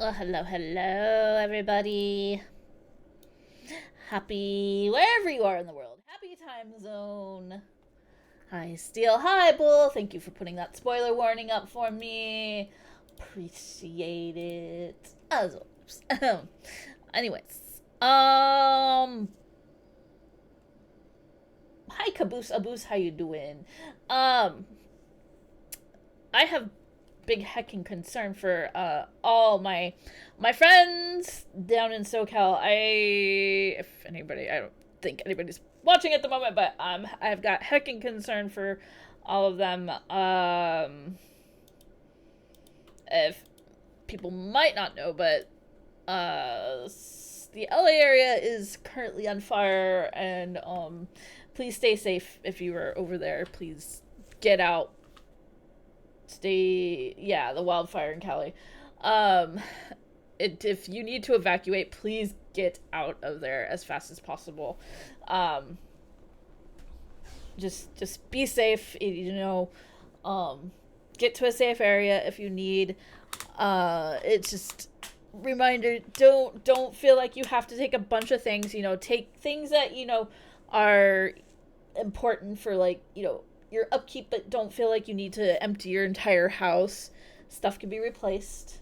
Oh, hello, hello, everybody. Happy, wherever you are in the world, happy time zone. Hi, Steel. Hi, Bull. Thank you for putting that spoiler warning up for me. Appreciate it. As always. Anyways, hi, Caboose Aboose. How you doing? Um, I have big hecking concern for all my friends down in SoCal. If anybody, I don't think anybody's watching at the moment, but I've got hecking concern for all of them. If people might not know, but the LA area is currently on fire, and please stay safe if you are over there. Please get out, stay, yeah, the wildfire in Cali. um if you need to evacuate, please get out of there as fast as possible. um just be safe, um get to a safe area if you need. It's just reminder, don't feel like you have to take a bunch of things. Take things that are important for, like, your upkeep, but don't feel like you need to empty your entire house. Stuff can be replaced.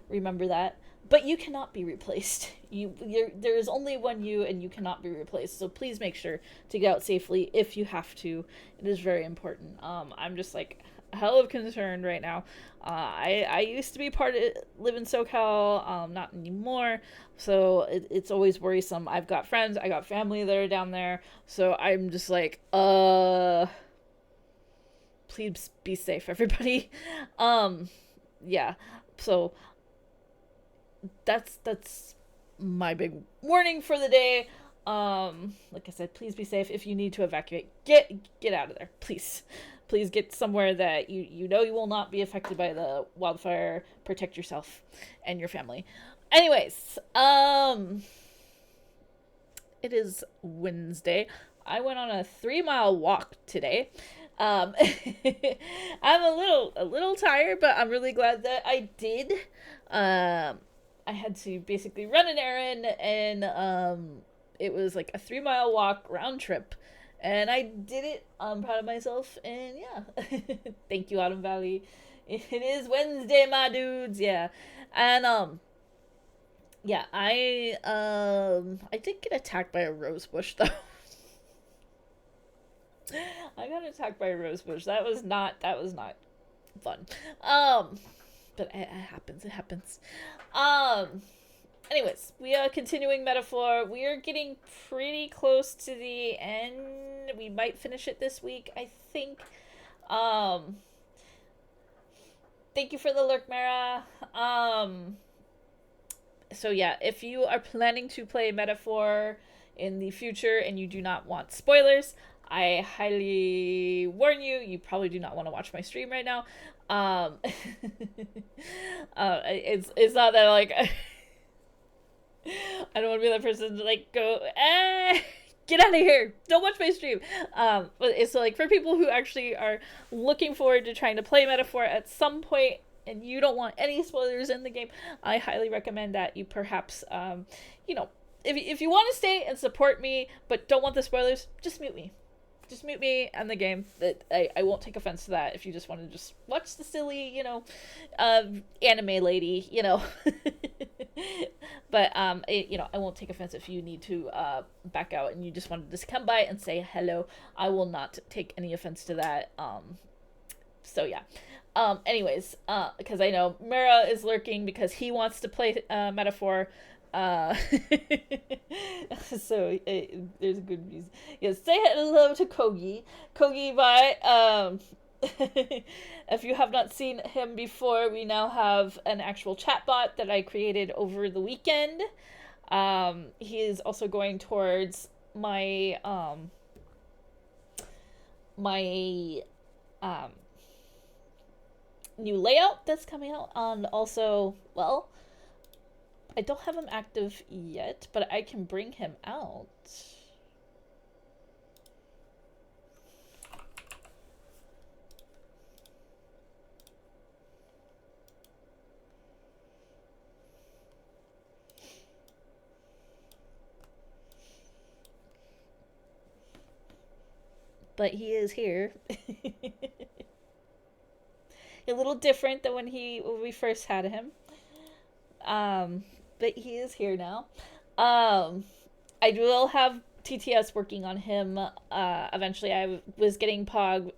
Remember that. But you cannot be replaced. There is only one you, and you cannot be replaced. So please make sure to get out safely if you have to. It is very important. I'm just like hell of concerned right now. I used to be part of live in SoCal, not anymore. So it's always worrisome. I've got friends, I got family that are down there. So I'm just like, please be safe, everybody. um, yeah. So that's my big warning for the day. Like I said, please be safe. If you need to evacuate, get out of there, please. Please get somewhere that you will not be affected by the wildfire. Protect yourself and your family. Anyways, it is Wednesday. I went on a 3 mile walk today. Um, I'm a little tired, but I'm really glad that I did. I had to basically run an errand, and it was like a 3 mile walk round trip, and I did it. I'm proud of myself, and yeah, thank you, Autumn Valley. It is Wednesday, my dudes. Yeah, and yeah, I did get attacked by a rose bush though. I got attacked by a rose bush. That was not fun. Um, but it happens. It happens. Um. Anyways, we are continuing metaphor. We are getting pretty close to the end. We might finish it this week, I think. Um. Thank you for the lurk, Mara. So yeah, if you are planning to play metaphor in the future and you do not want spoilers, I highly warn you. You probably do not want to watch my stream right now. Um, it's not that, like, I don't want to be that person to, like, go, get out of here, don't watch my stream. But it's like for people who actually are looking forward to trying to play metaphor at some point, and you don't want any spoilers in the game, I highly recommend that you perhaps, you know, if you want to stay and support me but don't want the spoilers, just mute me. Just mute me and the game. That I won't take offense to that if you just want to just watch the silly, anime lady, But I won't take offense if you need to back out and you just wanted to just come by and say hello. I will not take any offense to that. So yeah. Anyways, because I know Mira is lurking because he wants to play metaphor. Uh, so there's a good reason. Yes, say hello to Kogi. Kogi, by if you have not seen him before, we now have an actual chatbot that I created over the weekend. He is also going towards my um new layout that's coming out, and also, well, I don't have him active yet, but I can bring him out. but he is here. A little different than when we first had him. But he is here now. I will have TTS working on him. Eventually, I was getting Pog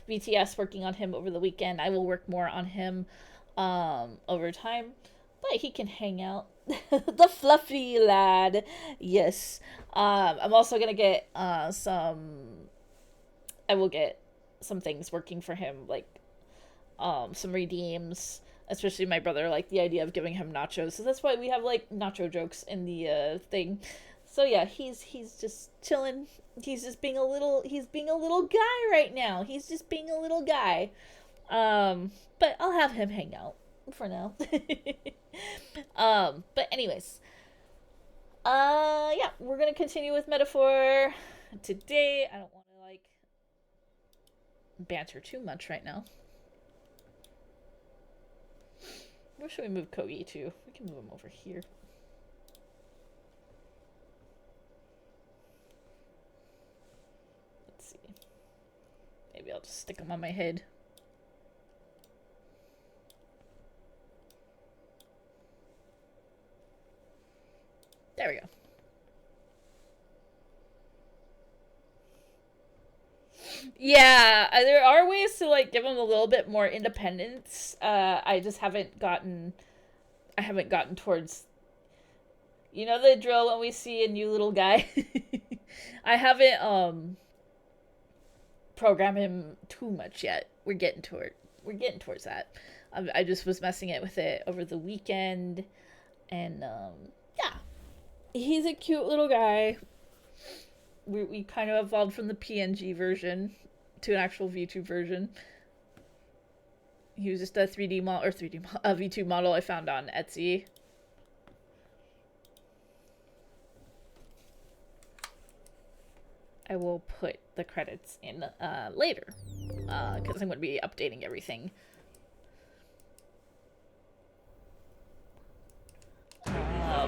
VTS working on him over the weekend. I will work more on him over time, but he can hang out. The fluffy lad, yes. I'm also gonna get some. I will get some things working for him, like some redeems. Especially my brother liked the idea of giving him nachos, so that's why we have like nacho jokes in the thing. So yeah, he's just chilling. He's being a little guy right now. He's just being a little guy. But I'll have him hang out for now. But anyways, yeah, we're gonna continue with metaphor today. I don't want to like banter too much right now. Where should we move Kogi to? We can move him over here. Let's see. Maybe I'll just stick him on my head. There we go. Yeah, there are ways to like give him a little bit more independence. I just haven't gotten towards, you know, the drill when we see a new little guy. I haven't programmed him too much yet. We're getting towards that. I just was messing it with it over the weekend, and yeah, he's a cute little guy. We kind of evolved from the PNG version to an actual V2 version. He was just a 3D model, or a V2 model I found on Etsy. I will put the credits in later, because I'm going to be updating everything.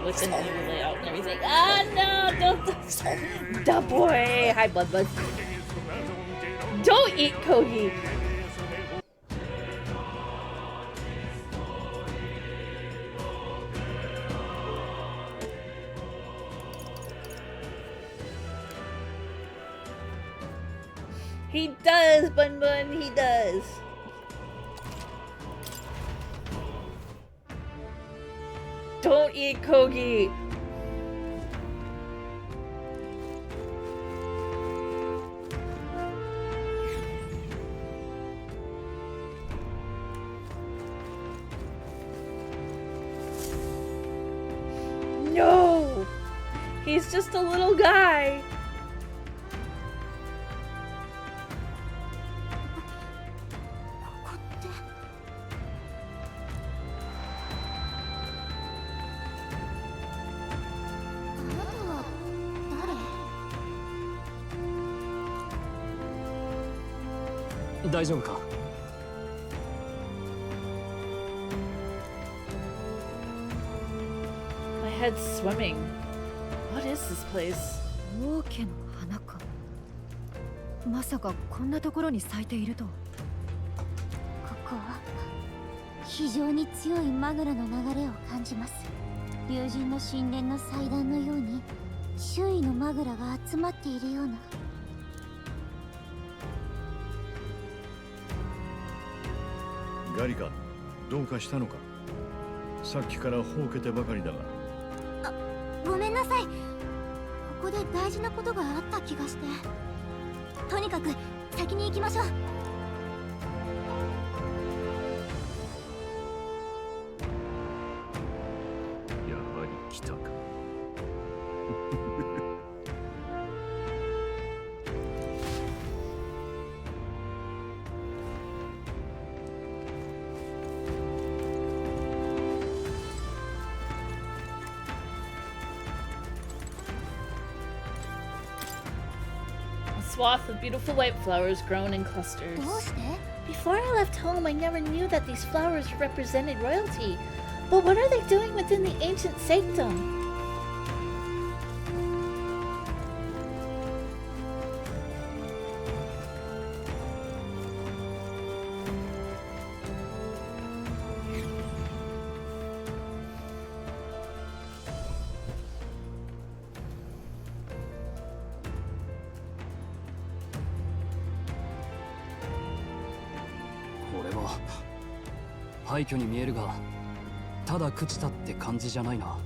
With the new layout and everything. Ah, no! Don't. Da boy! Hi, Bud. Don't eat Kogi! He does, Bun Bun, he does. Don't eat Kogi. No! He's just a little guy. My head's swimming. What is this place? 王家の花か。まさかこんなところに咲いていると。ここは非常に強いマグラの流れを感じます。竜神の神殿の祭壇のように周囲のマグラが集まっているような。ガリカ、どうかしたのか。さっきからほうけてばかりだが。ごめんなさい。ここで大事なことがあった気がして。とにかく先に行きましょう。やはり来たか。Swath of beautiful white flowers grown in clusters. Before I left home, I never knew that these flowers represented royalty. But what are they doing within the ancient sanctum? 廃墟に見えるが、ただ朽ちたって感じじゃないな。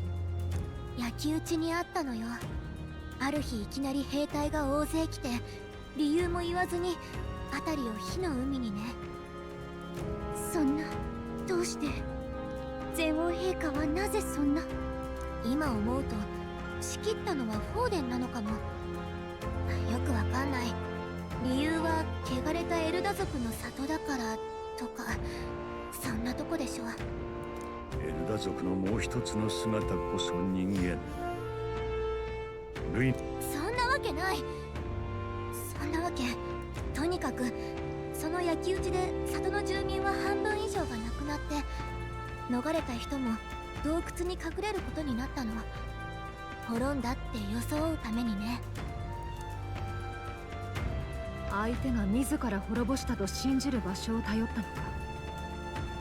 焼き討ちにあったのよ。ある日いきなり兵隊が大勢来て、理由も言わずに辺りを火の海にね。そんな、どうして全王陛下はなぜそんな。今思うと仕切ったのはフォーデンなのかも。よくわかんない。理由は汚れたエルダ族の里だからとか、そんなとこでしょ。エルダ族のもう一つの姿こそ人間。ルイ、そんなわけない。そんなわけ。とにかくその焼き討ちで里の住民は半分以上が亡くなって、逃れた人も洞窟に隠れることになったの。滅んだって装うためにね。相手が自ら滅ぼしたと信じる場所を頼ったのか。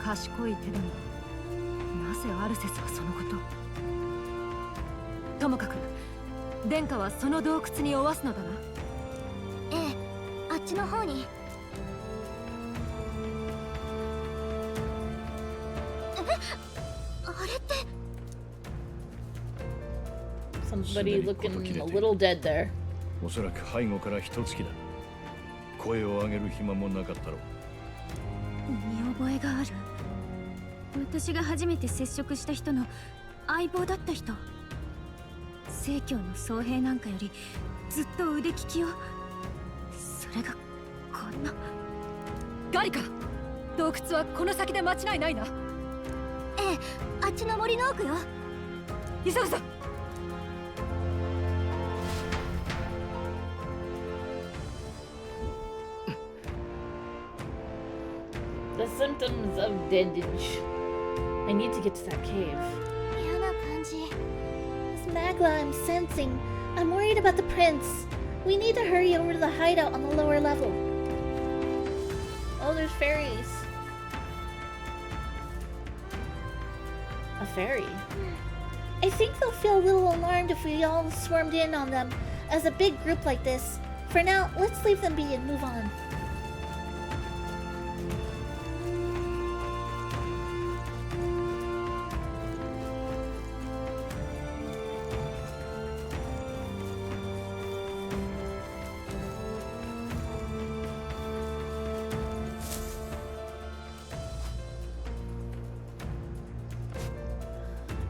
賢い手だが、なぜアルセスはそのこと。ともかく殿下はその洞窟におわすのだな。ええ、あっちの方に。あれって。 Somebody looking a little dead there. おそらく背後から一月だ。声を上げる暇もなかったろう。見覚えがある。私が初めて接触した人の相棒だった人。正教の僧兵なんかよりずっと腕利きを。それがこんな。ガリカ、洞窟はこの先で間違いないな。ええ、あっちの森の奥よ。急ぐぞ。The symptoms of deadage. I need to get to that cave. 嫌な感じ。 Miss Magla, I'm sensing. I'm worried about the prince. We need to hurry over to the hideout on the lower level. Oh, there's fairies. A fairy? I think they'll feel a little alarmed if we all swarmed in on them as a big group like this. For now, let's leave them be and move on.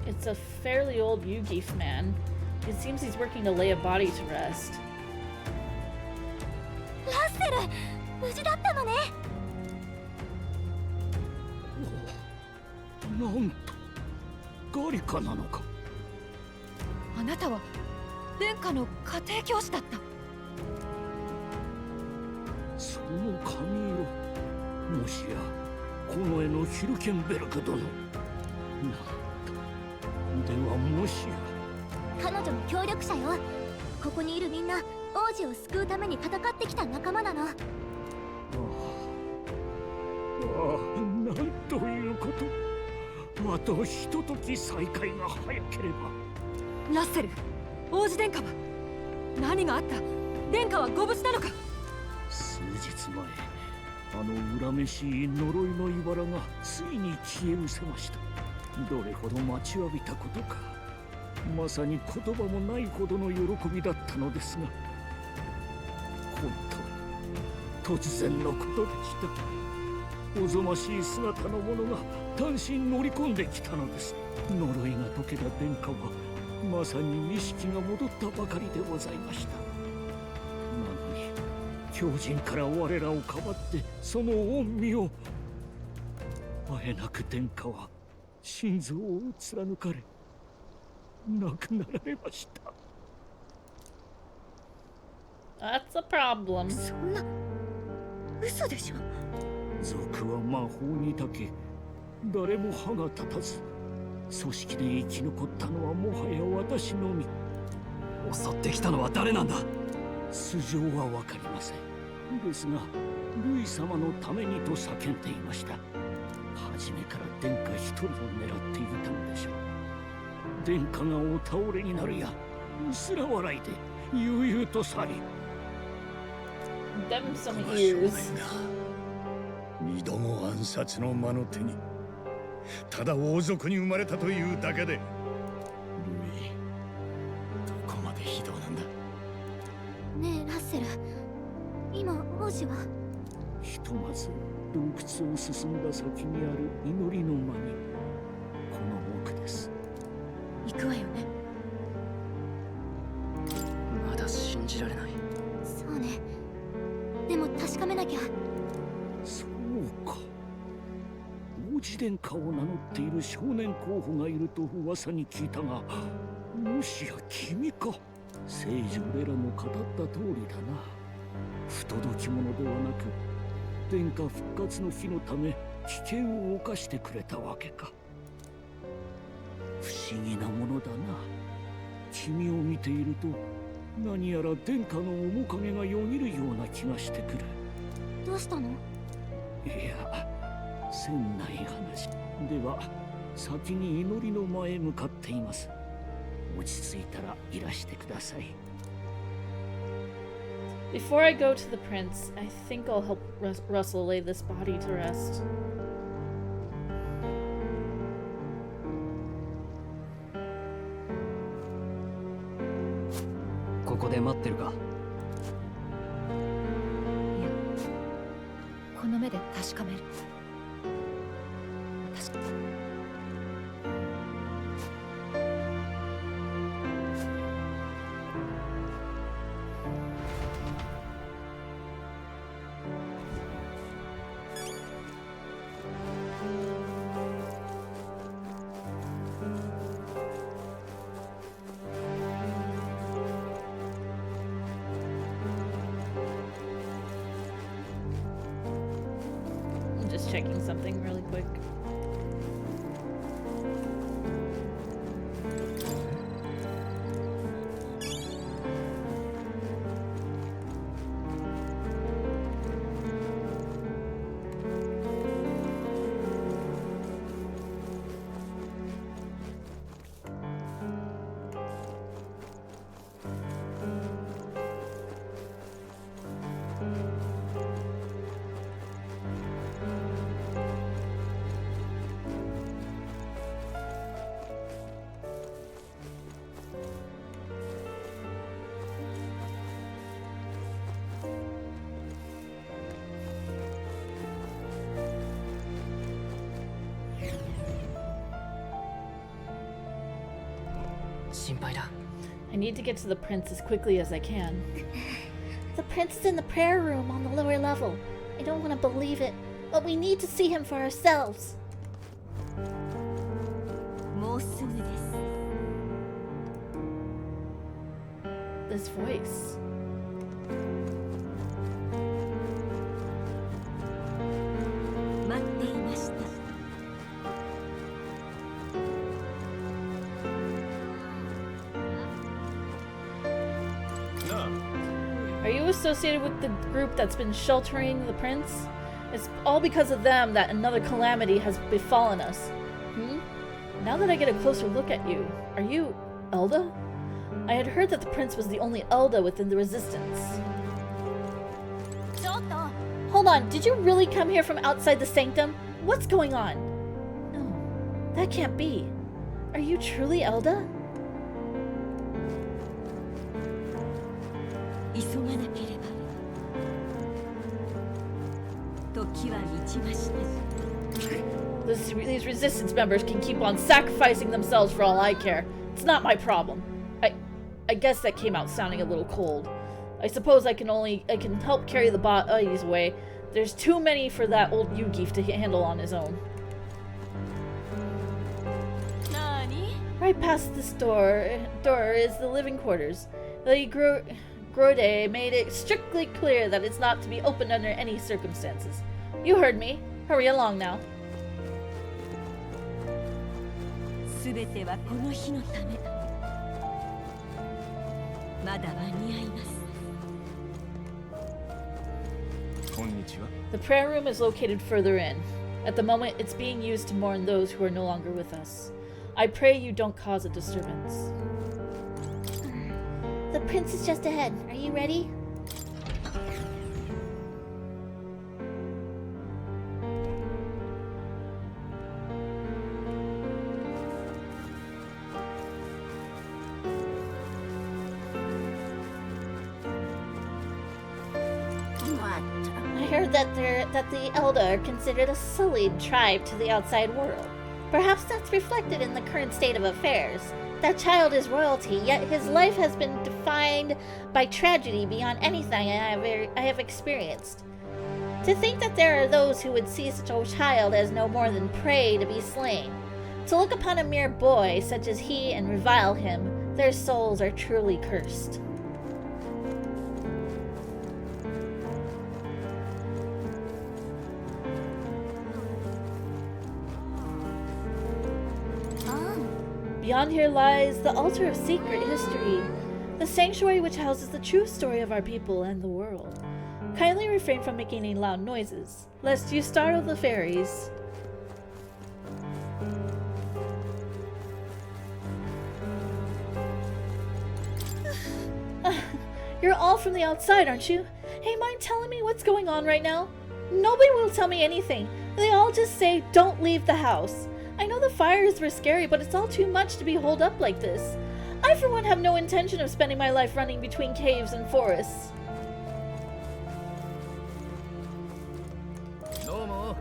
It's a fairly old Yugif man. It seems he's working to lay a body to rest. ラッセル、無事だったのね。なんとガリカなのか。あなたは殿下の家庭教師だった。その髪色、もしやこの絵のヒルケンベルク殿。なんと、ではもしや彼女の協力者よ。ここにいるみんな王子を救うために戦ってきた仲間なの。なんということ。あとひととき再会が早ければ。ラッセル、王子殿下は何があった。殿下はご無事なのか。数日前、あの恨めしい呪いの茨がついに消え失せました。どれほど待ちわびたことか。まさに言葉もないほどの喜びだったのですが、本当に突然のことでした。おぞましい姿の者が単身乗り込んできたのです。呪いが解けた殿下はまさに意識が戻ったばかりでございました。なのに狂人から我らをかばってその恩義を。あえなく殿下は心臓を貫かれ亡くなられました。That's a problem. そんな嘘でしょ。賊は魔法にたけ、誰も歯が立たず、組織で生き残ったのはもはや私のみ。襲ってきたのは誰なんだ。素性はわかりません。ですがルイ様のためにと叫んでいました。初めから殿下一人を狙っていたのでしょう。殿下がお倒れになるや薄ら笑いで悠々と去り。Them some ears. 二度も暗殺の魔の手にただ王族に生まれたというだけでルイどこまで非道なんだ。ねえラッセル、今王子は？ひとまず洞窟を進んだ先にある祈りの間にこの奥です。行くわよね。まだ信じられない。そうね、でも確かめなきゃ。そうか、王子殿下を名乗っている少年候補がいると噂に聞いたが、もしや君か。聖女レラの語った通りだな。不届き者ではなく殿下復活の日のため危険を冒してくれたわけか。不思議なものだな。君を見ていると何やら殿下の面影がよぎるような気がしてくる。どうしたの？いや、せんない話では先に祈りの間へ向かっています。落ち着いたらいらしてください。 Before I go to the prince, I think I'll help Russell lay this body to rest. ここで待ってるか。いや、この目で確かめる。I'm just checking something really quick. I need to get to the prince as quickly as I can. The prince is in the prayer room on the lower level. I don't want to believe it, but we need to see him for ourselves. もうすぐです。 This voice. 待っていました。 Are you associated with the group that's been sheltering the prince? It's all because of them that another calamity has befallen us. Now that I get a closer look at you, are you Elda? I had heard that the prince was the only Elda within the resistance. Hold on, did you really come here from outside the sanctum? What's going on? No, that can't be. Are you truly Elda? 急がなければ。時は満ちました。 These resistance members can keep on sacrificing themselves for all I care. It's not my problem. I guess that came out sounding a little cold. I suppose I can help carry the bodies away. There's too many for that old Yugi to handle on his own. Right past this door is the living quarters. Lady Grode made it strictly clear that it's not to be opened under any circumstances. You heard me. Hurry along now. すべてはこの日のため。まだ間に合います。 The prayer room is located further in. At the moment, it's being used to mourn those who are no longer with us. I pray you don't cause a disturbance. The prince is just ahead. Are you ready? heard that the Elda are considered a sullied tribe to the outside world. Perhaps that's reflected in the current state of affairs. That child is royalty, yet his life has been defined by tragedy beyond anything I have experienced. To think that there are those who would see such a child as no more than prey to be slain. To look upon a mere boy such as he and revile him, their souls are truly cursed. Beyond here lies the altar of secret history, the sanctuary which houses the true story of our people and the world. Kindly refrain from making any loud noises, lest you startle the fairies. You're all from the outside, aren't you? Hey, mind telling me what's going on right now? Nobody will tell me anything. They all just say, don't leave the house. I know the fires were scary, but it's all too much to be holed up like this. I, for one, have no intention of spending my life running between caves and forests.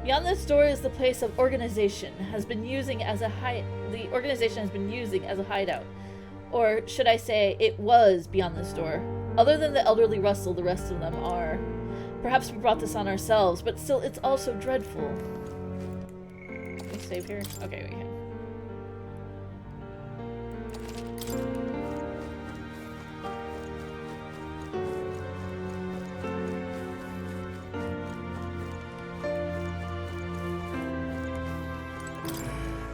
Beyond this door is the place of organization has been using as a the organization has been using as a hideout. Or should I say, it was beyond this door. Other than the elderly Russell, the rest of them are. Perhaps we brought this on ourselves, but still, it's also dreadful. Can we save here? Okay, we can.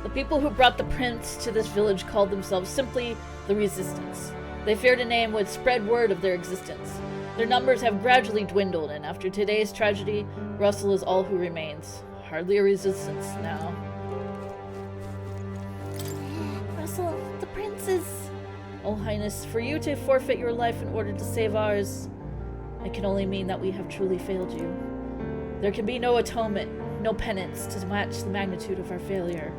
The people who brought the prince to this village called themselves simply the Resistance. They feared a name would spread word of their existence. Their numbers have gradually dwindled, and after today's tragedy, Russell is all who remains. Hardly a resistance now. Russell, the prince is... Oh, Highness, for you to forfeit your life in order to save ours, it can only mean that we have truly failed you. There can be no atonement, no penance to match the magnitude of our failure.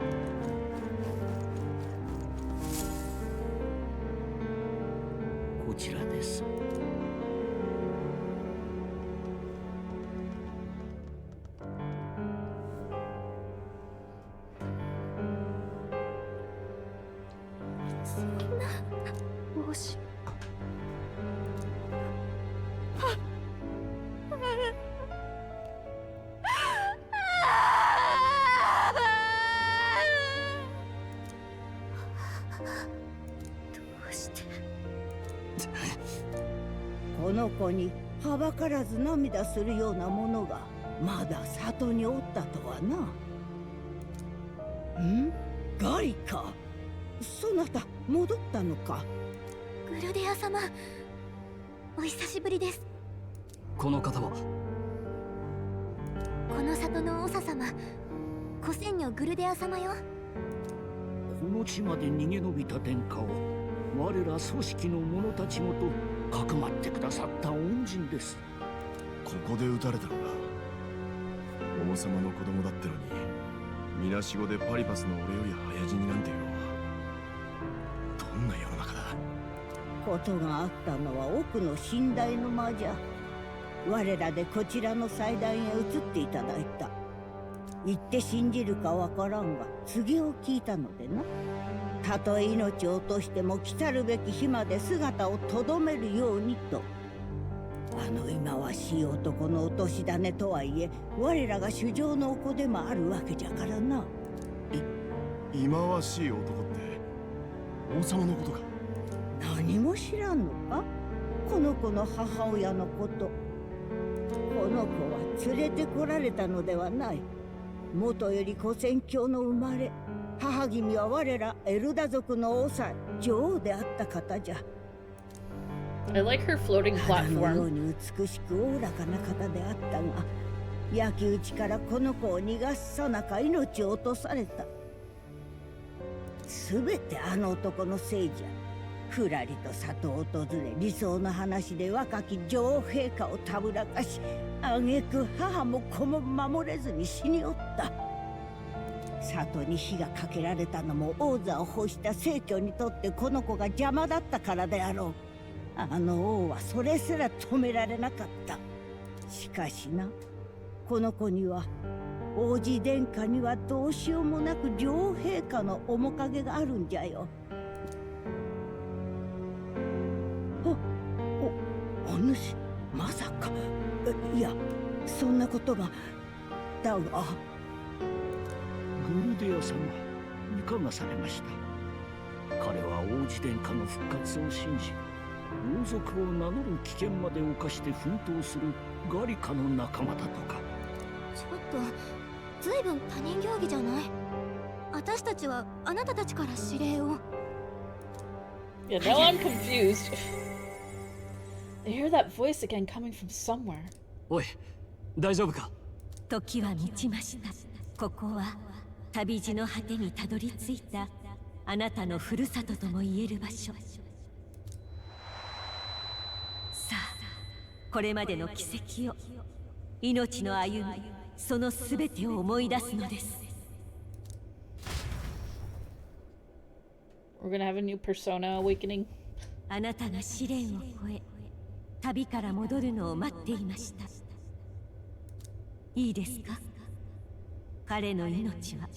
この子にはばからず涙するようなものがまだ里におったとはな。ん？ガリか。そなた戻ったのか。グルデア様、お久しぶりです。この方はこの里の長様、古仙女グルデア様よ。この地まで逃げ延びた天下を我ら組織の者たちごとかくまってくださった恩人です。ここで撃たれたのか。王様の子供だってのに、みなしごでパリパスの俺より早死になんてよ。どんな世の中だ。ことがあったのは奥の寝台の間じゃ。我らでこちらの祭壇へ移っていただいた。言って信じるかわからんが、告げを聞いたのでな。たとえ命を落としても来たるべき日まで姿をとどめるようにと。あの忌まわしい男の落とし種とはいえ、我らが主上のお子でもあるわけじゃからな。忌まわしい男って王様のことか。何も知らんのか、この子の母親のこと。この子は連れてこられたのではない。元より古戦教の生まれ、母君は我らエルダ族の長女王であった方じゃ。I like her floating 花のよう platform. に美しくおおらかな方であったが、焼き討ちからこの子を逃がすさなか命を落とされた。すべてあの男のせいじゃ。ふらりと里を訪れ、理想の話で若き女王陛下をたぶらかし、挙句母も子も守れずに死におった。里に火がかけられたのも王座を欲した成にとってこの子が邪魔だったからであろう。あの王はそれすら止められなかった。しかしな、この子には王子殿下にはどうしようもなく両陛下の面影があるんじゃよ。お主まさか。いや、そんなことが。だがグルデア様、いかがされました？彼は王子殿下の復活を信じ、王族を名乗る危険まで冒して奮闘するガリカの仲間だとか。ちょっとずいぶん他人行儀じゃない？私たちはあなたたちから指令を。Yeah, now I'm confused. I hear that voice again coming from somewhere. おい、大丈夫か？時は満ちました。ここは旅路の果てにたどり着いたあなたのふるさととも言える場所。さあ、これまでの奇跡を、命の歩み、そのすべてを思い出すのです。We're gonna have a new persona awakening. あなたが試練を越え、旅から戻るのを待っていました。いいですか？彼の命は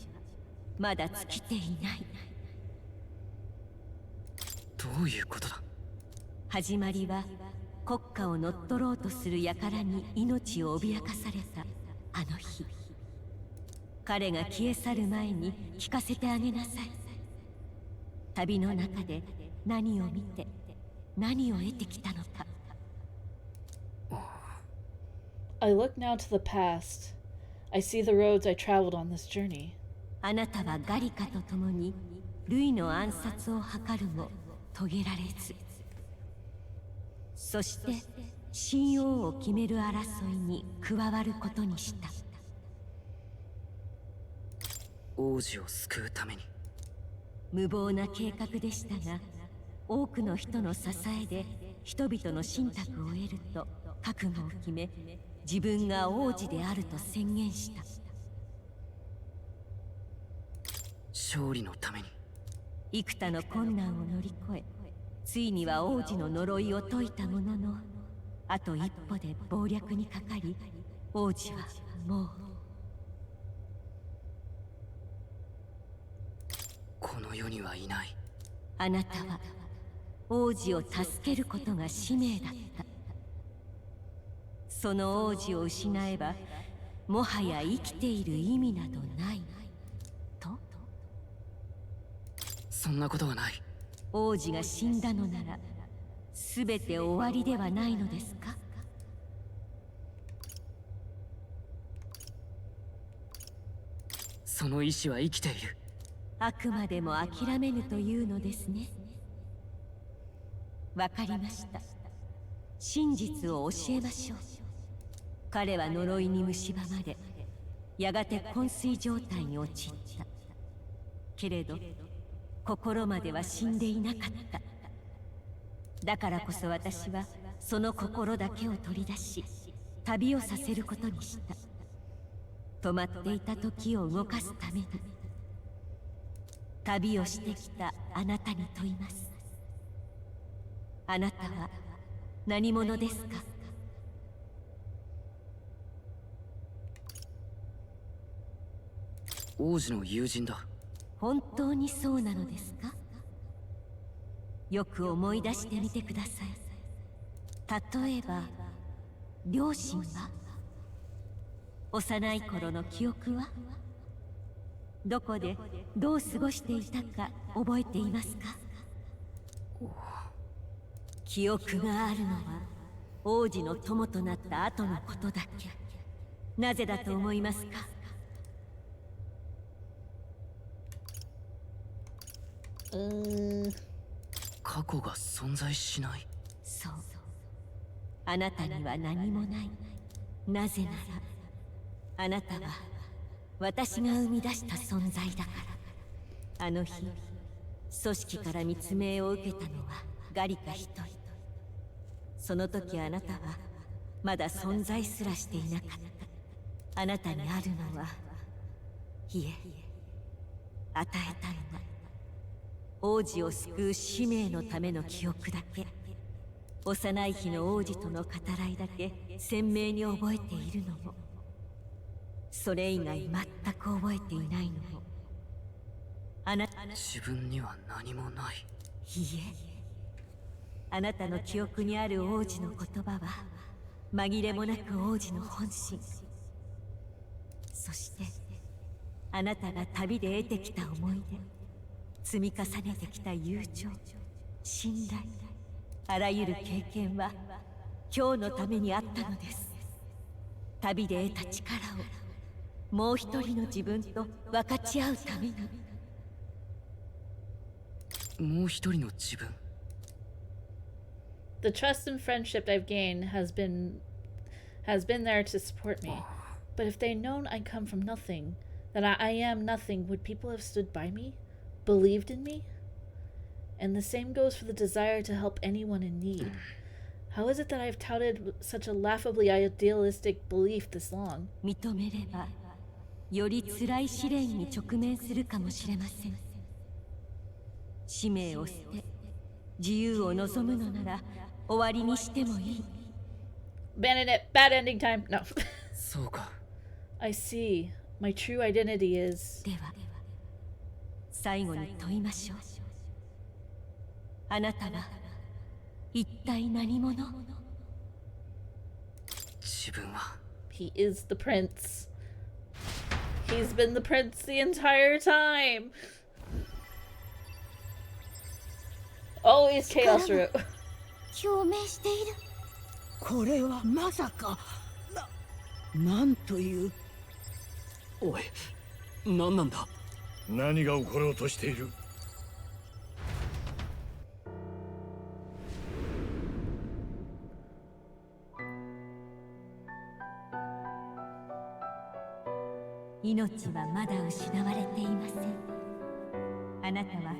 まだ尽きていない。どういうことだ？始まりは国家を乗っ取ろうとする輩に命を脅かされたあの日。彼が消え去る前に聞かせてあげなさい。旅の中で何を見て何を得てきたのか。I look now to the past. I see the roads I traveled on this journey. あなたはガリカと共にルイの暗殺を図るも遂げられず、そして神王を決める争いに加わることにした。王子を救うために。無謀な計画でしたが、多くの人の支えで人々の信託を得ると覚悟を決め、自分が王子であると宣言した。勝利のために。幾多の困難を乗り越え、ついには王子の呪いを解いたものの、あと一歩で謀略にかかり、王子はもう。この世にはいない。あなたは王子を助けることが使命だった。その王子を失えば、もはや生きている意味などないと。そんなことはない。王子が死んだのなら全て終わりではないのですか？その意志は生きている。あくまでも諦めぬというのですね。わかりました。真実を教えましょう。彼は呪いに蝕まれ、やがて昏睡状態に陥った。けれど心までは死んでいなかった。だからこそ私はその心だけを取り出し、旅をさせることにした。止まっていた時を動かすために。旅をしてきたあなたに問います。あなたは何者ですか？王子の友人だ。本当にそうなのですか？よく思い出してみてください。例えば両親は？幼い頃の記憶は？どこでどう過ごしていたか覚えていますか？記憶があるのは王子の友となった後のことだけ。なぜだと思いますか？過去が存在しない。そう。あなたには何もない。なぜならあなたは私が生み出した存在だから。あの日組織から密命を受けたのはガリカ一人。その時あなたはまだ存在すらしていなかった。あなたにあるのは、いえ、与えたのは王子を救う使命のための記憶だけ。幼い日の王子との語らいだけ鮮明に覚えているのも、それ以外全く覚えていないのもあなた自分には何もない。いいえ、あなたの記憶にある王子の言葉は紛れもなく王子の本心。そしてあなたが旅で得てきた思い出、積み重ねてきた友情、信頼、あらゆる経験は今日のためにあったのです。旅で得た力をもう一人の自分と分かち合うために。もう一人の自分。The trust and friendship I've gained has been there to support me. But if they'd known I come from nothing, that I am nothing, would people have stood by me? Believed in me? And the same goes for the desire to help anyone in need. How is it that I've touted such a laughably idealistic belief this long? 認めればより辛い試練に直面するかもしれません。使命を捨て自由を望むのなら終わりにしてもいい。 Abandon it. Bad ending time. No. そうか。I see. My true identity is... では最後に問いましょう。あなたは一体何者？自分は He is the prince. He's been the prince the entire time. Always chaos route. 共鳴している。これはまさかなんという。おい、何なんだ。何が起ころうとしている？命はまだ失われていません。あなたは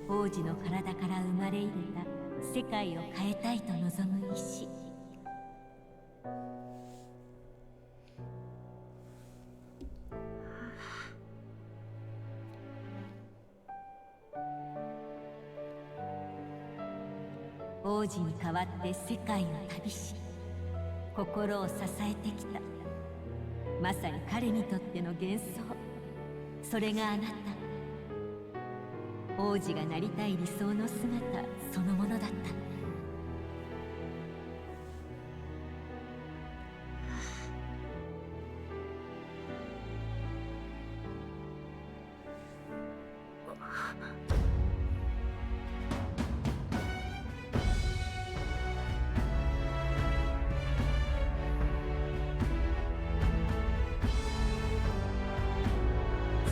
王子の体から生まれ入れた世界を変えたいと望む意志。王子に代わって世界を旅し、心を支えてきた。まさに彼にとっての幻想。それがあなた。王子がなりたい理想の姿そのものだった。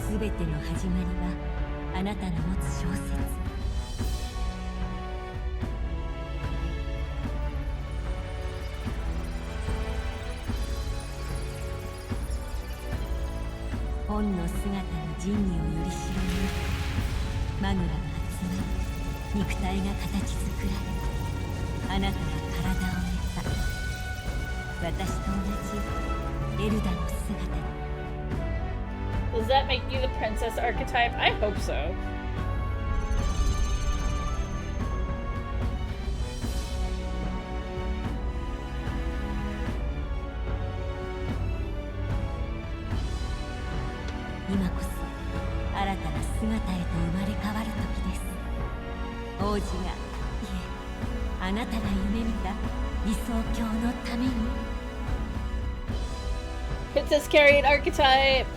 すべての始まりはあなたの持つ小説。本の姿の仁義をより知るにマグラが集まり、肉体が形作られ、あなたは体を得た。私と同じエルダの姿に。Does that make you the princess archetype? I hope so. 今こそ新たな姿へと生まれ変わる時です。王子が、いえ、あなたが夢見た理想郷のために。Princess carried archetype.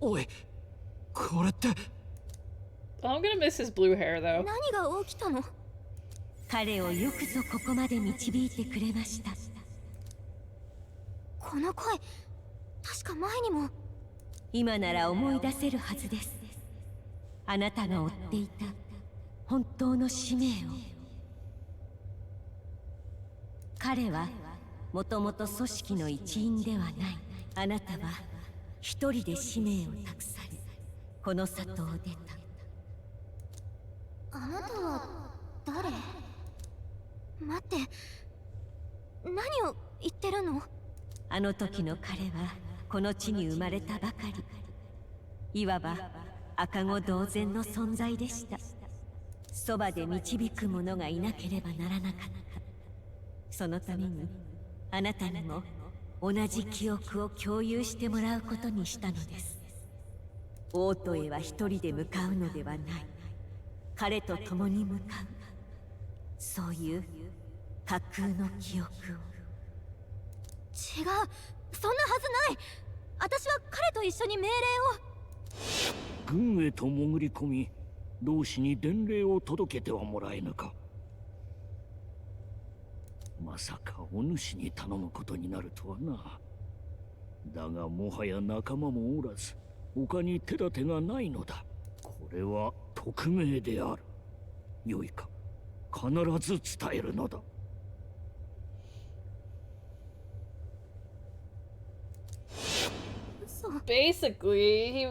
おい、これって。I'm gonna miss his blue hair though. 何が起きたの？彼をよくぞここまで導いてくれました。この声、確か前にも。今なら思い出せるはずです。あなたが追っていた本当の使命を。彼はもともと組織の一員ではない。あなたは一人で使命を託され、この里を出た。あなたは誰？待って、何を言ってるの？あの時の彼はこの地に生まれたばかり、いわば赤子同然の存在でした。そばで導く者がいなければならなかった。そのためにあなたにも同じ記憶を共有してもらうことにしたのです。王都へは一人で向かうのではない。彼と共に向かう、そういう架空の記憶を。違う、そんなはずない。私は彼と一緒に命令を。軍へと潜り込み、同志に伝令を届けてはもらえぬか。まさかお主に頼むことになるとはな。だがもはや仲間もおらず、他に手立てがないのだ。これは匿名である。よいか、必ず伝えるのだ。Basically,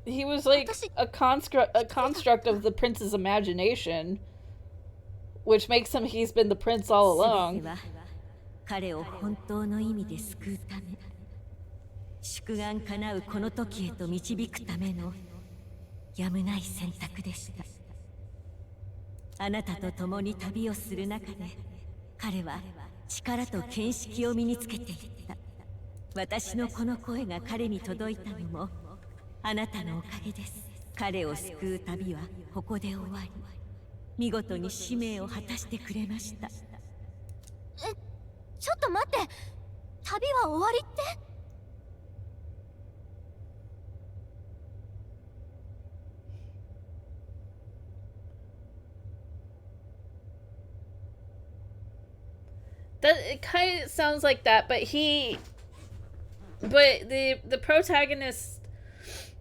he was like a construct of the prince's imagination, which makes him he's been the prince all along. 彼を本当の意味で救うため、祝願叶うこの時へと導くためのやむない選択でした。あなたと共に旅をする中で、彼は力と見識を身につけていった。私のこの声が彼に届いたのもあなたのおかげです。彼を救う旅はここで終わり、見事に使命を果たしてくれました。ちょっと待って、旅は終わりって？That it kind of sounds like that, but the protagonist,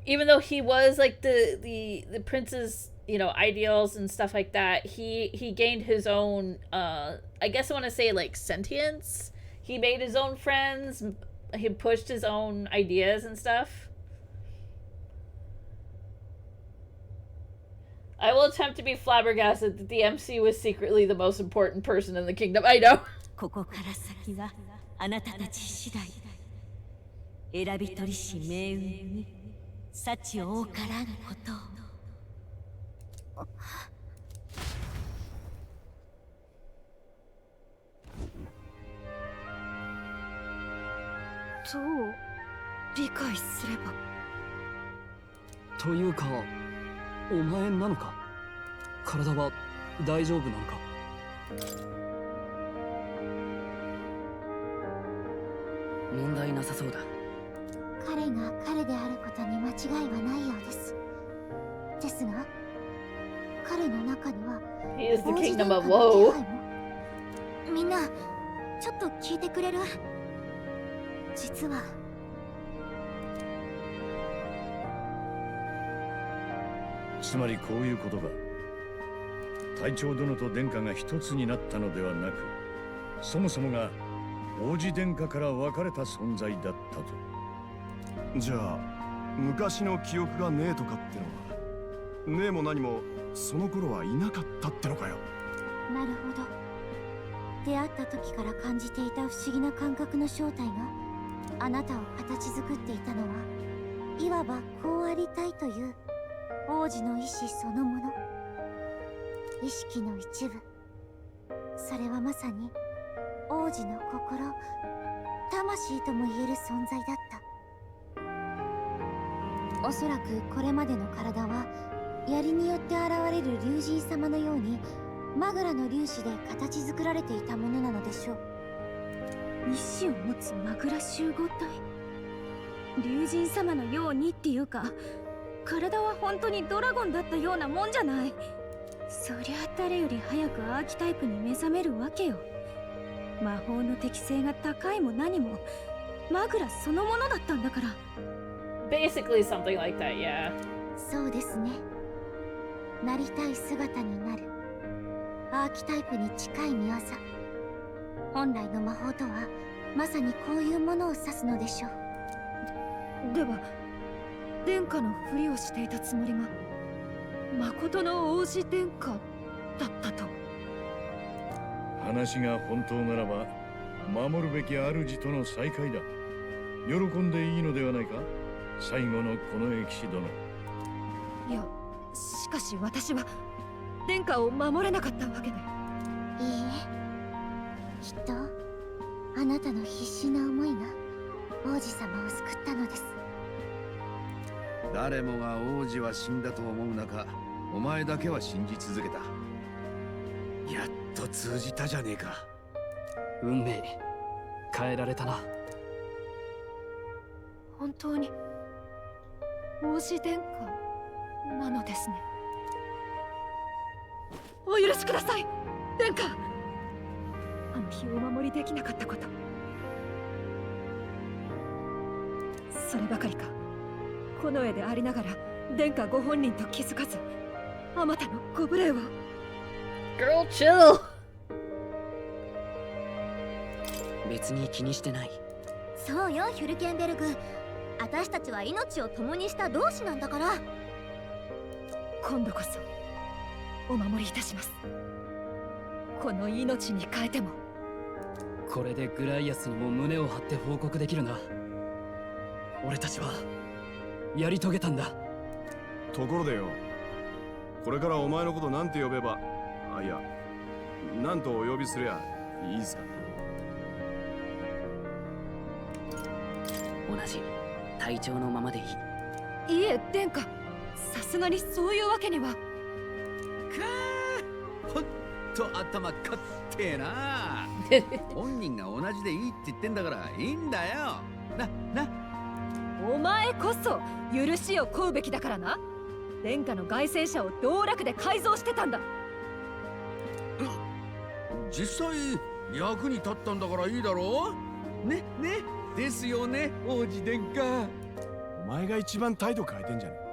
even though he was like the prince's, you know, ideals and stuff like that, he gained his own I guess I want to say like sentience. He made his own friends, he pushed his own ideas and stuff. I will attempt to be flabbergasted that the MC was secretly the most important person in the kingdom. I know. ここから先はあなたたち次第。選び取りし命運に幸多からんことを。どう理解すれば。というか、お前なのか？体は大丈夫なのか？問題なさそうだ。彼が彼であることに間違いはないようです。ですが、彼の中には He is the 王子 kingdom 殿下 of の woe. 気配も。みんな、ちょっと聞いてくれる？実はつまりこういうことか。隊長殿と殿下が一つになったのではなく、そもそもが王子殿下から分かれた存在だったと。じゃあ昔の記憶がねえとかってのは、ねえも何もその頃はいなかったってのかよ。なるほど。出会った時から感じていた不思議な感覚の正体があなたを形作っていたのは、いわばこうありたいという王子の意志そのもの。意識の一部。それはまさに王子の心、魂とも言える存在だった。おそらくこれまでの体は槍によって現れる竜神様のようにマグラの粒子で形作られていたものなのでしょう。意志を持つマグラ集合体、竜神様のようにっていうか、体は本当にドラゴンだったようなもんじゃない。そりゃ誰より早くアーキタイプに目覚めるわけよ。魔法の適性が高いも何もマグラそのものだったんだから。Basically something like that, yeah. そうですね。なりたい姿になる。アーキタイプに近い見業。本来の魔法とはまさにこういうものを指すのでしょう。では殿下のふりをしていたつもりが誠の王子殿下だったと。話が本当ならば守るべき主との再会だ。喜んでいいのではないか、最後のこの騎士殿。いや、しかし私は殿下を守れなかったわけで。いいえ、きっとあなたの必死な思いが王子様を救ったのです。誰もが王子は死んだと思う中、お前だけは信じ続けた。やっと通じたじゃねえか。運命変えられたな。本当に王子殿下なのですね。お許しください殿下。あの日お守りできなかったこと、そればかりか近衛でありながら殿下ご本人と気づかずあまたのご無礼を。 Girl, chill. 別に気にしてない。そうよヒュルケンベルグ、私たちは命を共にした同志なんだから。今度こそお守りいたします。この命に変えても。これでグライアスにも胸を張って報告できるな。俺たちはやり遂げたんだ。ところでよ、これからお前のことなんて呼べば、あ、いや、なんとお呼びすりゃいいですか。同じ体調のままでいい。いえ殿下、さすがにそういうわけには。ほんと頭かってえな。本人が同じでいいって言ってんだからいいんだよ。な。お前こそ許しを請うべきだからな。殿下の凱旋者を道楽で改造してたんだ。実際役に立ったんだからいいだろう。ねですよね、王子殿下。お前が一番態度変えてんじゃねえ。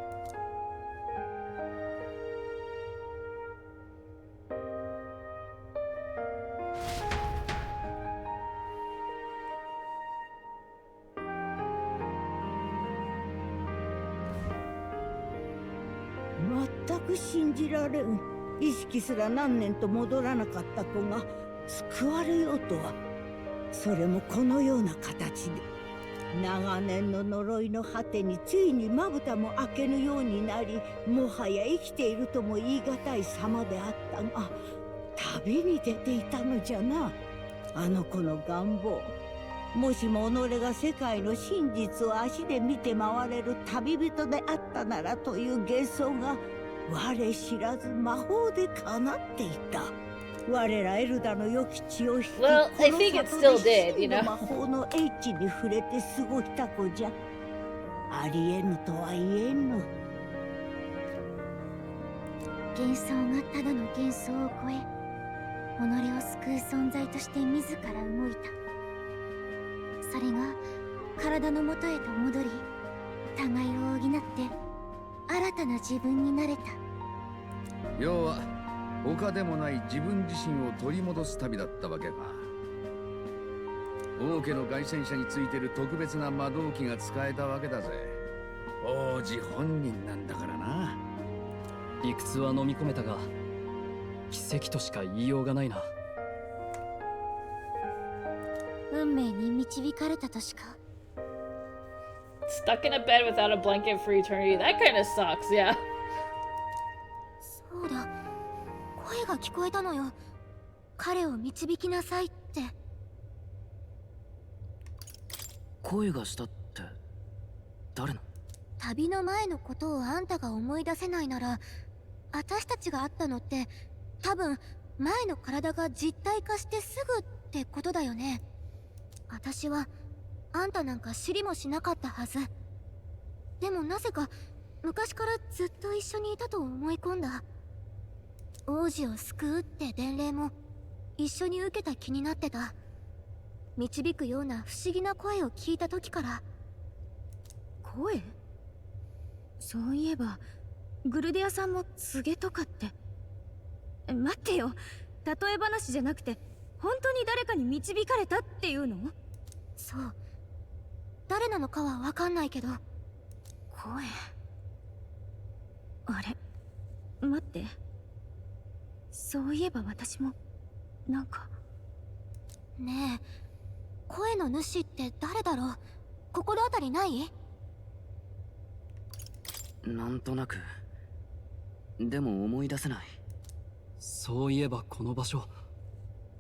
全く信じられん。意識すら何年と戻らなかった子が救われようとは。それもこのような形で。長年の呪いの果てについにまぶたも開けぬようになり、もはや生きているとも言い難い様であったが、旅に出ていたのじゃな。あの子の願望。もしも己が世界の真実を足で見て回れる旅人であったならという幻想が我知らず魔法で叶っていた。我らエルダの良き血を引き、 Well, I think it still did, you この know. 魔法の英知に触れて過ごした子じゃ。ありえぬとは言えぬ。幻想がただの幻想を超え、己を救う存在として自ら動いた。それが体の元へと戻り、互いを補って新たな自分になれた。要は他でもない自分自身を取り戻す旅だったわけか。王家の凱旋者についてる特別な魔導器が使えたわけだぜ。王子本人なんだからな。理屈は飲み込めたが奇跡としか言いようがないな。運命に導かれたとしか。 Stuck in a bed without a blanket for eternity. That kind of sucks, yeah. そうだ、声が聞こえたのよ。彼を導きなさいって。声がしたって誰の？旅の前のことをあんたが思い出せないなら、私たちが会ったのって多分前の体が実体化してすぐってことだよね。私はあんたなんか知りもしなかったはず。でもなぜか昔からずっと一緒にいたと思い込んだ。王子を救うって伝令も一緒に受けた気になってた。導くような不思議な声を聞いた時から。声？そういえばグルデアさんも告げとかって。待ってよ、例え話じゃなくて本当に誰かに導かれたっていうの？そう。誰なのかはわかんないけど。声。あれ、待って。そういえば私もなんか。ねえ、声の主って誰だろう？心当たりない？なんとなく。でも思い出せない。そういえばこの場所、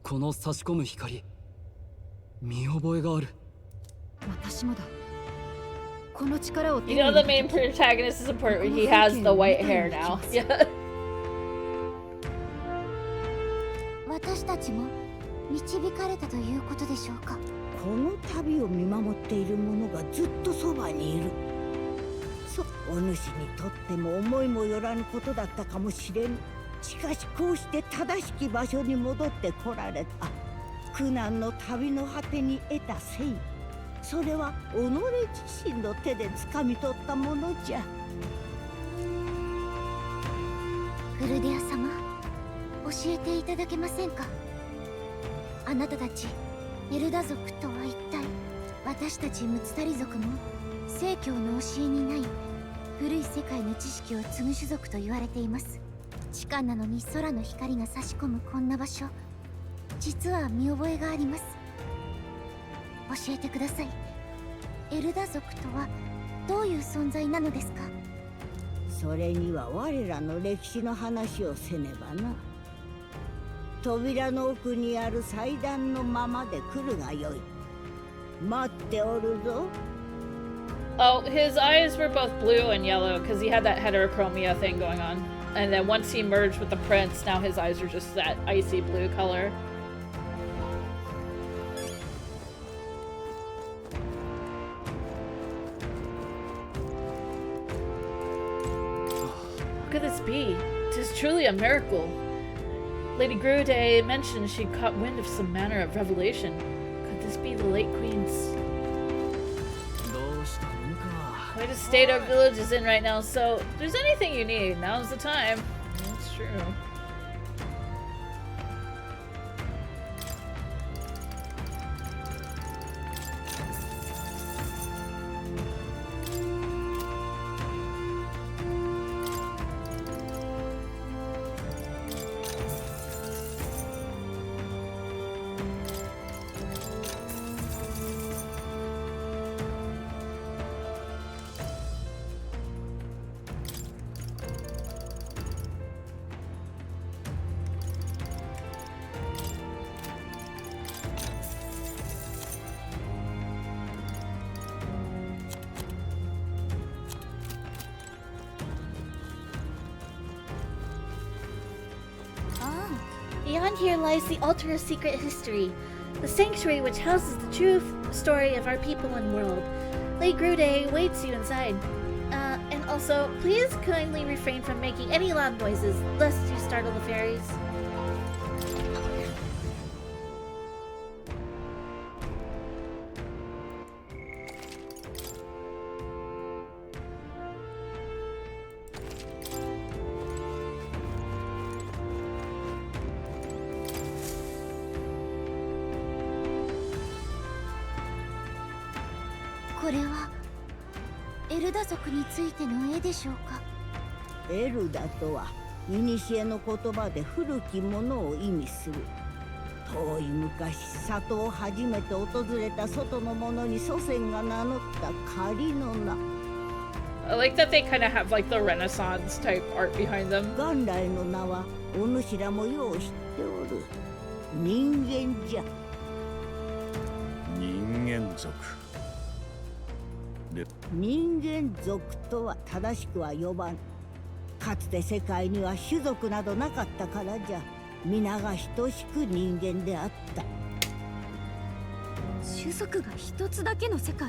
この差し込む光、見覚えがある。私もだ。この力を手 You に know 入れ the た main 時、 protagonist is important. He has the white hair now. Yeah. 私たちも導かれたということでしょうか。この旅を見守っている者がずっとそばにいる。お主にとっても思いもよらぬことだったかもしれぬ。しかしこうして正しき場所に戻ってこられた。苦難の旅の果てに得た誠意、それは己自身の手で掴み取ったものじゃ。グルデア様、教えていただけませんか？あなたたちエルダ族とは一体？私たちムツタリ族も聖教の教えにない古い世界の知識を継ぐ種族と言われています。地下なのに空の光が差し込むこんな場所、実は見覚えがあります。教えてください。エルダ族とはどういう存在なのですか？それには我らの歴史の話をせねばな。扉の奥にある祭壇のままで来るがよい。待っておるぞ。Oh, his eyes were both blue and yellow because he had that heterochromia thing going on. And then once he merged with the prince, now his eyes are just that icy blue color. What could this be? Tis truly a miracle. Lady Grude mentioned she caught wind of some manner of revelation. Could this be the late queen's? Quite a state our village is in right now, so if there's anything you need, now's the time. That's true. Beyond here lies the altar of secret history, the sanctuary which houses the true story of our people and world. Lady Grude waits you inside. And also, please kindly refrain from making any loud noises, lest you startle the fairies. Elda エルダとは古の言葉で古きものを意味する。遠い昔、里を初めて訪れた外の者に祖先が名乗った仮の名。I like that they kind of have like the Renaissance type art behind them. 元来の名はお主らもよう知っておる。人間じゃ。人間族。人間族とは正しくは呼ばん。かつて世界には種族などなかったからじゃ。皆が等しく人間であった。種族が一つだけの世界。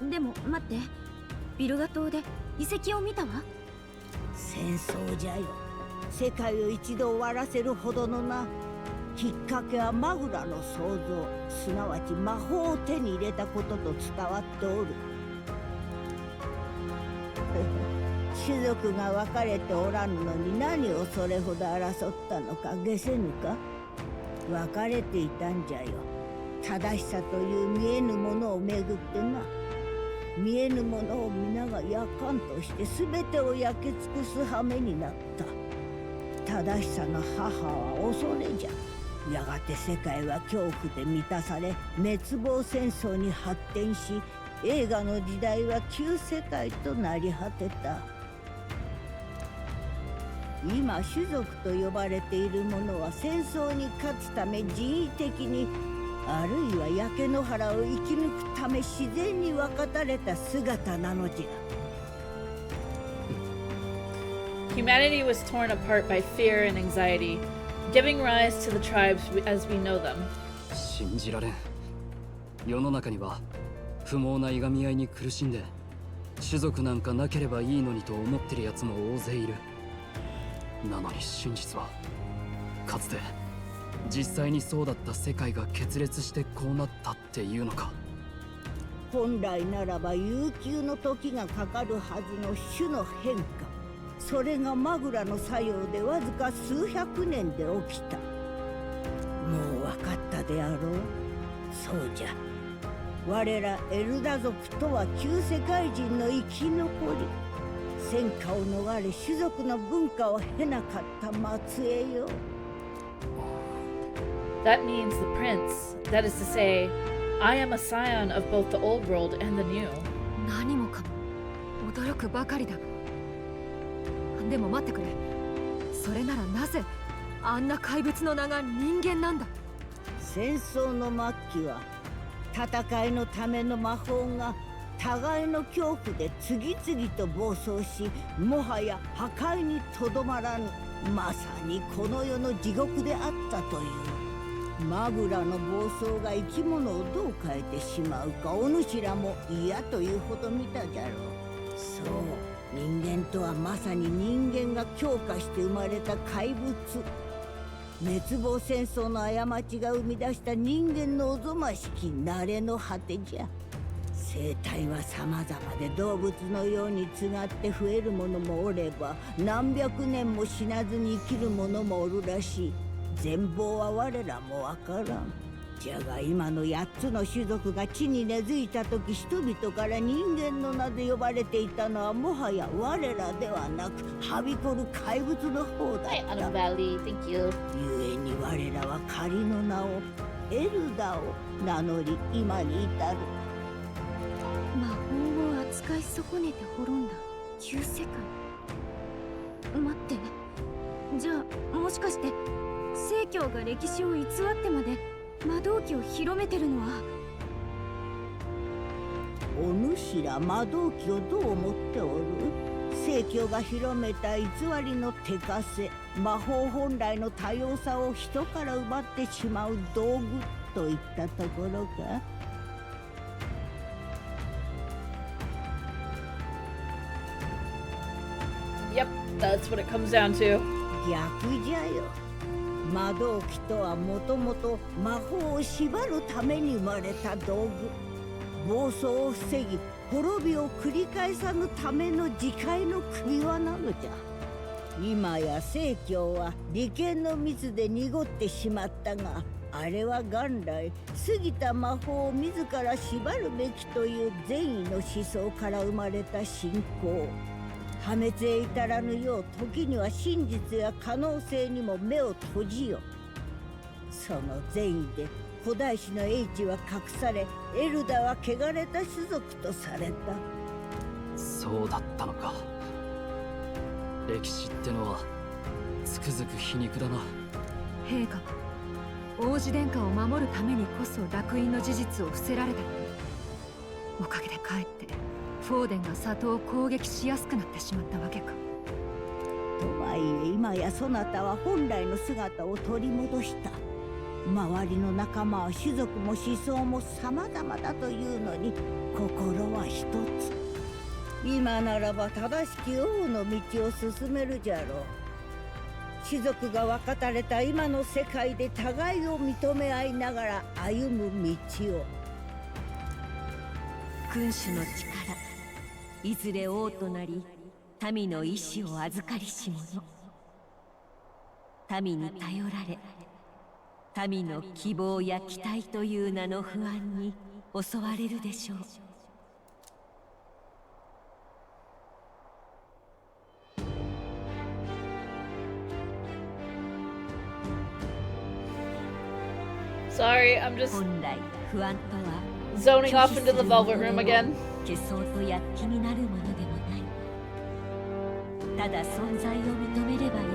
でも待って、ビルガ島で遺跡を見たわ。戦争じゃよ。世界を一度終わらせるほどのな。きっかけはマグラの創造、すなわち魔法を手に入れたことと伝わっておる。種族が分かれておらぬのに何をそれほど争ったのか解せぬか。分かれていたんじゃよ。正しさという見えぬものをめぐってな。見えぬものを皆が夜間として全てを焼き尽くす羽目になった。正しさの母は恐れじゃ。やがて世界は恐怖で満たされ、滅亡戦争に発展し、映画の時代は旧世界となり果てた。今種族と呼ばれている者は戦争に勝つため人為的に、あるいは焼け野原を生き抜くため自然に分かたれた姿なのじゃ。Humanity was torn apart by fear and anxiety, giving rise to the tribes as we know them. 信じられん。世の中には不毛ないがみ合いに苦しんで、種族なんかなければいいのにと思ってるやつも大勢いる。なのに真実は、かつて実際にそうだった世界が決裂してこうなったっていうのか。本来ならば悠久の時がかかるはずの種の変化、それがマグラの作用でわずか数百年で起きた。もう分かったであろう。そうじゃ。我らエルダ族とは旧世界人の生き残り、戦火を逃れ種族の文化を経なかった末裔よ。That means the prince. That is to say, I am a scion of both the old world and the new. 何もかも驚くばかりだが。でも待ってくれ。それならなぜあんな怪物の名が人間なんだ。戦争の末期は戦いのための魔法が互いの恐怖で次々と暴走し、もはや破壊にとどまらぬ、まさにこの世の地獄であったという。マグラの暴走が生き物をどう変えてしまうか、お主らも嫌というほど見たじゃろう。そう、人間とはまさに人間が強化して生まれた怪物。滅亡戦争の過ちが生み出した人間のおぞましき慣れの果てじゃ。生態は様々で動物のようにつがって増えるものもおれば、何百年も死なずに生きるものもおるらしい。全貌は我らもわからん。じゃが今の8つの種族が地に根付いた時、人々から人間の名で呼ばれていたのはもはや我らではなく、はびこる怪物の方だった。Hi, Autumn Valley. Thank you. 故に我らは仮の名をエルダを名乗り、今に至る。魔法を扱い損ねて滅んだ旧世界。待って、じゃあもしかして正教が歴史を偽ってまで魔導機を広めてるのは。お主ら魔導機をどう思っておる？正教が広めた偽りの手枷、魔法本来の多様さを人から奪ってしまう道具といったところか。Yep, that's what it comes down to. 逆じゃよ。魔導機とはもともと魔法を縛るために生まれた道具。暴走を防ぎ、滅びを繰り返さぬための自戒の首輪なのじゃ。今や正教は利権の蜜で濁ってしまったが、あれは元来過ぎた魔法を自ら縛るべきという善意の思想から生まれた信仰。破滅へ至らぬよう、時には真実や可能性にも目を閉じよ。その善意で古代史の英知は隠され、エルダは汚れた種族とされた。そうだったのか。歴史ってのはつくづく皮肉だな。陛下、王子殿下を守るためにこそ烙印の事実を伏せられたのに、おかげでかえってフォーデンが里を攻撃しやすくなってしまったわけか。とはいえ今やそなたは本来の姿を取り戻した。周りの仲間は種族も思想も様々だというのに、心は一つ。今ならば正しき王の道を進めるじゃろう。種族が分かたれた今の世界で互いを認め合いながら歩む道を。君主の力、いずれ王となり民の意志を預かりし者。民に頼られ民の希望や期待という名の不安に襲われるでしょう。Sorry, I'm just 本来不安とは zoning off into the velvet room again. 消そうと躍起になるものでもない。ただ存在を認めればいい。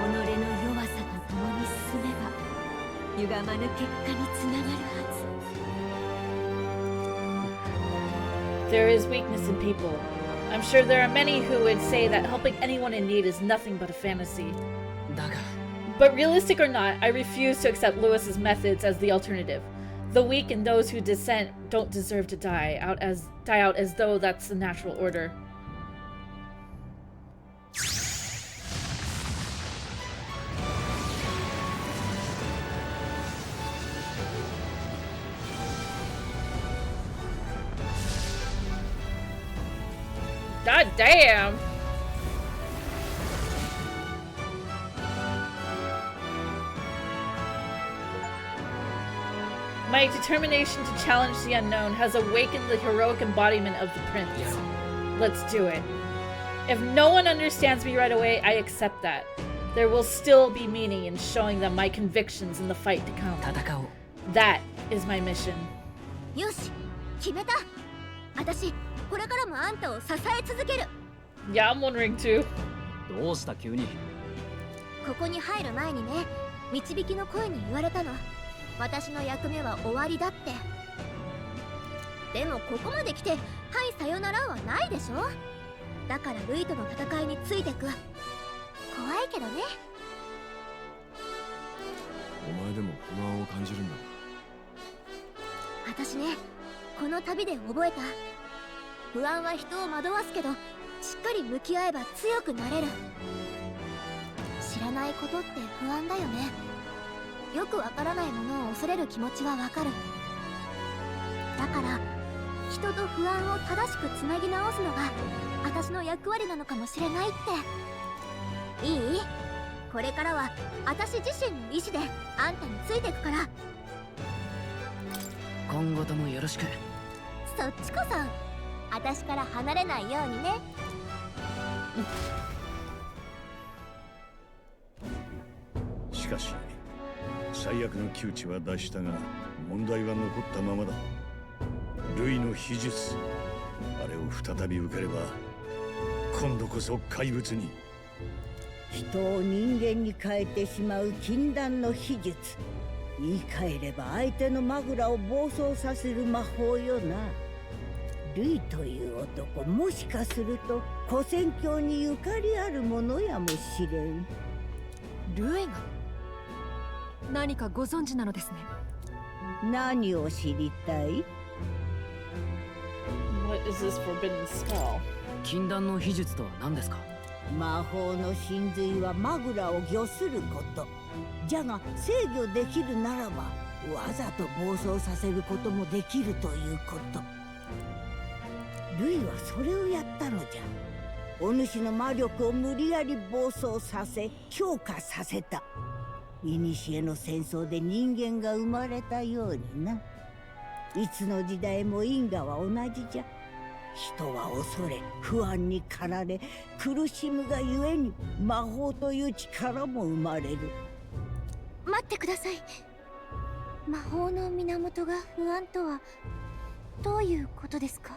己の弱さと共に進めば歪まぬ結果につながるはず。There is weakness in people. I'm sure there are many who would say that helping anyone in need is nothing but a fantasy. だが But realistic or not, I refuse to accept Lewis's methods as the alternative. The weak and those who dissent don't deserve to die out as though that's the natural order. God damn! My determination to challenge the unknown has awakened the heroic embodiment of the prince. Let's do it. If no one understands me right away, I accept that. There will still be meaning in showing them my convictions in the fight to come. That is my mission. よし、決めた。私、これからもあんたを支え続ける。Yeah, I'm wondering too. どうした急に。ここに入る前にね、導きの声に言われたの。私の役目は終わりだって。でもここまで来て、はいさよならはないでしょ。だからルイとの戦いについてく。怖いけどね。お前でも不安を感じるんだ。私ね、この旅で覚えた。不安は人を惑わすけど、しっかり向き合えば強くなれる。知らないことって不安だよね。よくわからないものを恐れる気持ちはわかる。だから人と不安を正しくつなぎ直すのが私の役割なのかもしれないって。いい？これからは私自身の意志であんたについてくから。今後ともよろしく。そっちこそ私から離れないようにね。しかし最悪の窮地は脱したが問題は残ったままだ。ルイの秘術、あれを再び受ければ今度こそ怪物に。人を人間に変えてしまう禁断の秘術。言い換えれば相手のマグラを暴走させる魔法よな。ルイという男、もしかすると古戦郷にゆかりあるものやもしれん。ルイが何かご存知なのですね。何を知りたい？ What is this forbidden spell? 禁断の秘術とは何ですか？魔法の真髄はマグラを御すること。じゃが制御できるならばわざと暴走させることもできるということ。ルイはそれをやったのじゃ。お主の魔力を無理やり暴走させ強化させた。古の戦争で人間が生まれたようにな。いつの時代も因果は同じじゃ。人は恐れ不安に駆られ苦しむがゆえに魔法という力も生まれる。待ってください。魔法の源が不安とはどういうことですか？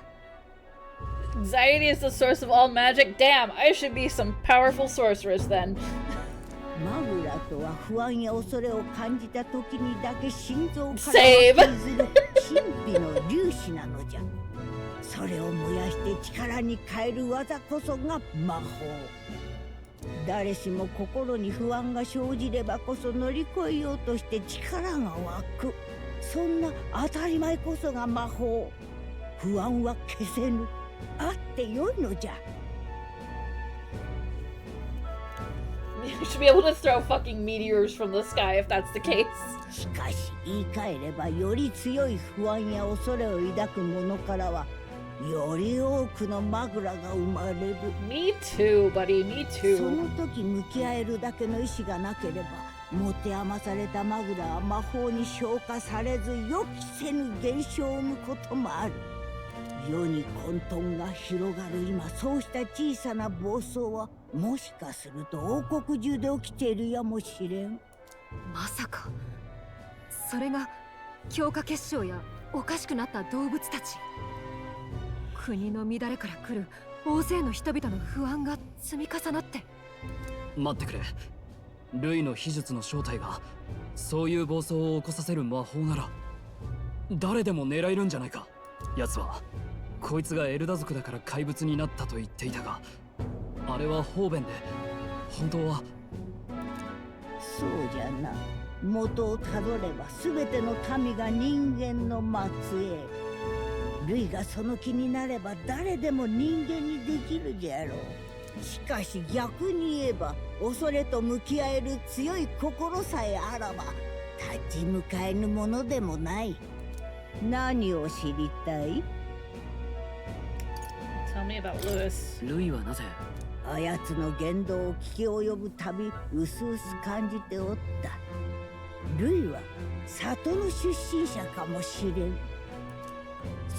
Anxiety is the source of all magic. Damn, I should be some powerful sorceress then. マグラとは不安や恐れを感じた時にだけ心臓からSave! 湧き出る神秘の粒子なのじゃ。それを燃やして力に変える技こそが魔法。誰しも心に不安が生じればこそ乗り越えようとして力が湧く。そんな当たり前こそが魔法。不安は消せぬ。あってよいのじゃ。You should be able to throw fucking meteors from the sky if that's the case. しかし言い換えればより強い不安や恐れを抱く者からはより多くのマグラが生まれる。 Me too, buddy, me そ too. の時向き合えるだけの意志がなければ、持て余されたマグラは魔法に消化されず予期せぬ現象を生むこともある。世に混沌が広がる今、そうした小さな暴走はもしかすると王国中で起きているやもしれん。まさかそれが強化結晶やおかしくなった動物たち。国の乱れから来る大勢の人々の不安が積み重なって。待ってくれ。ルイの秘術の正体がそういう暴走を起こさせる魔法なら誰でも狙えるんじゃないか。奴はこいつがエルダ族だから怪物になったと言っていたが、あれは方便で本当は。そうじゃな。元をたどれば全ての民が人間の末裔。ルイがその気になれば誰でも人間にできるじゃろう。しかし逆に言えば、恐れと向き合える強い心さえあらば立ち向かえぬものでもない。何を知りたい？ Tell me about Lewis. ルイはなぜあやつの言動を聞き及ぶたび、うすうす感じておった。ルイは里の出身者かもしれん。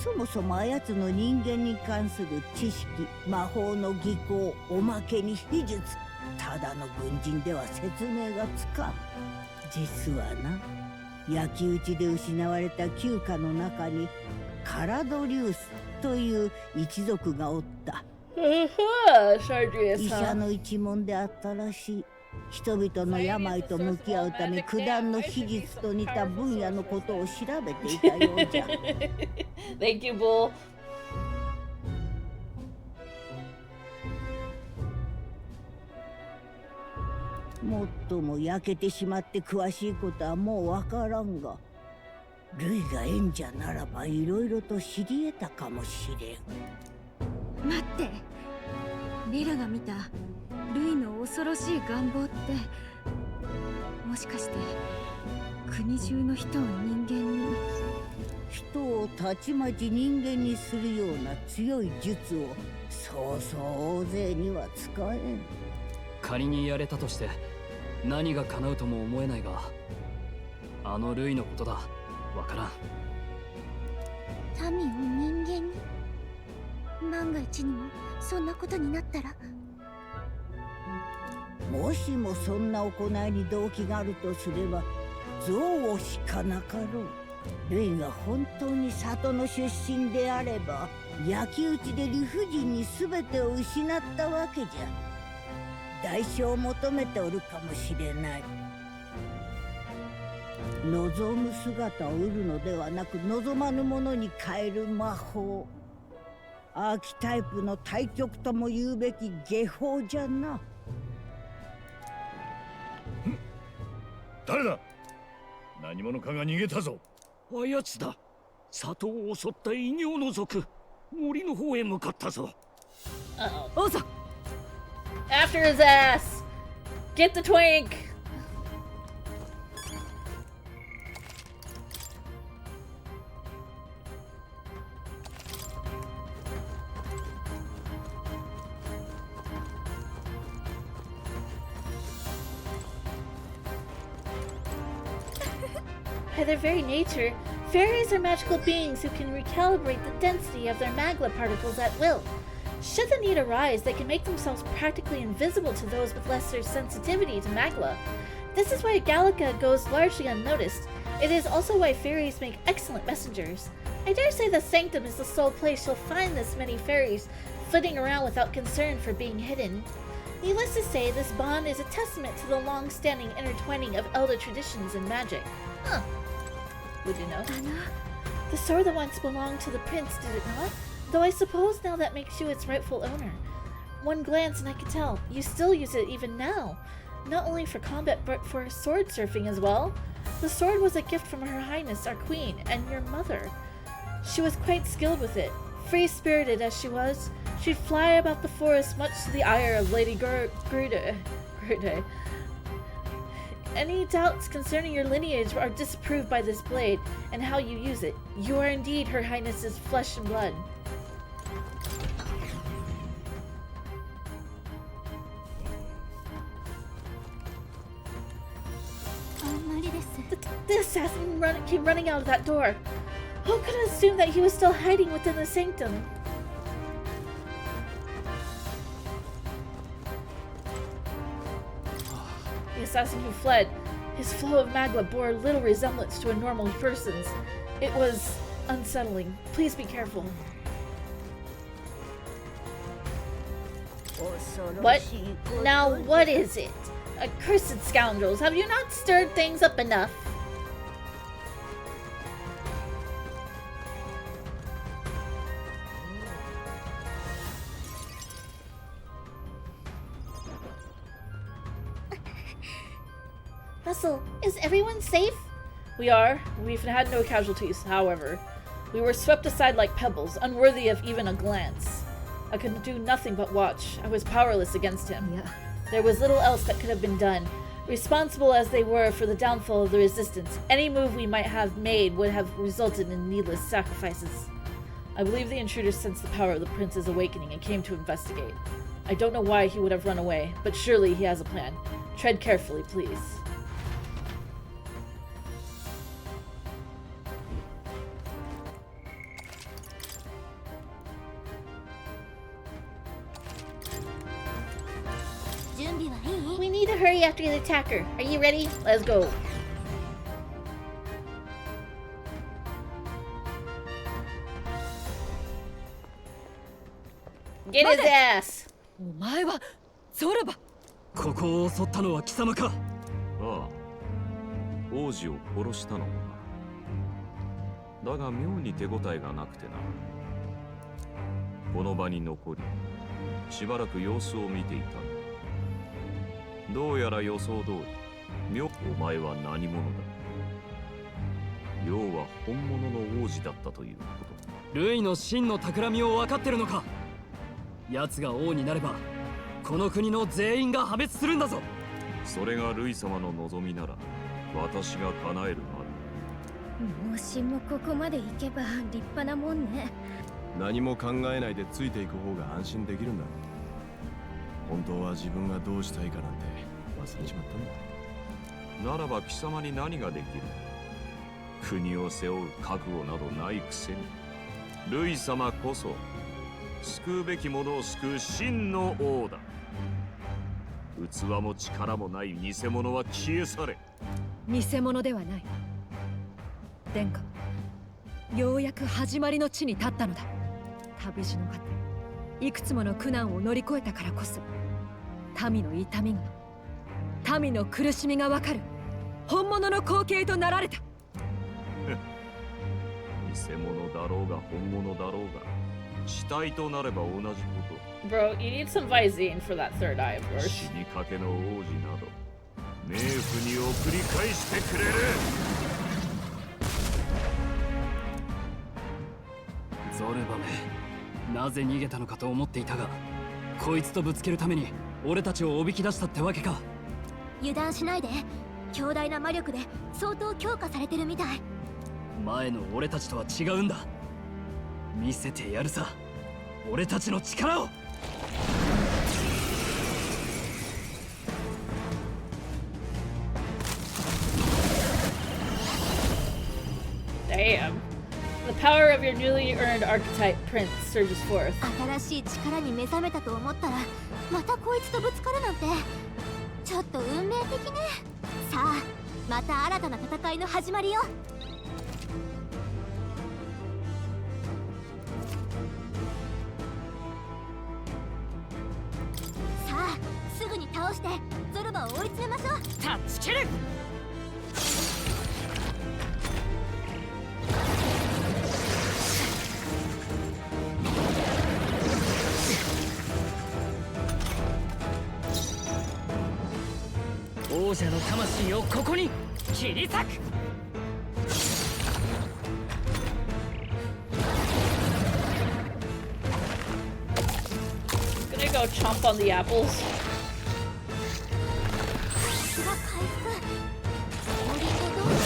そもそもあやつの人間に関する知識、魔法の技巧、おまけに秘術、ただの軍人では説明がつかん。実はな、焼き討ちで失われた旧家の中にカラドリウスという一族がおった。医者の一門であったらしい。人々の病と向き合うため九段の秘術と似た分野のことを調べていたようじゃ。Thank you, Bull. もっとも焼けてしまって詳しいことはもうわからんが、ルイが演者ならばいろいろと知り得たかもしれん。待って、リラが見たルイの恐ろしい願望って、もしかして国中の人を人間に。人をたちまち人間にするような強い術をそうそう大勢には使えん。仮にやれたとして何が叶うとも思えないが、あのルイのことだ。わからん。民を人間に。万が一にもそんなことになったら。もしもそんな行いに動機があるとすれば、憎悪しかなかろう。ルイが本当に里の出身であれば、焼き討ちで理不尽に全てを失ったわけじゃ。代償を求めておるかもしれない。望む姿を売るのではなく、望まぬものに変える魔法。アーキタイプの対極とも言うべき下法じゃな。誰だ？何者かが逃げたぞ。あやつだ。里を襲った異形の族。森の方へ向かったぞ。おうぞ。 After his ass! Get the twink! By their very nature, fairies are magical beings who can recalibrate the density of their magla particles at will. Should the need arise, they can make themselves practically invisible to those with lesser sensitivity to magla. This is why Gallica goes largely unnoticed. It is also why fairies make excellent messengers. I dare say the Sanctum is the sole place you'll find this many fairies flitting around without concern for being hidden. Needless to say, this bond is a testament to the long-standing intertwining of elder traditions and magic. Huh. Would you know? The sword that once belonged to the prince, did it not? Though I suppose now that makes you its rightful owner. One glance and I could tell, you still use it even now. Not only for combat, but for sword surfing as well. The sword was a gift from Her Highness, our queen, and your mother. She was quite skilled with it. Free-spirited as she was, she'd fly about the forest much to the ire of Lady Grude. Any doubts concerning your lineage are disproved by this blade and how you use it. You are indeed Her Highness's flesh and blood. The assassin came running out of that door. Who could have assumed that he was still hiding within the sanctum? The assassin who fled. His flow of magma bore little resemblance to a normal person's. It was unsettling. Please be careful. What? Now what is it? Accursed scoundrels, have you not stirred things up enough? Russell, is everyone safe? We are. We've had no casualties, however. We were swept aside like pebbles, unworthy of even a glance. I could do nothing but watch. I was powerless against him. Yeah. There was little else that could have been done. Responsible as they were for the downfall of the Resistance, any move we might have made would have resulted in needless sacrifices. I believe the intruder sensed the power of the Prince's awakening and came to investigate. I don't know why he would have run away, but surely he has a plan. Tread carefully, please. We need to hurry after the attacker. Are you ready? Let's go. Get his ass! お前はゾルバ。ここを襲ったのは貴様か。ああ、王子を殺したのもな。だが妙に手応えがなくてな。この場に残り、しばらく様子を見ていた。どうやら予想通り、お前は何者だ。要は本物の王子だったということ。ルイの真の企みを分かってるのか。奴が王になればこの国の全員が破滅するんだぞ。それがルイ様の望みなら私が叶えるまで。もしもここまで行けば立派なもんね。何も考えないでついていく方が安心できるんだ。本当は自分がどうしたいかなんて忘れちまったんだ。ならば貴様に何ができる。国を背負う覚悟などないくせに。ルイ様こそ救うべき者を救う真の王だ。器も力もない偽物は消え去れ。偽物ではない。殿下、ようやく始まりの地に立ったのだ。旅路の果て、いくつもの苦難を乗り越えたからこそ、民の痛みが、民の苦しみがわかる本物の光景となられた。偽物だろうが本物だろうが、死体となれば同じこと。Bro, you need some Visine for that third eye, of course. 死にかけの王子など、冥府に送り返してくれる。ゾルバめ、なぜ逃げたのかと思っていたが、こいつとぶつけるために俺たちをおびき出したってわけか。油断しないで。強大な魔力で相当強化されてるみたい。前の俺たちとは違うんだ。見せてやるさ、俺たちの力を。Damn. The power of your newly earned archetype Prince surges forth. 新しい力に目覚めたと思ったらまたこいつとぶつかるなんてちょっと運命的ね。さあ、また新たな戦いの始まりよ。さあ、すぐに倒してゾルバを追い詰めましょう。タッチキル。王者の魂をここに切り裂く。Gonna go chomp on the apples. が回復。このリンゴどうす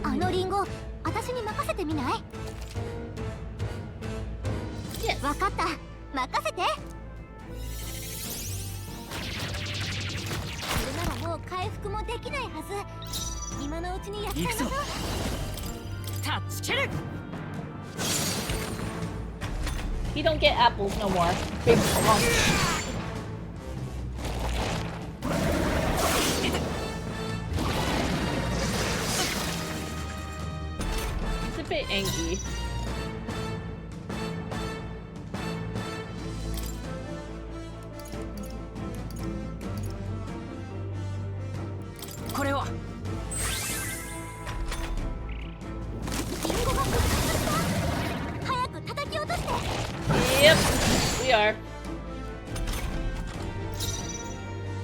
る？あのリンゴ、私に任せてみない？ Yes. わかった。任せて。それならももう回復もできないはず。今のうちにやっちゃいましょう。タッチキル。 He don't get apples no more. Big punk. He's a bit angry. Yep, we are.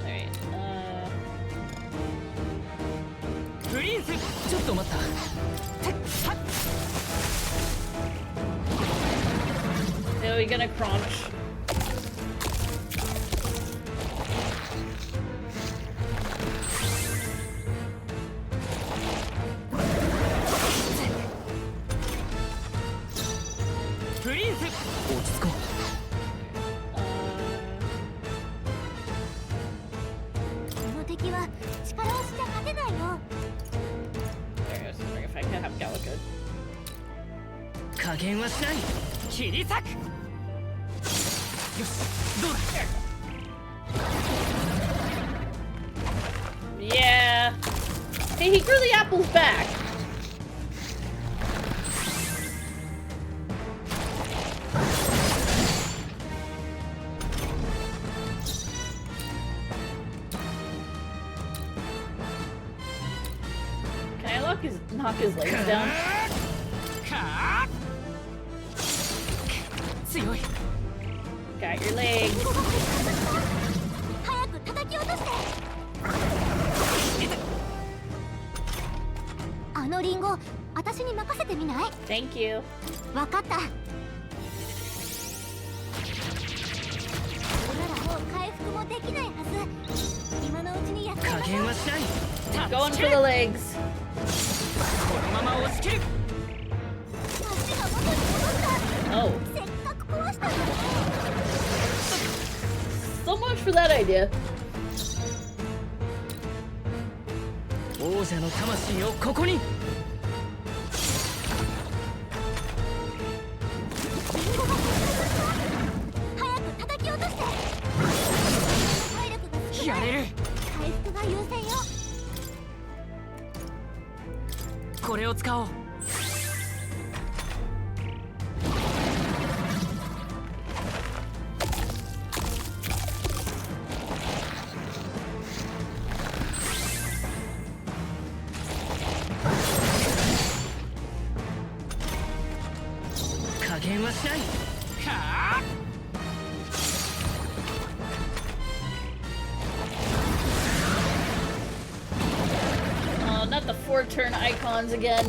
Alright, Now we're gonna crunch. If I could have Gallagher. 加減はしない。切り裂く。よし、どうだ。Yeah. Hey, he grew the apples back. Can I knock his legs down? 強い。 Got your legs. 早く叩き落として。あのリンゴ、私に任せてみない？ Thank you. わかった。それならもう回復もできないはず。今のうちにやっちゃいましょう。加減はしない。 Going for the legs. このまま押し切る。 足が元に戻った。 Oh. せっかく壊したのに。 So much for that idea. 王者の魂をここに。 早く叩き落として。体力が少ない。やれる。回復が優先よ。これを使おう。 加減はしない。はあ。 Oh, not the 4-turn icons again.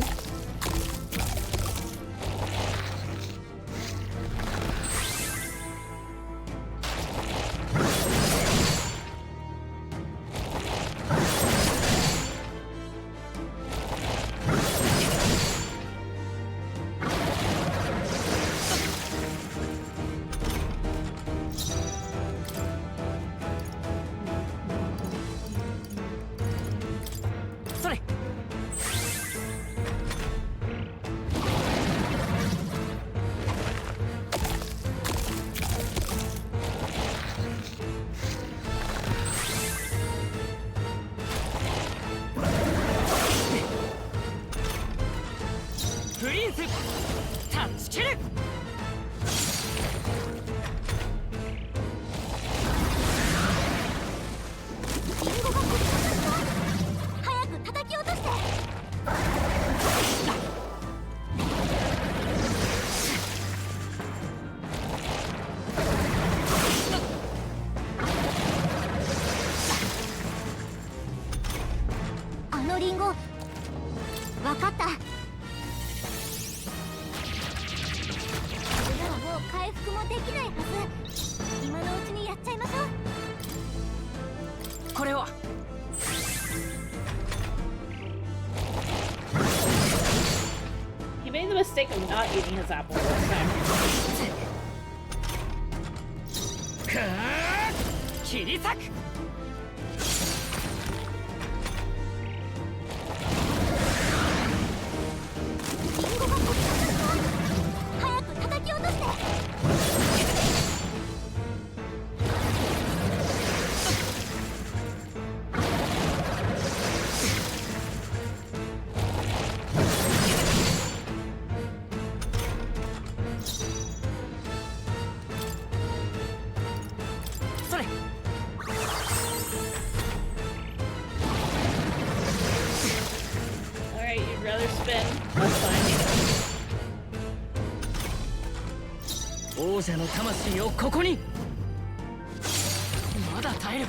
He made the mistake of not eating his apple last time. 切り裂く。者の魂をここに。まだ耐える。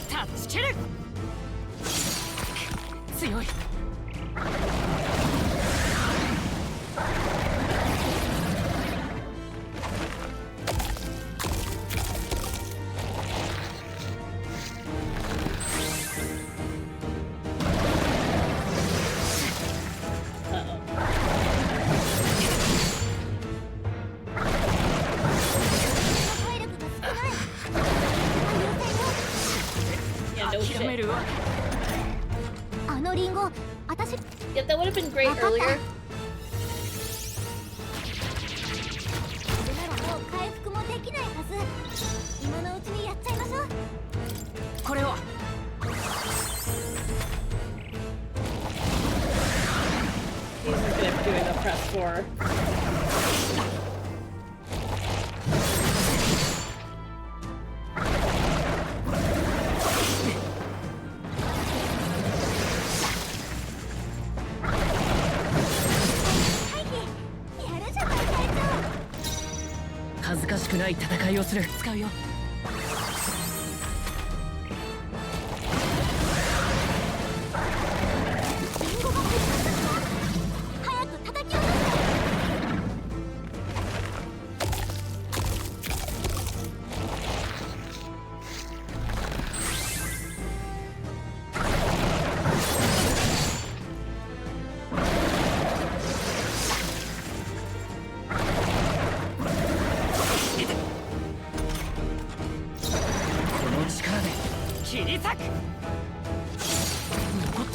タッチキル。強い。諦めるわ。あのリンゴ、私。Yeah, that would have been great earlier. それならもう回復もできないはず。今のうちにやっちゃいましょう。これを。He's just gonna do the press 4.やるじゃない隊長。恥ずかしくない戦いをする。使うよ。リンゴが復活した。早く叩き落として。この力で切り裂く。残った。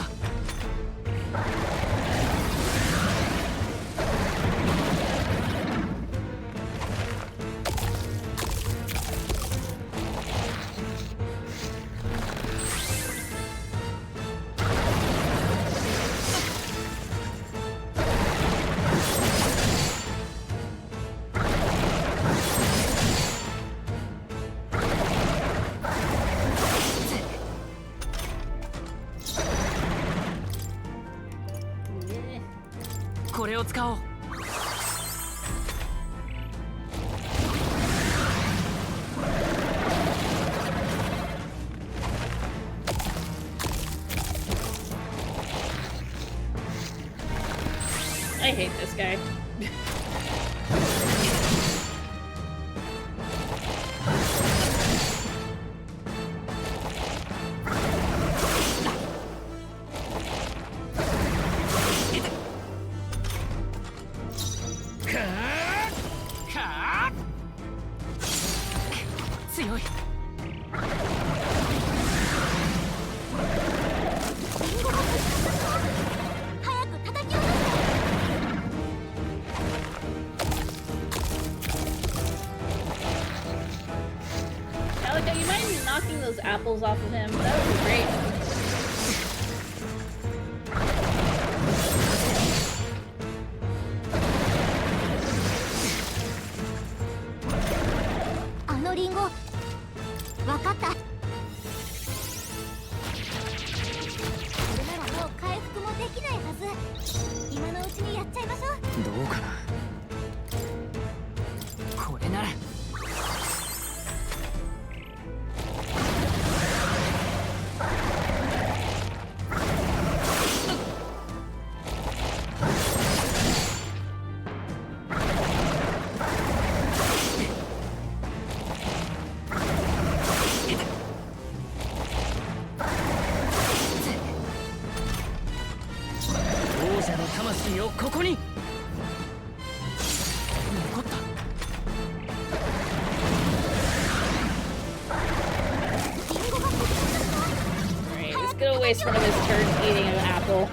これを使おう。I hate this guy. Those apples off of him. That would be great. Waste one of his turns eating an apple.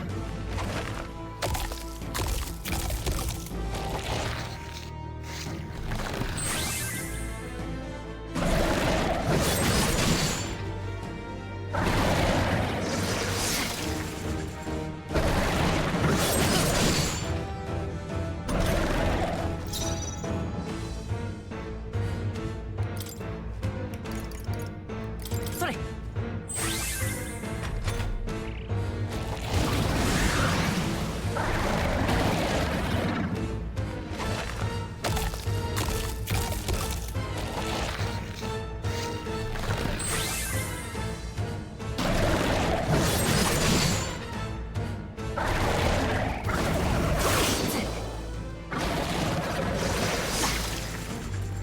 それ。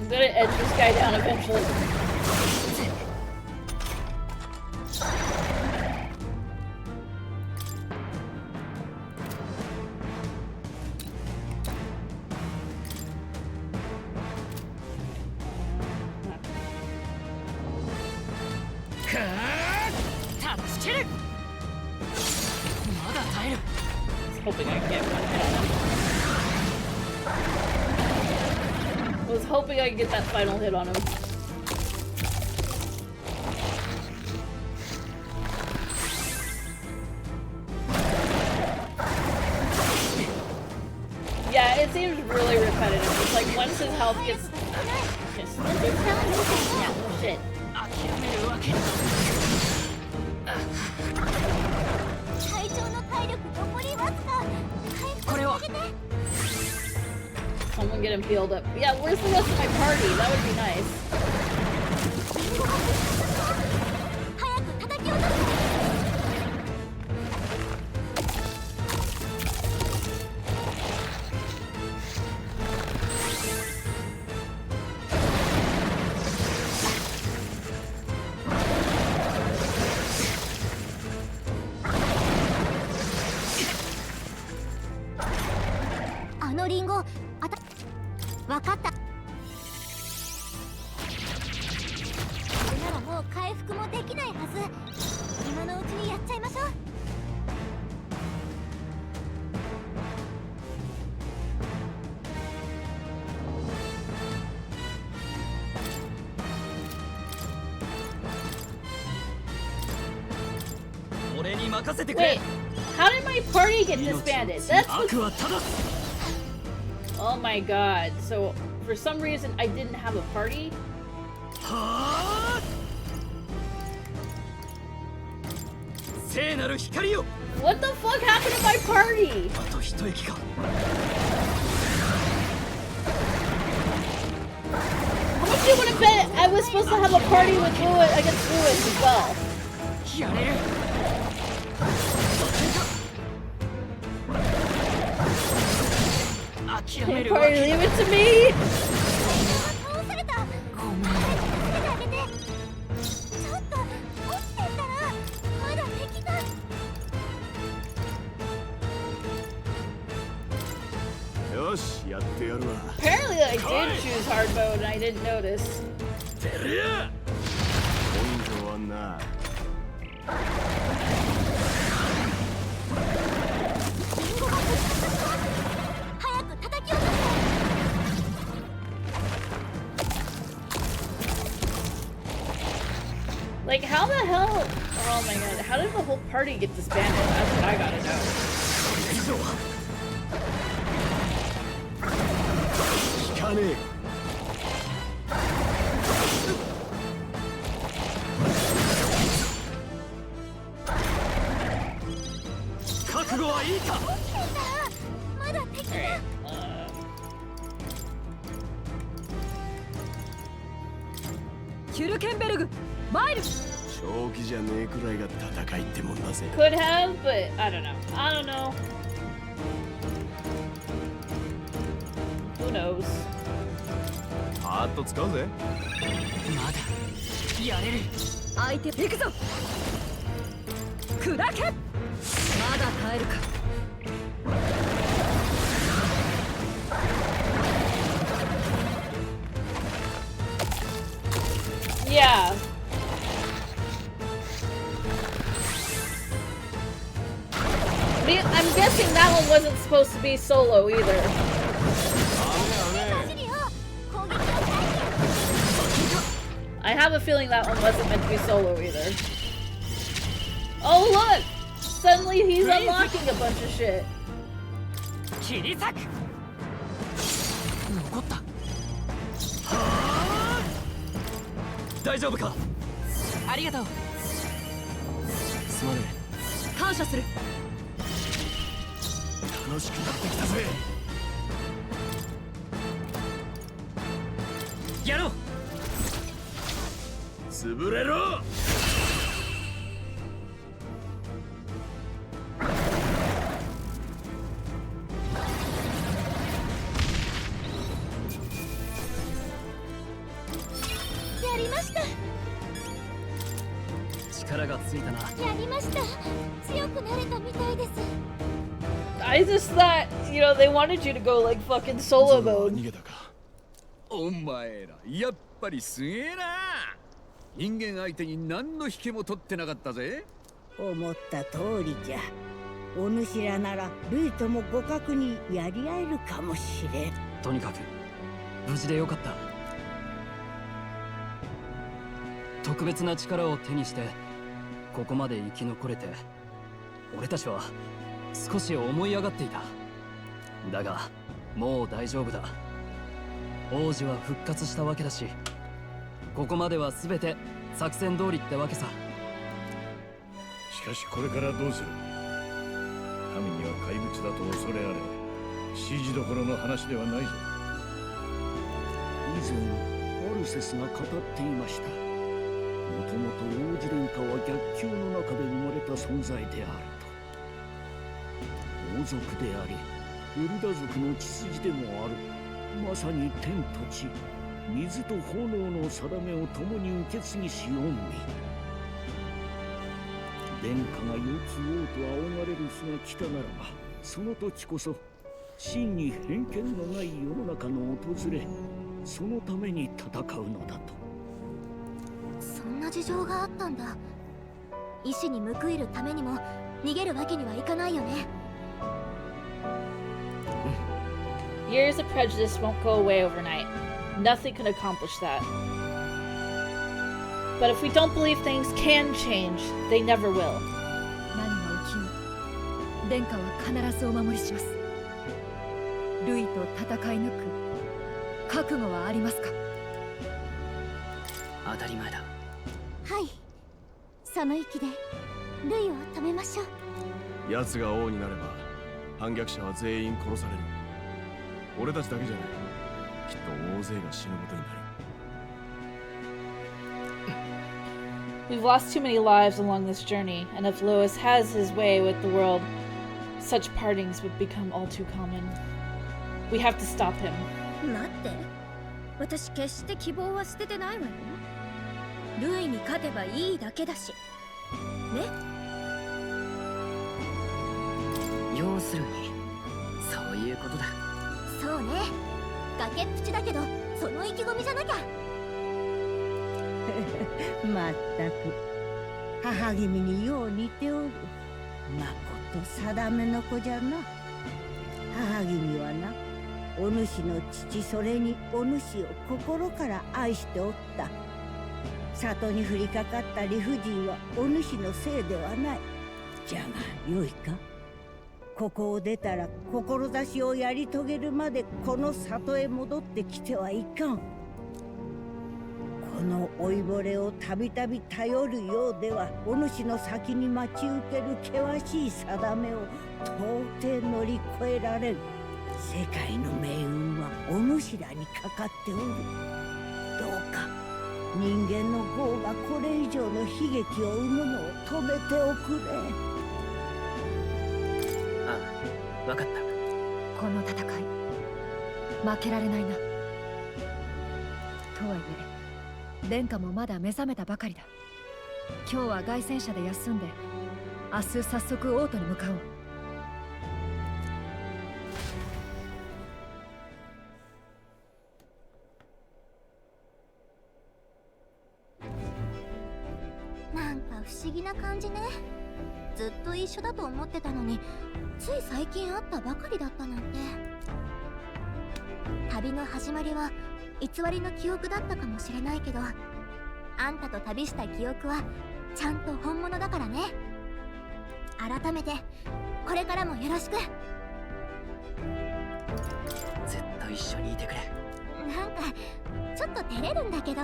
I'm gonna edge this guy down eventually. Hoping I can get one hit on him. I was hoping I could get that final hit on him. Yeah, it seems really repetitive. It's like once his health gets... Shit. Someone get him healed up. Yeah, where's the rest of my party? That would be nice. Wait, how did my party get disbanded? That's what... Oh my god, so for some reason I didn't have a party? What the fuck happened to my party? How much do you want to bet I was supposed to have a party with Lewis against Lewis as well? Hey, party, leave it to me! Apparently I did choose hard mode and I didn't notice. Like, how the hell? Oh my god, how did the whole party get disbanded? That's what I gotta know. Could have, but I don't know. I don't know. Who knows? Yeah. I'm guessing that one wasn't supposed to be solo either. I have a feeling that one wasn't meant to be solo either. Oh look! Suddenly he's unlocking a bunch of shit. ありがとう。すまね感謝する。楽しくなってきたぜ。やろう。潰れろ。やりました。力がついたな。やりました。強くなれたみたいです。I just thought, they wanted you to go like fucking solo ゾロは mode. 逃げたか。お前らやっぱりすげえな。人間相手に何の引けも取ってなかったぜ。思った通りじゃ。お主らならルイとも互角にやり合えるかもしれん。とにかく無事でよかった。特別な力を手にしてここまで生き残れて、俺たちは少し思い上がっていた。だがもう大丈夫だ。王子は復活したわけだし、ここまでは全て作戦通りってわけさ。しかしこれからどうする。神には怪物だと恐れられ、指示どころの話ではないぞ。以前オルセスが語っていました。もともと王子殿下は逆境の中で生まれた存在であると。王族でありエルダ族の血筋でもある。まさに天と地、水と炎の定めを共に受け継ぎし恩義。殿下が世継ごうと仰がれる日が来たならば、その時こそ真に偏見のない世の中の訪れ、そのために戦うのだと。そんな事情があったんだ。意志に報いるためにも逃げるわけにはいかないよね。Years of prejudice won't go away overnight. Nothing can accomplish that. But if we don't believe things can change, they never will. 何が起きよう、殿下は必ずお守りします。ルイと戦い抜く覚悟はありますか？当たり前だ。はい。その息でルイを止めましょう。奴が王になれば反逆者は全員殺される。俺たちだけじゃない。きっと大勢が死ぬことになる。We've lost too many lives along this journey, and if Lewis has his way with the world, such partings would become all too common. We have to stop him. 待って、私決して希望は捨ててないわよ。ルイに勝てばいいだけだしね。要するにそういうことだ。そうね。崖っぷちだけどその意気込みじゃなきゃ。まったく母君によう似ておる。まこと定めの子じゃな。母君はな、お主の父それにお主を心から愛しておった。里に降りかかった理不尽はお主のせいではない。じゃがよいか、ここを出たら志をやり遂げるまでこの里へ戻ってきてはいかん。この老いぼれをたびたび頼るようでは、お主の先に待ち受ける険しい定めを到底乗り越えられん。世界の命運はお主らにかかっておる。どうか人間の業がこれ以上の悲劇を生むのを止めておくれ。ああ、わかった。この戦い負けられないな。とはいえ殿下もまだ目覚めたばかりだ。今日は凱旋車で休んで、明日早速王都に向かおう。なんか不思議な感じね。ずっと一緒だと思ってたのに、つい最近会ったばかりだったなんて。旅の始まりは偽りの記憶だったかもしれないけど、あんたと旅した記憶はちゃんと本物だからね。改めてこれからもよろしく。ずっと一緒にいてくれ。なんかちょっと照れるんだけど、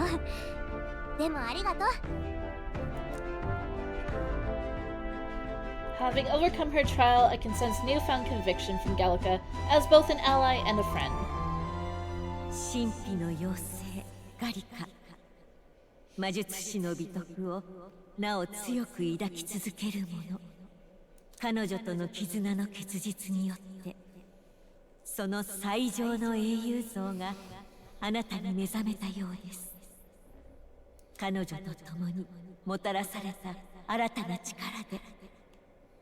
でもありがとう。Having overcome her trial, I can sense newfound conviction from Gallica as both an ally and a friend. 神秘の妖精ガリカ、魔術師の美徳をなお強く抱き続ける者。彼女との絆の結実によってその最上の英雄像があなたに目覚めたようです。彼女と共にもたらされた新たな力で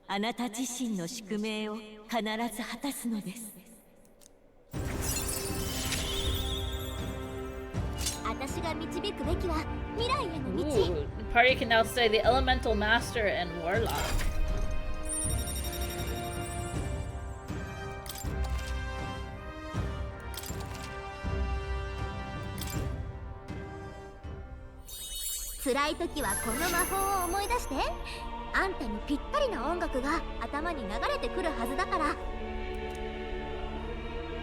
あなた自身の宿命を必ず果たすのです。私が導くべきは未来への道。 Ooh, the party can now say the Elemental Master and Warlock. 辛い時はこの魔法を思い出して。あんたにぴったりな音楽が頭に流れてくるはずだから。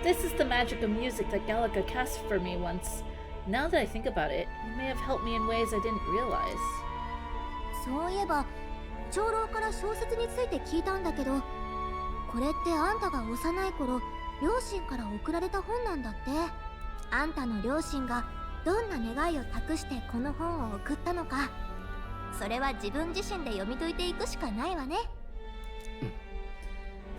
This is the magic of music that Gallica cast for me once. Now that I think about it, you may have helped me in ways I didn't realize. そういえば長老から小説について聞いたんだけど、これってあんたが幼い頃両親から送られた本なんだって。あんたの両親がどんな願いを託してこの本を送ったのか、それは自分自身で読み解いていくしかないわね。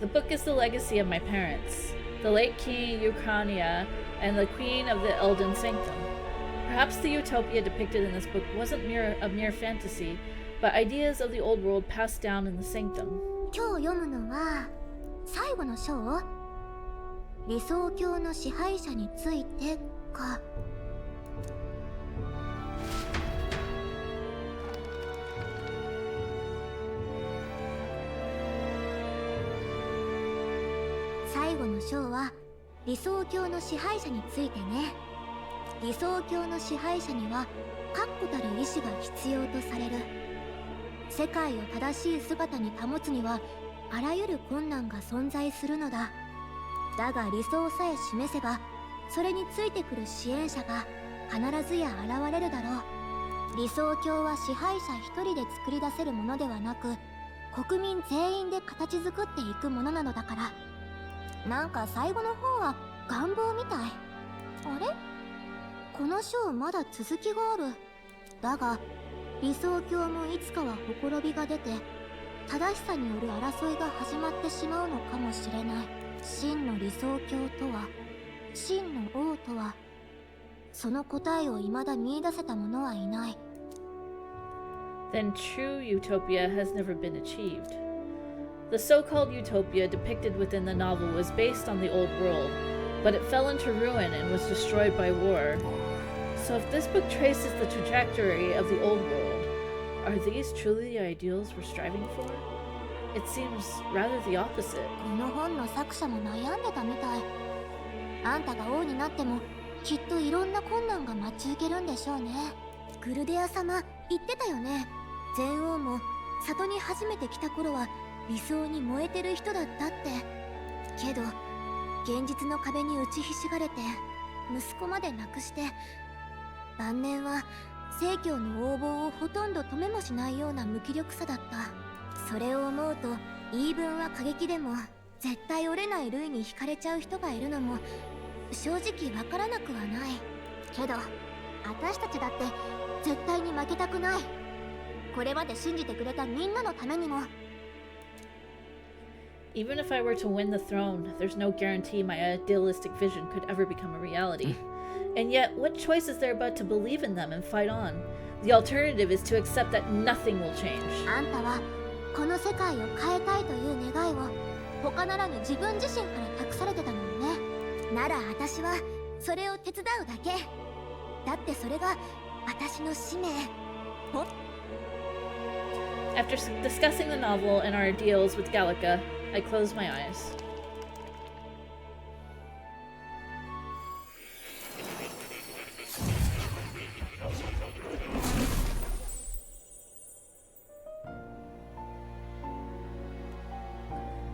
The book is the legacy of my parents, the late King Ukrania and the Queen of the Elden Sanctum. Perhaps the utopia depicted in this book wasn't a mere fantasy, but ideas of the old world passed down in the Sanctum. 今日読むのは最後の章、理想郷の支配者についてか。最後の章は理想郷の支配者についてね。理想郷の支配者には確固たる意志が必要とされる。世界を正しい姿に保つにはあらゆる困難が存在するのだ。だが理想さえ示せばそれについてくる支援者が必ずや現れるだろう。理想郷は支配者一人で作り出せるものではなく、国民全員で形作っていくものなのだから。なんか最後の方は願望みたい。あれ？この章まだ続きがある。だが理想郷もいつかはほころびが出て正しさによる争いが始まってしまうのかもしれない。真の理想郷とは、真の王とは、その答えを未だ見出せた者はいない。 Then true utopia has never been achieved. The so-called utopia depicted within the novel was based on the old world, but it fell into ruin and was destroyed by war. So if this book traces the trajectory of the old world, are these truly the ideals we're striving for? It seems rather the opposite. この本の作者も悩んでたみたい。あんたが王になってもきっといろんな困難が待ち受けるんでしょうね。グルデア様言ってたよね。前王も里に初めて来た頃は理想に燃えてる人だったって。けど現実の壁に打ちひしがれて息子まで亡くして、晩年は正教の横暴をほとんど止めもしないような無気力さだった。それを思うと言い分は過激でも絶対折れない類に惹かれちゃう人がいるのも正直わからなくはない。けど私たちだって絶対に負けたくない。これまで信じてくれたみんなのためにも。Even if I were to win the throne, there's no guarantee my idealistic vision could ever become a reality. And yet, what choice is there but to believe in them and fight on? The alternative is to accept that nothing will change. あんたはこの世界を変えたいという願いを他ならぬ自分自身から託されてたもんね。なら私はそれを手伝うだけ。だってそれが私の使命。After discussing the novel and our ideals with Gallica, I closed my eyes.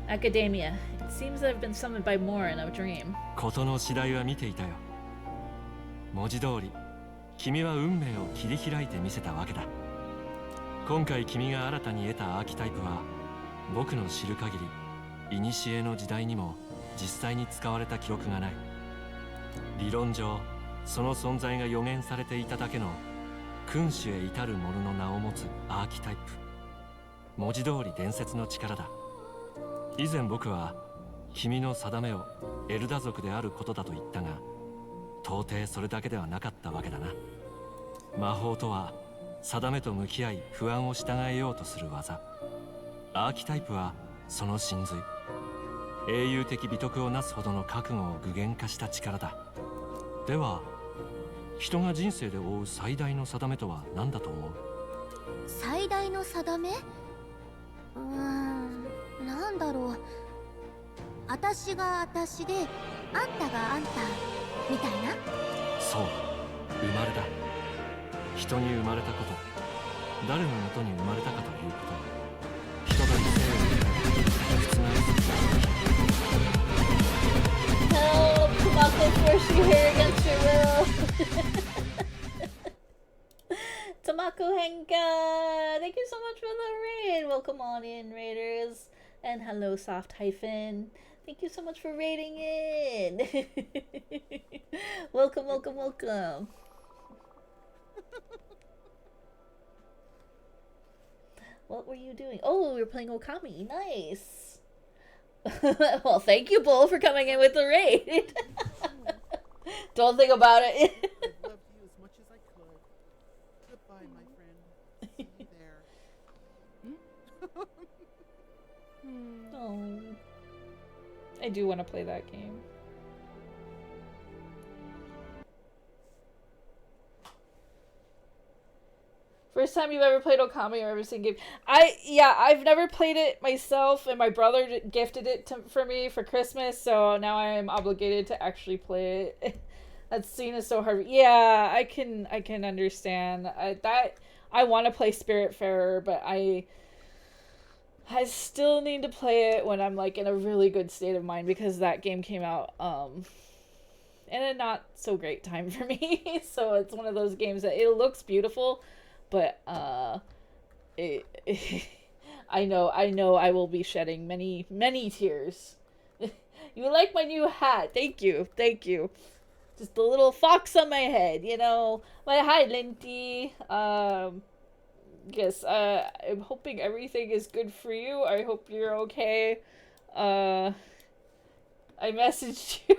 Academia. It seems that I've been summoned by Moore in a dream. 事の次第は見ていたよ。文字通り、君は運命を切り開いてみせたわけだ。今回君が新たに得たアーキタイプは、僕の知る限り古の時代にも実際に使われた記録がない。理論上その存在が予言されていただけの君主へ至る者の名を持つアーキタイプ、文字通り伝説の力だ。以前僕は君の定めをエルダ族であることだと言ったが、到底それだけではなかったわけだな。魔法とは定めと向き合い不安を従えようとする技。アーキタイプはその真髄、英雄的美徳をなすほどの覚悟を具現化した力だ。では人が人生で負う最大の定めとは何だと思う？最大の定め？なんだろう。私が私であんたがあんたみたいな。そう、生まれだ。人に生まれたこと、誰のもとに生まれたかということ、人が犠牲をHelp! Tomako forced you here against your will! Tomako Henka! Thank you so much for the raid! Welcome on in, raiders! And hello, Soft Hyphen! Thank you so much for raiding in! Welcome, welcome, welcome! What were you doing? Oh, we were playing Okami. Nice! Well, thank you, Bull, for coming in with the raid. Don't think about it. I loved you as much as I could. Goodbye, my friend. See you there. Oh, I do want to play that game. First time you've ever played Okami or ever seen game? I've never played it myself, and my brother gifted it for me for Christmas, so now I am obligated to actually play it. That scene is so hard. Yeah, I can understand. I want to play Spiritfarer, but I still need to play it when I'm like in a really good state of mind, because that game came out in a not so great time for me. So it's one of those games that it looks beautiful, but I know I will be shedding many tears. You like my new hat? Thank you. Just a little fox on my head, you know. Well, hi, Linty. Yes, I'm hoping everything is good for you. I hope you're okay. I messaged you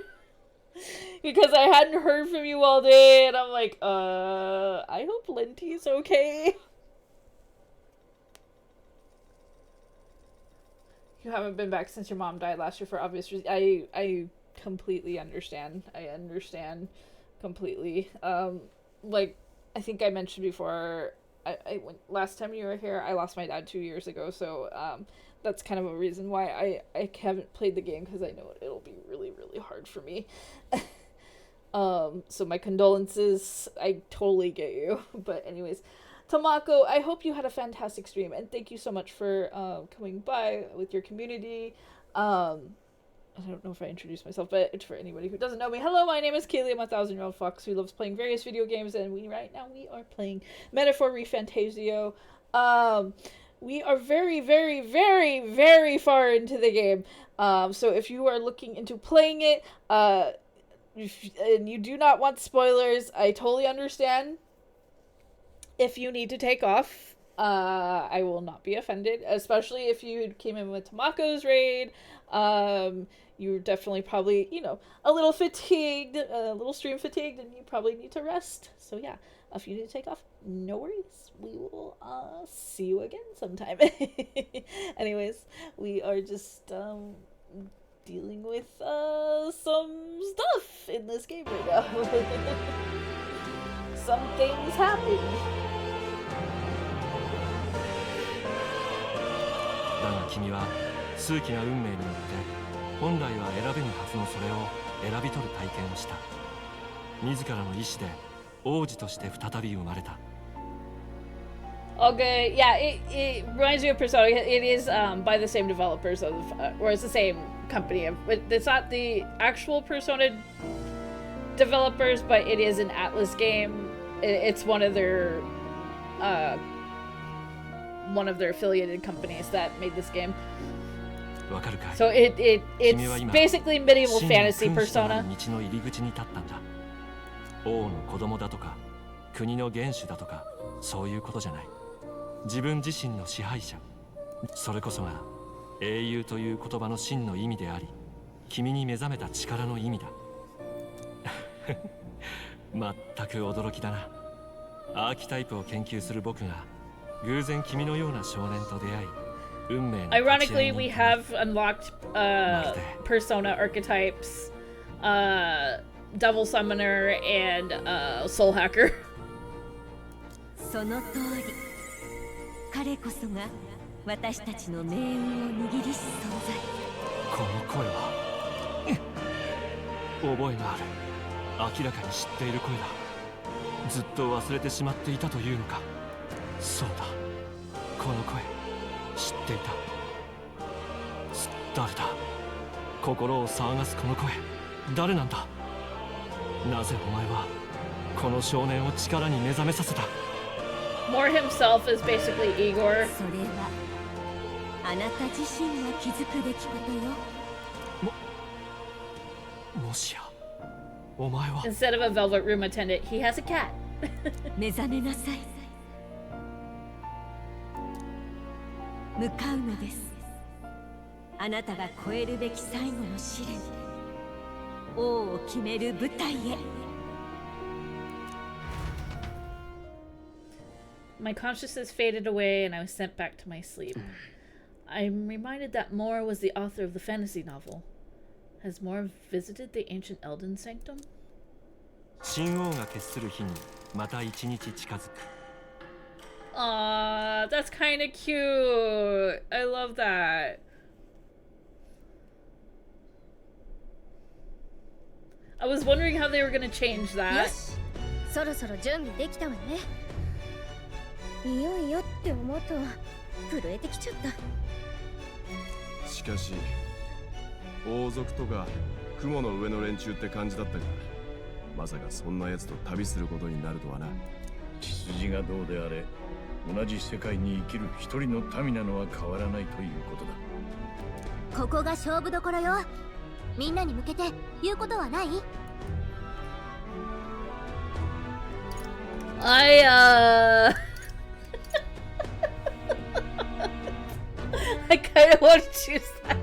because I hadn't heard from you all day, and I'm like, I hope Linty's okay. You haven't been back since your mom died last year for obvious reasons. I completely understand. I understand completely. Like, I think I mentioned before, I went last time you were here, I lost my dad 2 years ago, so that's kind of a reason why I haven't played the game, because I know it'll be really, really hard for me. So my condolences. I totally get you. But anyways, Tomako, I hope you had a fantastic stream, and thank you so much for coming by with your community. I don't know if I introduced myself, but it's for anybody who doesn't know me. Hello, my name is Keelie. I'm a 1,000-year-old fox who loves playing various video games, and right now we are playing Metaphor ReFantasio. We are very, very, very, very far into the game. So if you are looking into playing it, and you do not want spoilers, I totally understand. If you need to take off, I will not be offended, especially if you came in with Tomako's raid. You're definitely probably, a little fatigued, a little stream fatigued, and you probably need to rest. So yeah, if you need to take off, no worries. We will see you again sometime. Anyways, we are just dealing with some stuff in this game right now. Some things happen. だが君は数奇な運命によって本来は選べぬはずのそれを選び取る体験をした。自らの意志で王子として再び生まれた。 Okay, yeah, it reminds me of Persona. It is by the same developers of, or it's the same company. It's not the actual Persona developers, but it is an Atlas game. It's one of their one of their affiliated companies that made this game. わかるかい? So it's basically medieval fantasy Persona. 道の入り口に立ったんだ。王の子供だとか、国の元首だとか、そういうことじゃない。自分自身の支配者。それこそが英雄という言葉の真の意味であり、君に目覚めた力の意味だ。全く驚きだな。アーキタイプを研究する僕が偶然君のような少年と出会い、運命の Ironically, we have unlocked persona archetypes, Devil Summoner and Soul Hacker. その通り。彼こそが私たちの命運を握りし存在。この声は覚えがある。明らかに知っている声だ。ずっと忘れてしまっていたというのか。そうだ、この声知っていた。誰だ。心を騒がすこの声、誰なんだ。なぜお前はこの少年を力に目覚めさせた。 More himself is basically Igor. それはあなた自身が気づくべきことよ。もしやお前は Instead of a velvet room attendant, he has a cat. 目覚めなさい。向かうのです。あなたが越えるべき最後の試練、王を決める舞台へ。My consciousness faded away and I was sent back to my sleep. I'm reminded that Moore was the author of the fantasy novel. Has Moore visited the ancient Elden Sanctum? 神王が決する日にまた一日近づく。 Aww, that's kind of cute. I love that. I was wondering how they were gonna change that. よし、そろそろ準備できたわね。いよいよって思うと震えてきちゃった。しかし王族とか雲の上の連中って感じだったが、まさかそんな奴と旅することになるとはな。血筋がどうであれ、同じ世界に生きる一人の民なのは変わらないということだ。ここが勝負どころよ。みんなに向けて言うことはない？ I kind of want to choose that.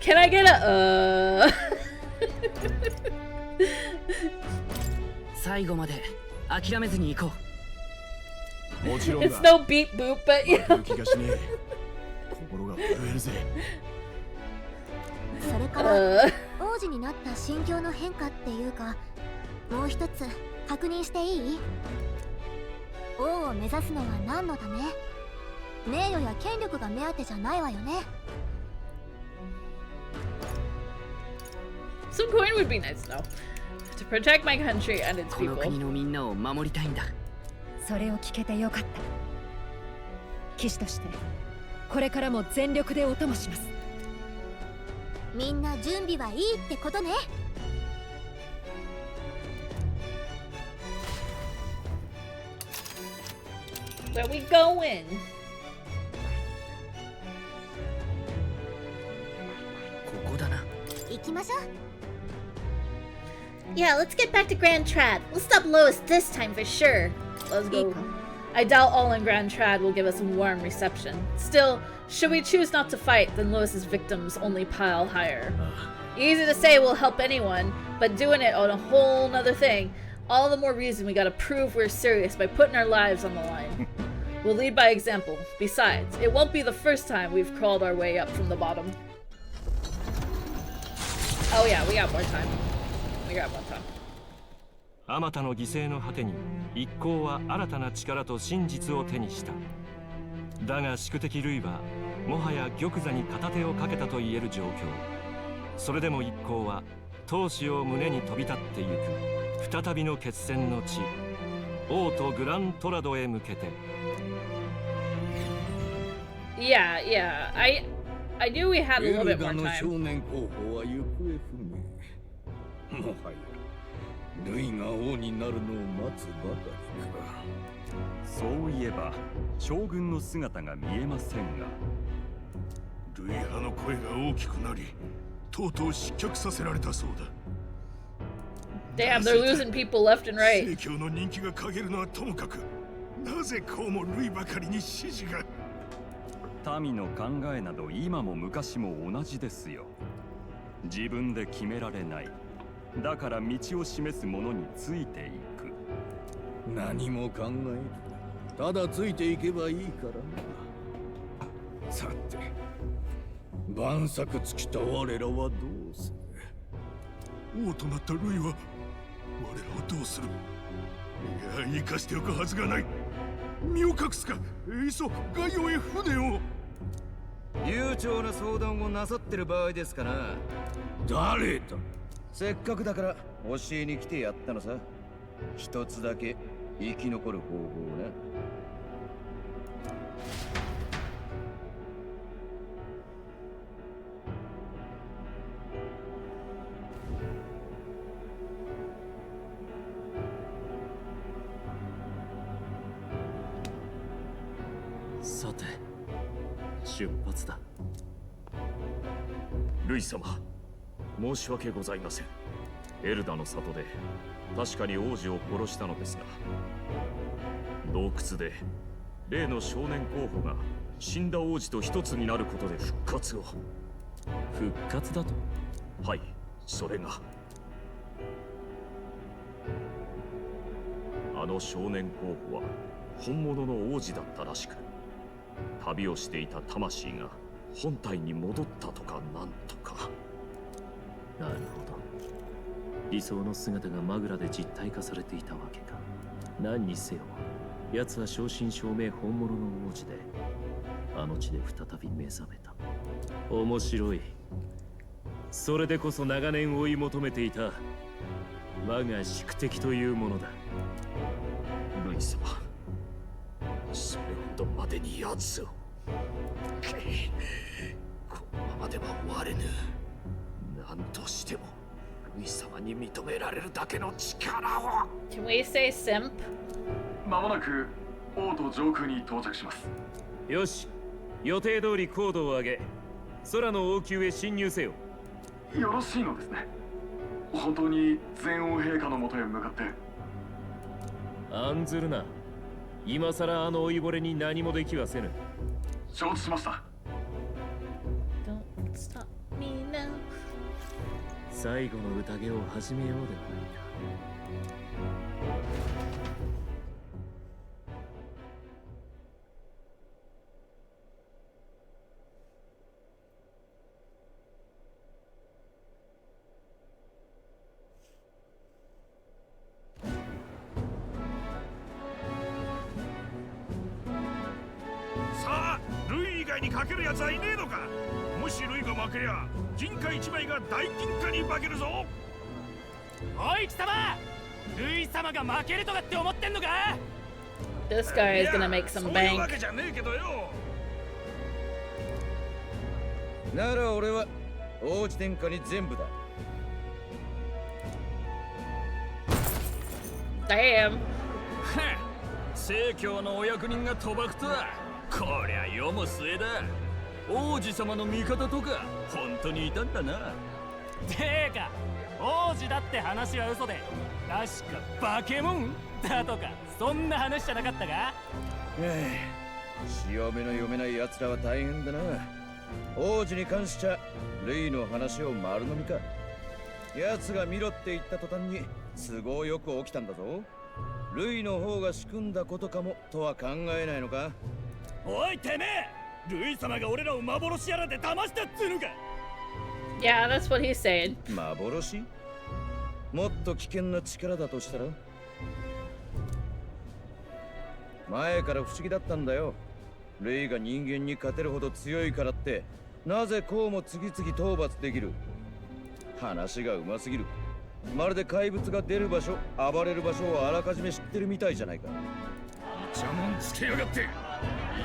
Can I get a 最後まで諦めずに行こう。もちろんだ。It's no beep boop, but you know. 気がしねえ。心が震えるぜ。それから王子になった心境の変化っていうか、もう一つ確認していい？王を目指すのは何のため？名誉や権力が目当てじゃないわよね。Some coin would be nice though. To protect my country and its う。この people. 国のみんなを守りたいんだ。それを聞けてよかった。騎士としてこれからも全力でお供します。みんな準備はいいってことね。Where we going? ここだな。行きましょう。Yeah, let's get back to Grand Trad. We'll stop Lois this time for sure. Let's go. I doubt all in Grand Trad will give us a warm reception. Still, should we choose not to fight, then Lois's victims only pile higher. Easy to say we'll help anyone, but doing it on a whole nother thing. All the more reason we gotta prove we're serious by putting our lives on the line. We'll lead by example. Besides, it won't be the first time we've crawled our way up from the bottom. Oh yeah, we got more time. We got more time. あまたの犠牲の果てに一行は新たな力と真実を手にした。だが宿敵ルイはもはや玉座に片手をかけたと言える状況。それでも一行は闘志を胸に飛び立ってゆく再びの決戦の地、王都グラントラドへ向けて。Yeah, I knew we had a little bit more エルダの少 time. 年候補は行方不明。もはやルイが王になるのを待つばかりか。そういえば将軍の姿が見えませんが。ルイ派の声が大きくなり、とうとう失脚させられたそうだ。Damn, they're losing people left and right. 正教の人気が陰るのはともかく、なぜこうもルイばかりに支持が。民の考えなど今も昔も同じですよ。自分で決められない。だから道を示す者についていく。何も考える。ただついていけばいいからな。さて、万策尽きた我らはどうする。王となったルイは我らをどうする。いや、生かしておくはずがない。身を隠すか、いっそ外洋へ船を。悠長な相談をなさってる場合ですかな。誰だ。せっかくだから教えに来てやったのさ。一つだけ生き残る方法をな。さて、出発だ。ルイ様、申し訳ございません。エルダの里で確かに王子を殺したのですが、洞窟で例の少年候補が死んだ王子と一つになることで復活を。復活だと？はい、それが。あの少年候補は本物の王子だったらしく、旅をしていた魂が本体に戻ったとかなんとか。なるほど。理想の姿がマグラで実体化されていたわけか。何にせよ、奴は正真正銘本物の王子で、あの地で再び目覚めた。面白い。それでこそ長年追い求めていた我が宿敵というものだ。ルイ様、それほどまでに奴を。このままでは終われぬ。何としてもルイ様に認められるだけの力を。Can we say simp? まもなく王都上空に到着します。よし、予定通り高度を上げ、空の王宮へ侵入せよ。よろしいのですね。本当に全王陛下のもとへ向かって。案ずるな。今さらあの老いぼれに何もできはせぬ。承知しました。Don't stop me now. 最後の宴を始めようではないか。さあ、ルイ以外にかけるやつはいねえのか。もしルイが負けりゃ銀貨1枚が大金貨に化けるぞ。おい貴様、ルイ様が負けるとかって思ってんのか。 This guy is gonna make some そういう bank. わけじゃねえけどよ。なら俺は王子殿下に全部だ。Damn. 正教のお役人が賭博とは、こりゃ世も末だ。王子様の味方とか本当にいたんだな。てか王子だって話は嘘で、確かバケモンだとかそんな話じゃなかったか。潮目の読めない奴らは大変だな。王子に関しちゃルイの話を丸飲みか。奴が見ろって言った途端に都合よく起きたんだぞ。ルイの方が仕組んだことかもとは考えないのか。おいてめえ、ルイ様が俺らを幻やらで騙したっつうのか。 Yeah, that's what he's saying. 幻？もっと危険な力だとしたら。前から不思議だったんだよ。ルイが人間に勝てるほど強いからって、なぜこうも次々討伐できる。話がうますぎる。まるで怪物が出る場所、暴れる場所をあらかじめ知ってるみたいじゃないか。イチャモンつけやがって。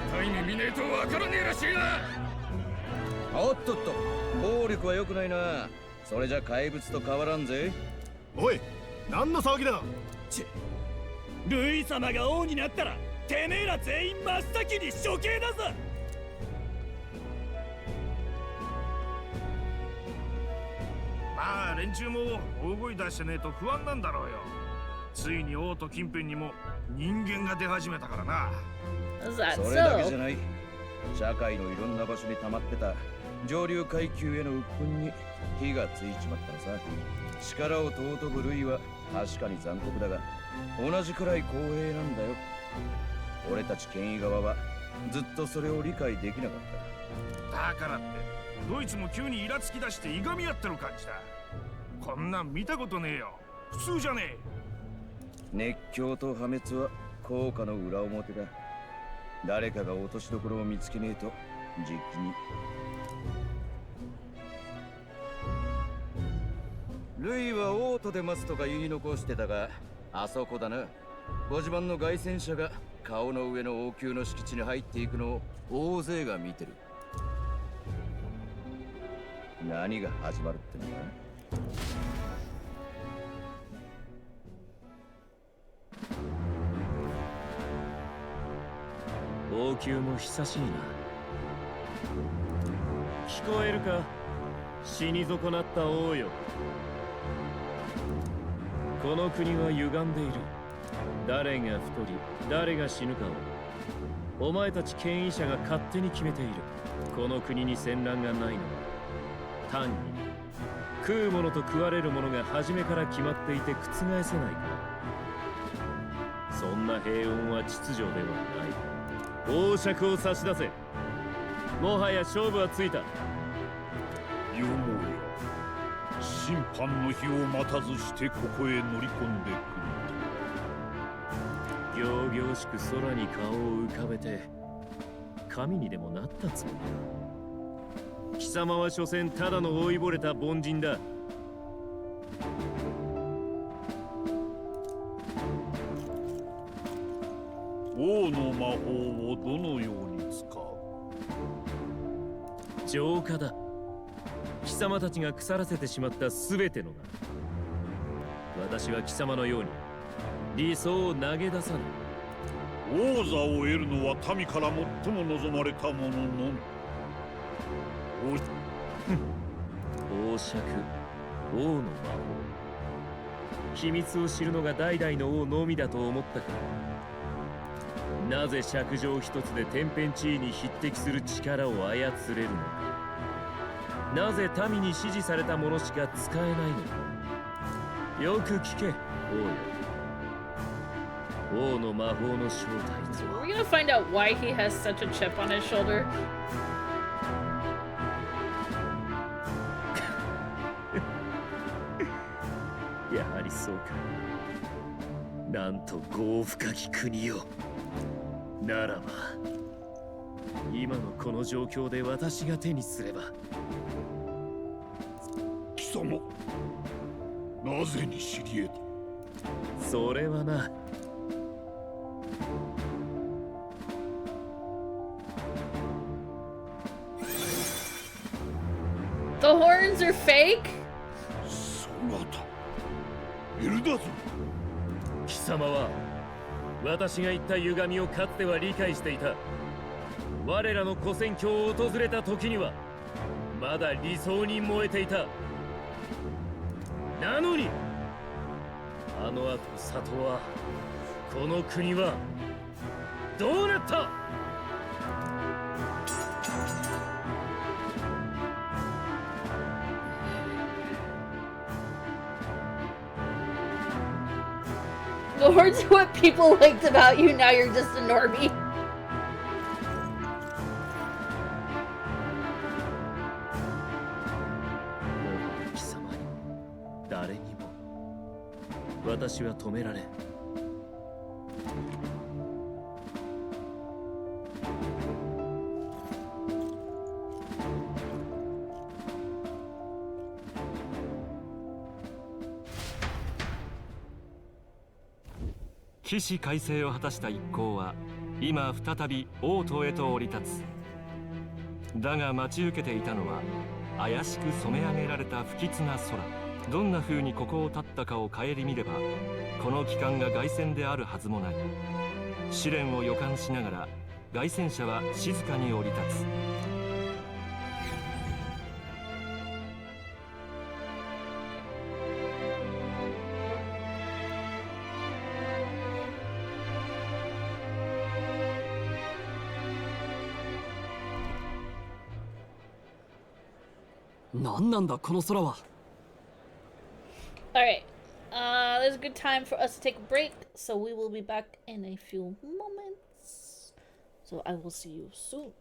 痛い目見ねえとわからねえらしいな。おっとっと、暴力は良くないな。それじゃ怪物と変わらんぜ。おい、何の騒ぎだ。ルイ様が王になったらてめえら全員真っ先に処刑だぞ。まあ連中も大声出してねえと不安なんだろうよ。ついに王と近辺にも人間が出始めたからな。それだけじゃない。社会のいろんな場所に溜まってた上流階級への鬱憤に火がついちまったのさ。力を尊ぶ類は確かに残酷だが同じくらい公平なんだよ。俺たち権威側はずっとそれを理解できなかった。だからってドイツも急にイラつき出していがみ合ってる感じだ。こんなん見たことねえよ。普通じゃねえ。熱狂と破滅は効果の裏表だ。誰かが落としどころを見つけねえと実機に。ルイは王と出ますとか言い残してたが、あそこだな。ご自慢の凱旋者が顔の上の王宮の敷地に入っていくのを大勢が見てる。何が始まるってのか。王宮も久しいな。聞こえるか、死に損なった王よ。この国は歪んでいる。誰が太り誰が死ぬかをお前たち権威者が勝手に決めている。この国に戦乱がないのは単に食うものと食われるものが初めから決まっていて覆せないから。そんな平穏は秩序ではない。王爵を差し出せ。もはや勝負はついた。よもや審判の日を待たずしてここへ乗り込んでくるとは。仰々しく空に顔を浮かべて神にでもなったつもりだ。貴様は所詮ただの老いぼれた凡人だ。王の魔法をどのように使う？浄化だ。貴様たちが腐らせてしまった全てのが。私は貴様のように理想を投げ出さない。王座を得るのは民から最も望まれたものの王爵、王の魔法。秘密を知るのが代々の王のみだと思ったか。なぜ尺状一つで天変地異に匹敵する力を操れるのか。なぜ民に支持されたものしか使えないのか。よく聞け、王よ。王の魔法の正体とは。 We're gonna find out why he has such a chip on his shoulder. やはりそうか。なんと業深き国よ。ならば今のこの状況で私が手にすれば。貴様、なぜに知り得た？それはな、The horns are fake? そなた、エルだぞ。貴様は私が言った歪みをかつては理解していた。我らの古戦郷を訪れた時にはまだ理想に燃えていた。なのにあの後里は、この国はどうなった？ The horns are what people liked about you, now you're just a normie. 貴様にも誰にも私は止められん。起死回生を果たした一行は今再び王都へと降り立つ。だが待ち受けていたのは怪しく染め上げられた不吉な空。どんな風にここを立ったかを顧みれば、この機関が凱旋であるはずもない。試練を予感しながら凱旋者は静かに降り立つ。何なんだこの空は。Alright. There's a good time for us to take a break, so we will be back in a few moments. So I will see you soon.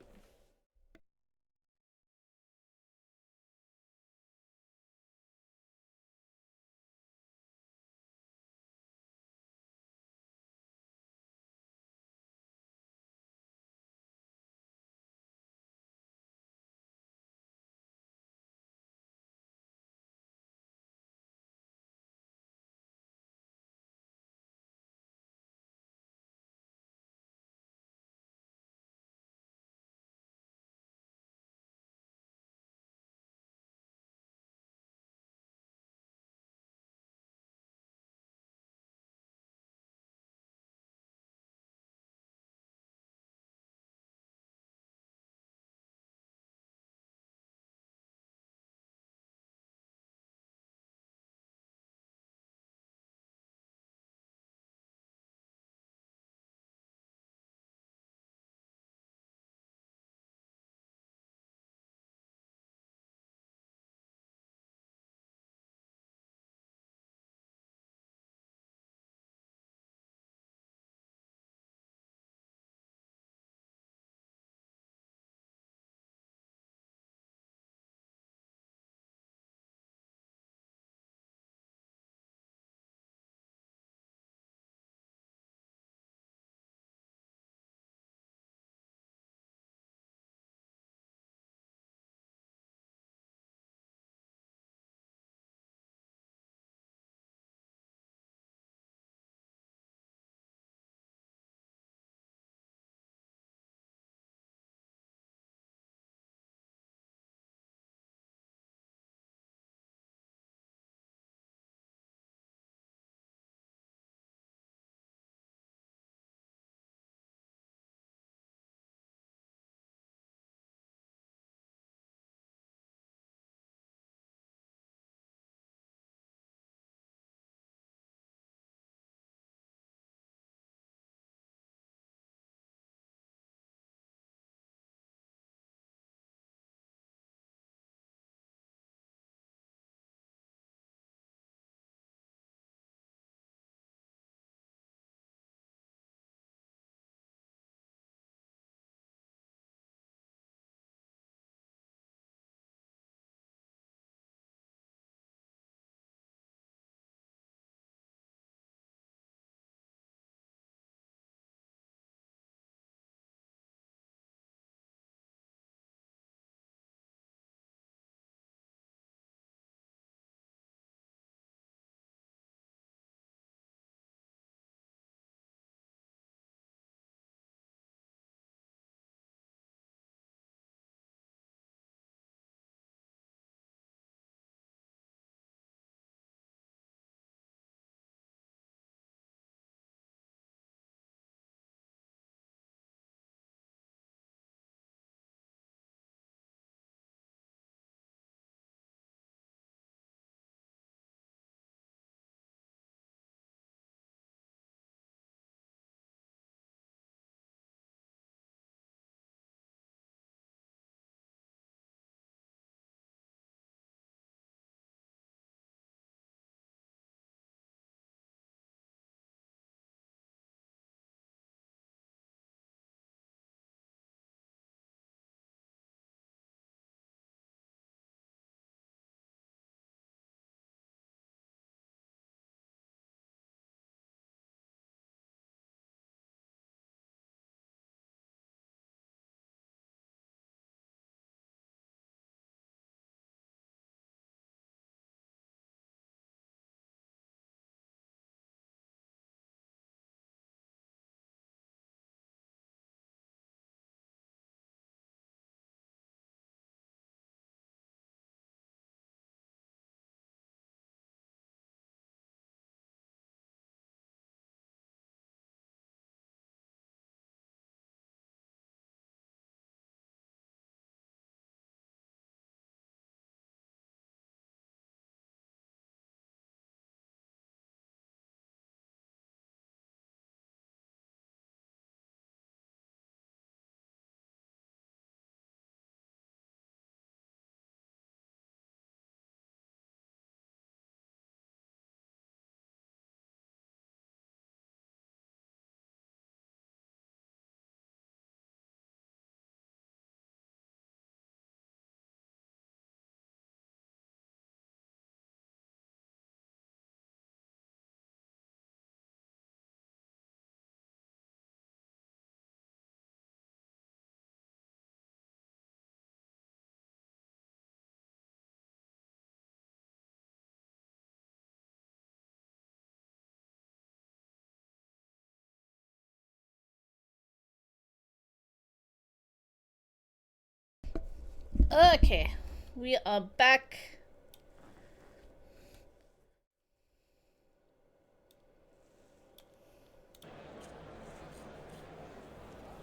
Okay, we are back.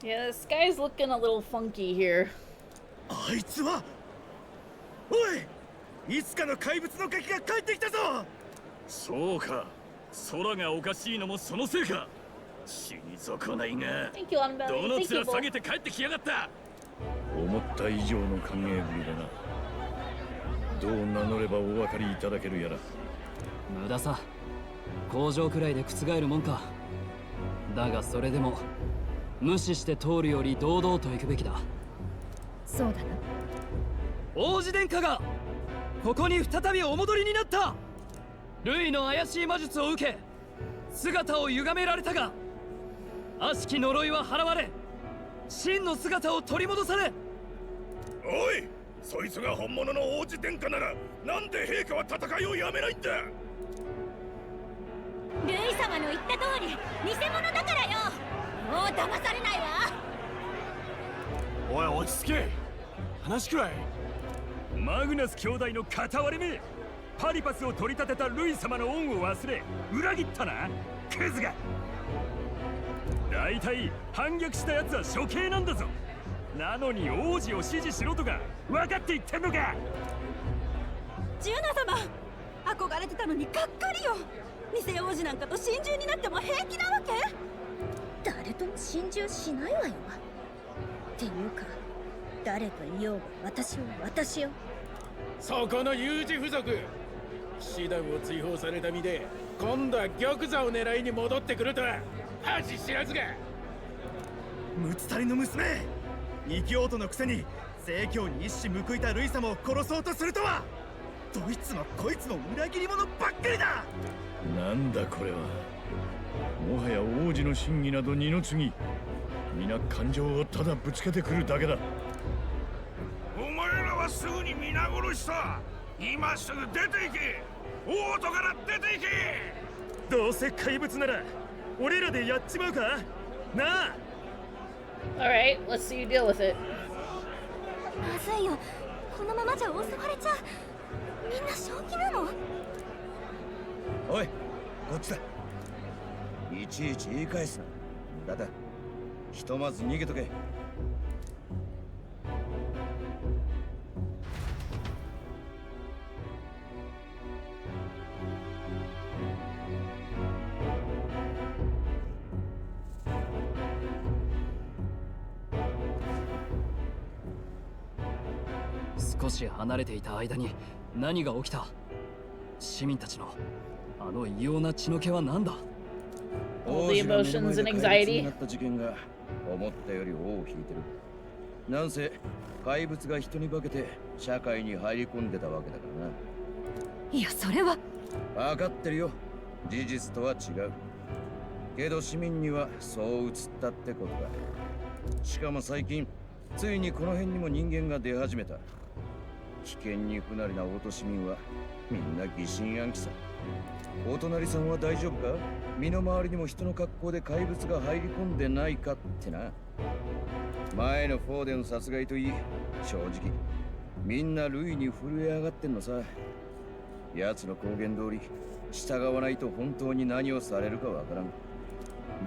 Yeah, this guy's looking a little funky here. あいつはおい、いつかの怪物のガキが帰ってきたぞ。そうか、空がおかしいのもそのせいか。死に損ないが、どの面下げて帰ってきやがった。思った以上の歓迎ぶりだな。どう名乗ればお分かりいただけるやら。無駄さ、工場くらいで覆るもんか。だがそれでも無視して通るより堂々と行くべきだ。そうだな。王子殿下がここに再びお戻りになった。ルイの怪しい魔術を受け姿を歪められたが、悪しき呪いは払われ、真の姿を取り戻され。おい、そいつが本物の王子殿下ならなんで陛下は戦いをやめないんだ。ルイ様の言った通り偽物だからよ。もう騙されないわ。おい、落ち着け。話くらい。マグナス兄弟の片割れめ、パリパスを取り立てたルイ様の恩を忘れ裏切ったな、クズが。大体反逆したやつは処刑なんだぞ。なのに王子を支持しろとか分かって言ってんのか。ジュナ様、憧れてたのにがっかりよ。偽王子なんかと心中になっても平気なわけ。誰とも心中しないわよ。っていうか誰といようが私を。そこの有事不足、騎士団を追放された身で今度は玉座を狙いに戻ってくるとは恥知らずが。ムツタリの娘、異教徒のくせに正教に一矢報いたルイ様を殺そうとするとは。どいつもこいつも裏切り者ばっかりだ。なんだこれは。もはや王子の真偽など二の次。皆感情をただぶつけてくるだけだ。お前らはすぐに皆殺しさ。今すぐ出て行け。王都から出て行け。どうせ怪物なら俺らでやっちまうかなあ。 Alright, let's see you deal with it. まずいよ、このままじゃ襲われちゃう。みんな正気なの？おい、こっちだ。いちいち言い返すな。無駄だ。ひとまず逃げとけ。少し離れていた間に何が起きた。市民たちのあの異様な血の気は何だ。 All the emotions and anxiety. なった事件が思ったより尾を引いてる。なんせ怪物が人に化けて社会に入り込んでたわけだからな。いや、それは分かってるよ。事実とは違うけど市民にはそう映ったってことだ。しかも最近ついにこの辺にも人間が出始めた。危険に不慣れなオート市民はみんな疑心暗鬼さ。お隣さんは大丈夫か。身の回りにも人の格好で怪物が入り込んでないかってな。前のフォーデン殺害といい、正直みんなルイに震え上がってんのさ。奴の公言通り従わないと本当に何をされるかわからん。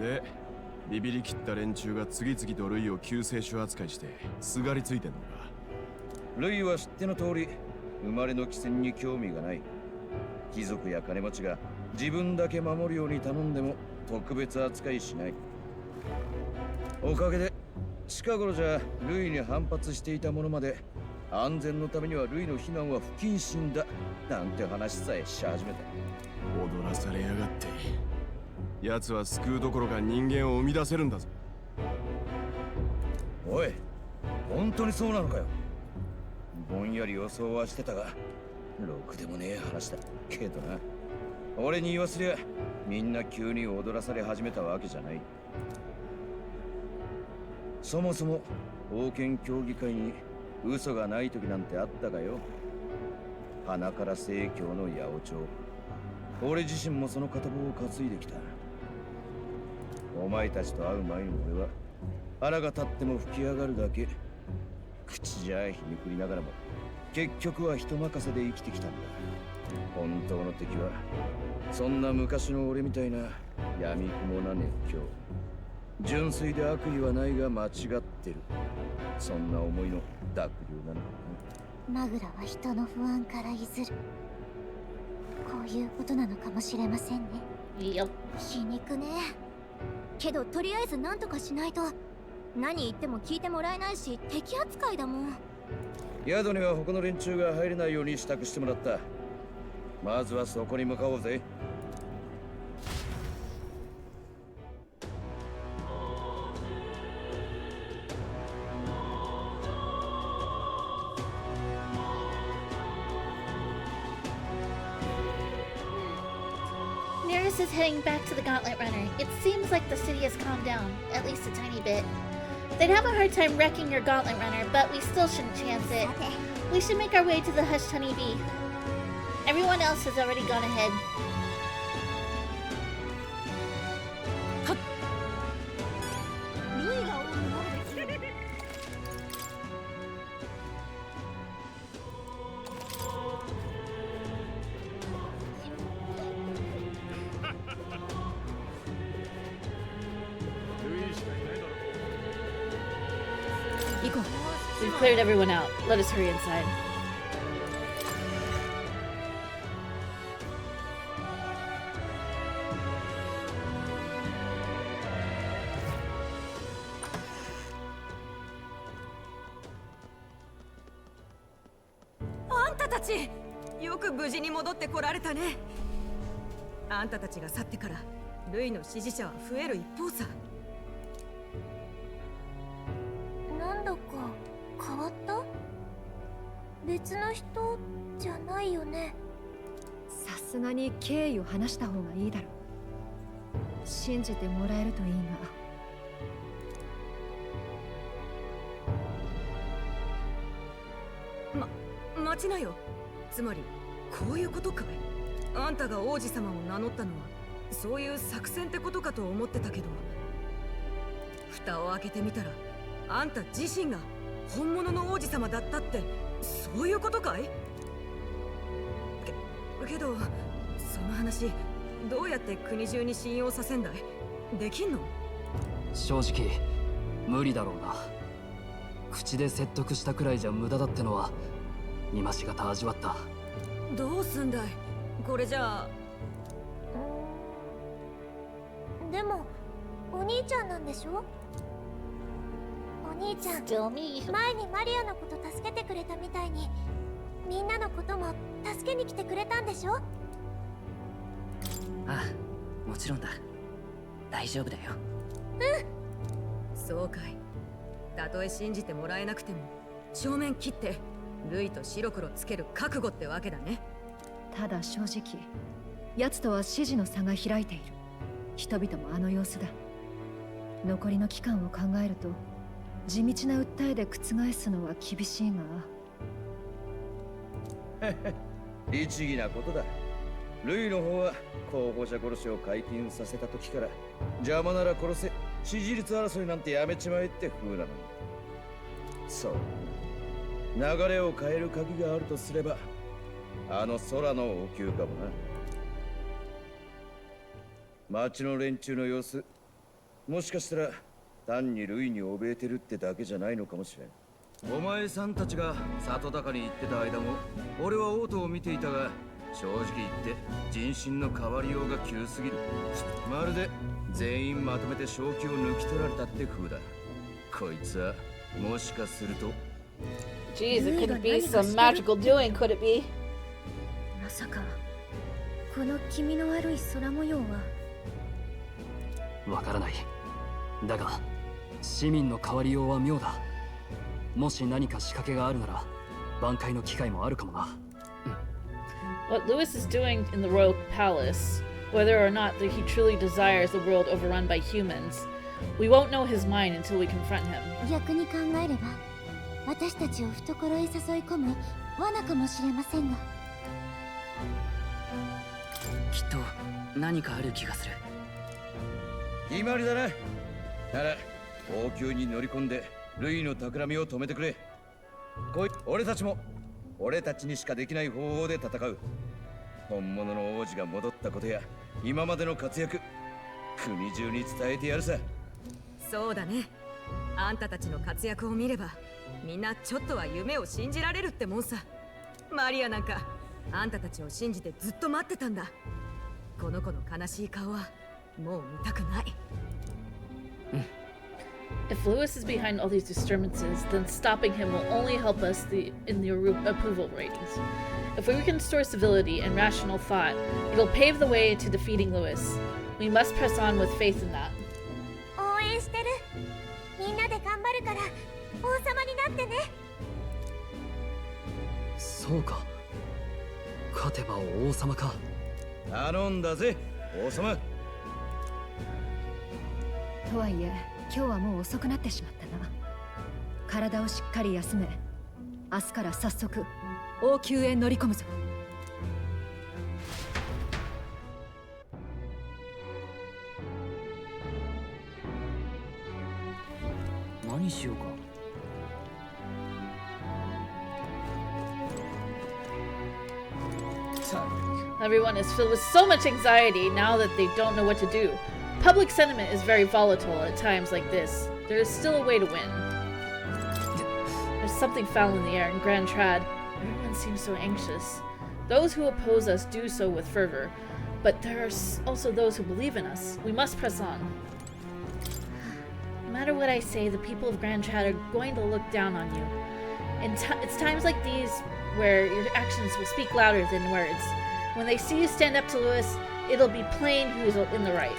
で、ビビり切った連中が次々とルイを救世主扱いしてすがりついてんのか。ルイは知っての通り生まれの貴船に興味がない。貴族や金持ちが自分だけ守るように頼んでも特別扱いしない。おかげで近頃じゃルイに反発していた者まで安全のためにはルイの避難は不謹慎だなんて話さえし始めた。踊らされやがって。奴は救うどころか人間を生み出せるんだぞ。おい、本当にそうなのかよ。ぼんやり予想はしてたがろくでもねえ話だけどな。俺に言わせりゃみんな急に踊らされ始めたわけじゃない。そもそも王権協議会に嘘がない時なんてあったかよ。鼻から正教の八百長。俺自身もその片棒を担いできた。お前たちと会う前の俺は腹が立っても吹き上がるだけ。口じゃ皮肉りながらも結局は人任せで生きてきたんだ。本当の敵はそんな昔の俺みたいな闇雲な熱狂。純粋で悪意はないが間違ってる。そんな思いの濁流なのかな。マグラは人の不安から譲る。こういうことなのかもしれませんね。いいよ。皮肉ね。けどとりあえず何とかしないと。何言っても聞いてもらえないし敵扱いだもん。宿には他の連中が入れないように支度してもらった。まずはそこに向かおうぜ。Nearest is heading back to the Gauntlet Runner. It seems like the city has calmed down, at least a tiny bit. They'd have a hard time wrecking your Gauntlet Runner, but we still shouldn't chance it. We should make our way to the Hushed Honeybee. Everyone else has already gone ahead. We've cleared everyone out. Let us hurry inside.あんたたち、よく無事に戻ってこられたね。あんたたちが去ってからルイの支持者は増える一方さ。なんだか変わった？別の人じゃないよね。さすがに経緯を話した方がいいだろう。信じてもらえるといいが。待ちなよ。つまりこういうことかい。あんたが王子様を名乗ったのはそういう作戦ってことかと思ってたけど、蓋を開けてみたらあんた自身が本物の王子様だったって、そういうことかい？けどその話どうやって国中に信用させんだい？できんの？正直無理だろうな。口で説得したくらいじゃ無駄だってのは今しがた味わった。どうすんだいこれじゃあ。でもお兄ちゃんなんでしょ？お兄ちゃん前にマリアのこと助けてくれたみたいにみんなのことも助けに来てくれたんでしょ？ああ、もちろんだ。大丈夫だよ。そうかい。たとえ信じてもらえなくても正面切ってルイと白黒つける覚悟ってわけだね。ただ正直奴とは支持の差が開いている。人々もあの様子だ。残りの期間を考えると地道な訴えで覆すのは厳しいが。律儀なことだ。ルイの方は候補者殺しを解禁させた時から邪魔なら殺せ、支持率争いなんてやめちまえって風なのに。そう、流れを変える鍵があるとすればあの空の王宮かもな。町の連中の様子、もしかしたら単にルイに怯えてるってだけじゃないのかもしれん。お前さんたちが里高に行ってた間も俺は王都を見ていたが、正直言って人心の変わりようが急すぎる。まるで全員まとめて正気を抜き取られたって風だ。こいつはもしかすると。 Jeez, it couldn't be some magical doing, could it be? まさかこの気味の悪い空模様は。わからない。だが市民の変わりようは妙だ。もし何か仕掛けがあるなら挽回の機会もあるかもな。What Lewis is doing in the royal palace, whether or not that he truly desires the world overrun by humans, we won't know his mind until we confront him. 逆に考えれば私たちを懐へ誘い込む罠かもしれませんが。きっと何かある気がする。決まりだな。なら王宮に乗り込んでルイの企みを止めてくれ。俺たちも俺たちにしかできない方法で戦う。本物の王子が戻ったことや今までの活躍、国中に伝えてやるさ。そうだね。あんたたちの活躍を見ればみんなちょっとは夢を信じられるってもんさ。マリアなんかあんたたちを信じてずっと待ってたんだ。この子の悲しい顔はもう見たくない。If Lewis is behind all these disturbances, then stopping him will only help us in the approval ratings. If we can restore civility and rational thought, it'll pave the way to defeating Lewis. We must press on with faith in that. 応援してる。みんなで頑張るから王様になってね。そうか。勝てば王様か。頼んだぜ、王様。とはいえ、今日はもう遅くなってしまったな。体をしっかり休め。明日から早速王宮へ乗り込むぞ。何しようか。Everyone is filled with so much anxiety now that they don't know what to do. Public sentiment is very volatile at times like this. There is still a way to win. There's something foul in the air in Grand Trad. Everyone seems so anxious. Those who oppose us do so with fervor, but there are also those who believe in us. We must press on. No matter what I say, the people of Grand Trad are going to look down on you. It's times like these where your actions will speak louder than words. When they see you stand up to Lewis, it'll be plain who's in the right.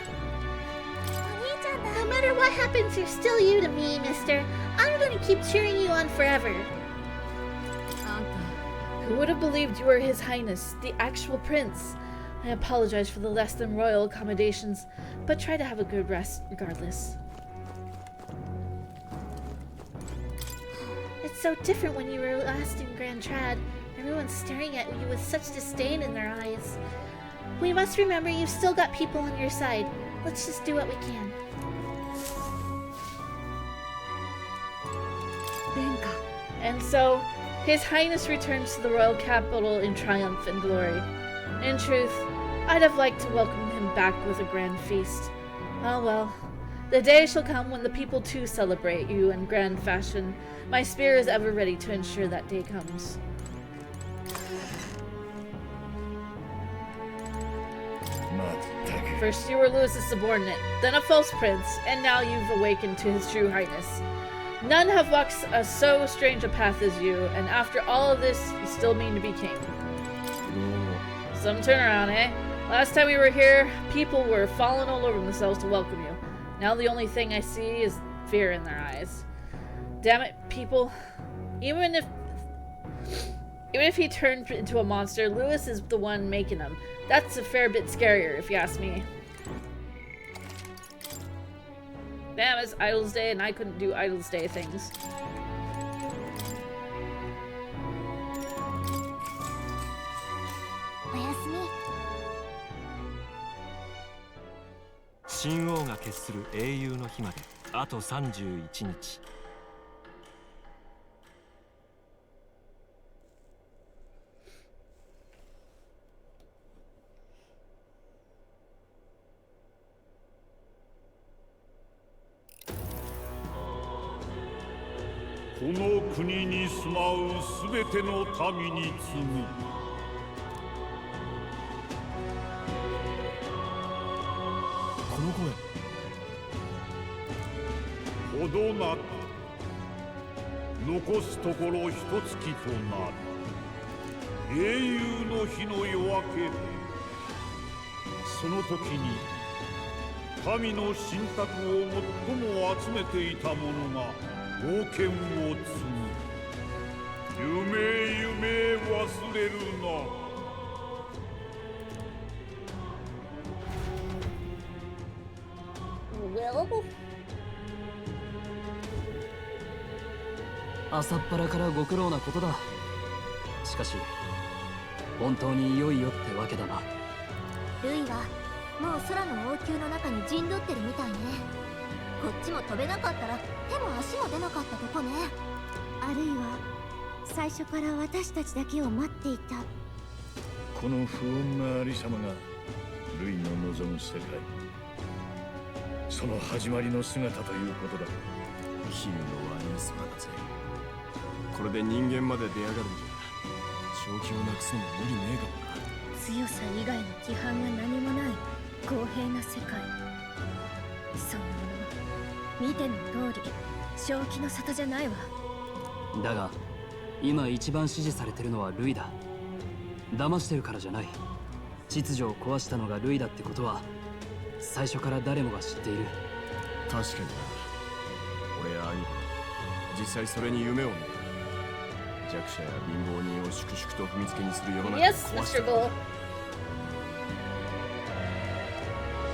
No matter what happens, you're still you to me, mister. I'm gonna keep cheering you on forever. Who would have believed you were His Highness, the actual prince? I apologize for the less than royal accommodations, but try to have a good rest regardless. It's so different when you were last in Grand Trad. Everyone's staring at you with such disdain in their eyes. We must remember you've still got people on your side. Let's just do what we can. And so, His Highness returns to the royal capital in triumph and glory. In truth, I'd have liked to welcome him back with a grand feast. Oh well, the day shall come when the people too celebrate you in grand fashion. My spear is ever ready to ensure that day comes. First you were Lewis's subordinate, then a false prince, and now you've awakened to His true highness. None have walked so strange a path as you, and after all of this, you still mean to be king. Some turnaround, eh? Last time we were here, people were falling all over themselves to welcome you. Now the only thing I see is fear in their eyes. Damn it, people. Even if he turned into a monster, Lewis is the one making him. That's a fair bit scarier, if you ask me. Damn, it's Idols Day, and I couldn't do Idols Day things. Oyasumi. 神王が決する英雄の日まであと31日。この国に住まうすべての民に告ぐ。この声。ほどなく残すところ一月となる英雄の日の夜明け。その時に民の信託を最も集めていた者が王権を継ぐ。夢忘れるな。朝っぱらからご苦労なことだ。しかし本当にいよいよってわけだな。ルイはもう空の王宮の中に陣取ってるみたいね。こっちも飛べなかったら手も足も出なかったとこね。あるいは最初から私たちだけを待っていた。この不穏なありさまがルイの望む世界、その始まりの姿ということだ。気味の悪い空だぜ。これで人間まで出やがるんじゃ正気をなくすのも無理ねえかもな。強さ以外の規範が何もない公平な世界、そんなもの見ての通り正気の沙汰じゃないわ。だが今一番支持されてるのはルイだ。騙してるからじゃない。秩序を壊したのがルイだってことは最初から誰もが知っている。確かにな。俺や兄貴実際それに夢を見た。弱者や貧乏人を粛々と踏みつけにする世の中を壊した。 Yes, Mr. Bull.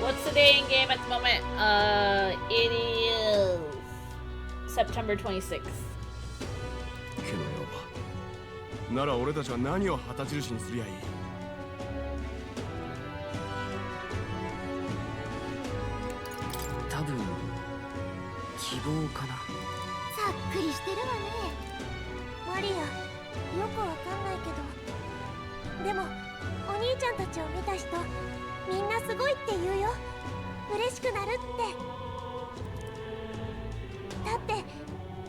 What's the day in game at the moment? It is September 26th. けどよ、なら俺たちは何を旗印にすりゃいい？多分希望かな。さっくりしてるわねマリア。よくわかんないけど、でもお兄ちゃんたちを見た人みんなすごいって言うよ。嬉しくなるって。だって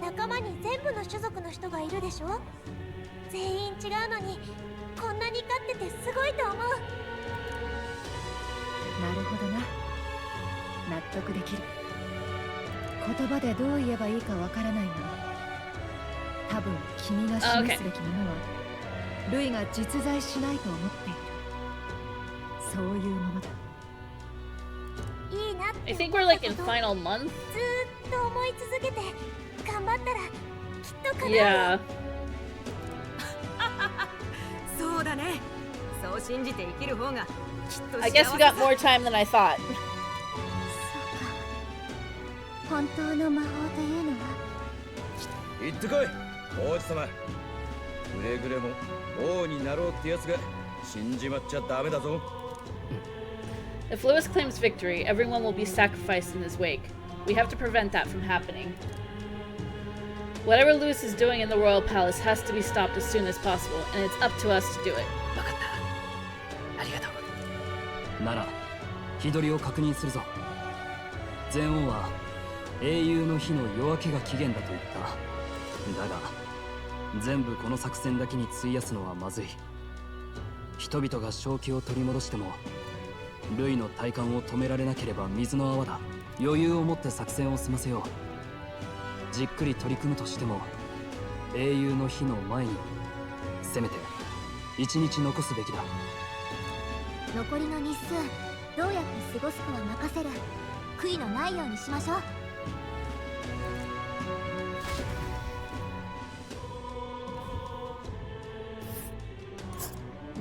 仲間に全部の種族の人がいるでしょ。全員違うのにこんなに勝っててすごいと思う。なるほどな、納得できる。言葉でどう言えばいいかわからないが、多分君が示すべきものはルイが実在しないと思っている、そういうものだ。いいなって I think we're like in final month. ずーっと思い続けて頑張ったらきっと叶うよ。 Yeah. そうだね。そう信じて生きる方がきっと I guess we got more time than I thought. 本当の魔法というのは。行ってこい王子様。くれぐれも王になろうってやつが死んじまっちゃダメだぞ。 If Lewis claims victory, everyone will be sacrificed in his wake. We have to prevent that from happening. Whatever Lewis is doing in the royal palace has to be stopped as soon as possible, and it's up to us to do it. 分かった。ありがとう。なら日取りを確認するぞ。前王は英雄の日の夜明けが期限だと言った。だが全部この作戦だけに費やすのはまずい。人々が正気を取り戻してもルイの体感を止められなければ水の泡だ。余裕を持って作戦を済ませよう。じっくり取り組むとしても英雄の日の前にせめて一日残すべきだ。残りの日数どうやって過ごすかは任せる。悔いのないようにしましょう。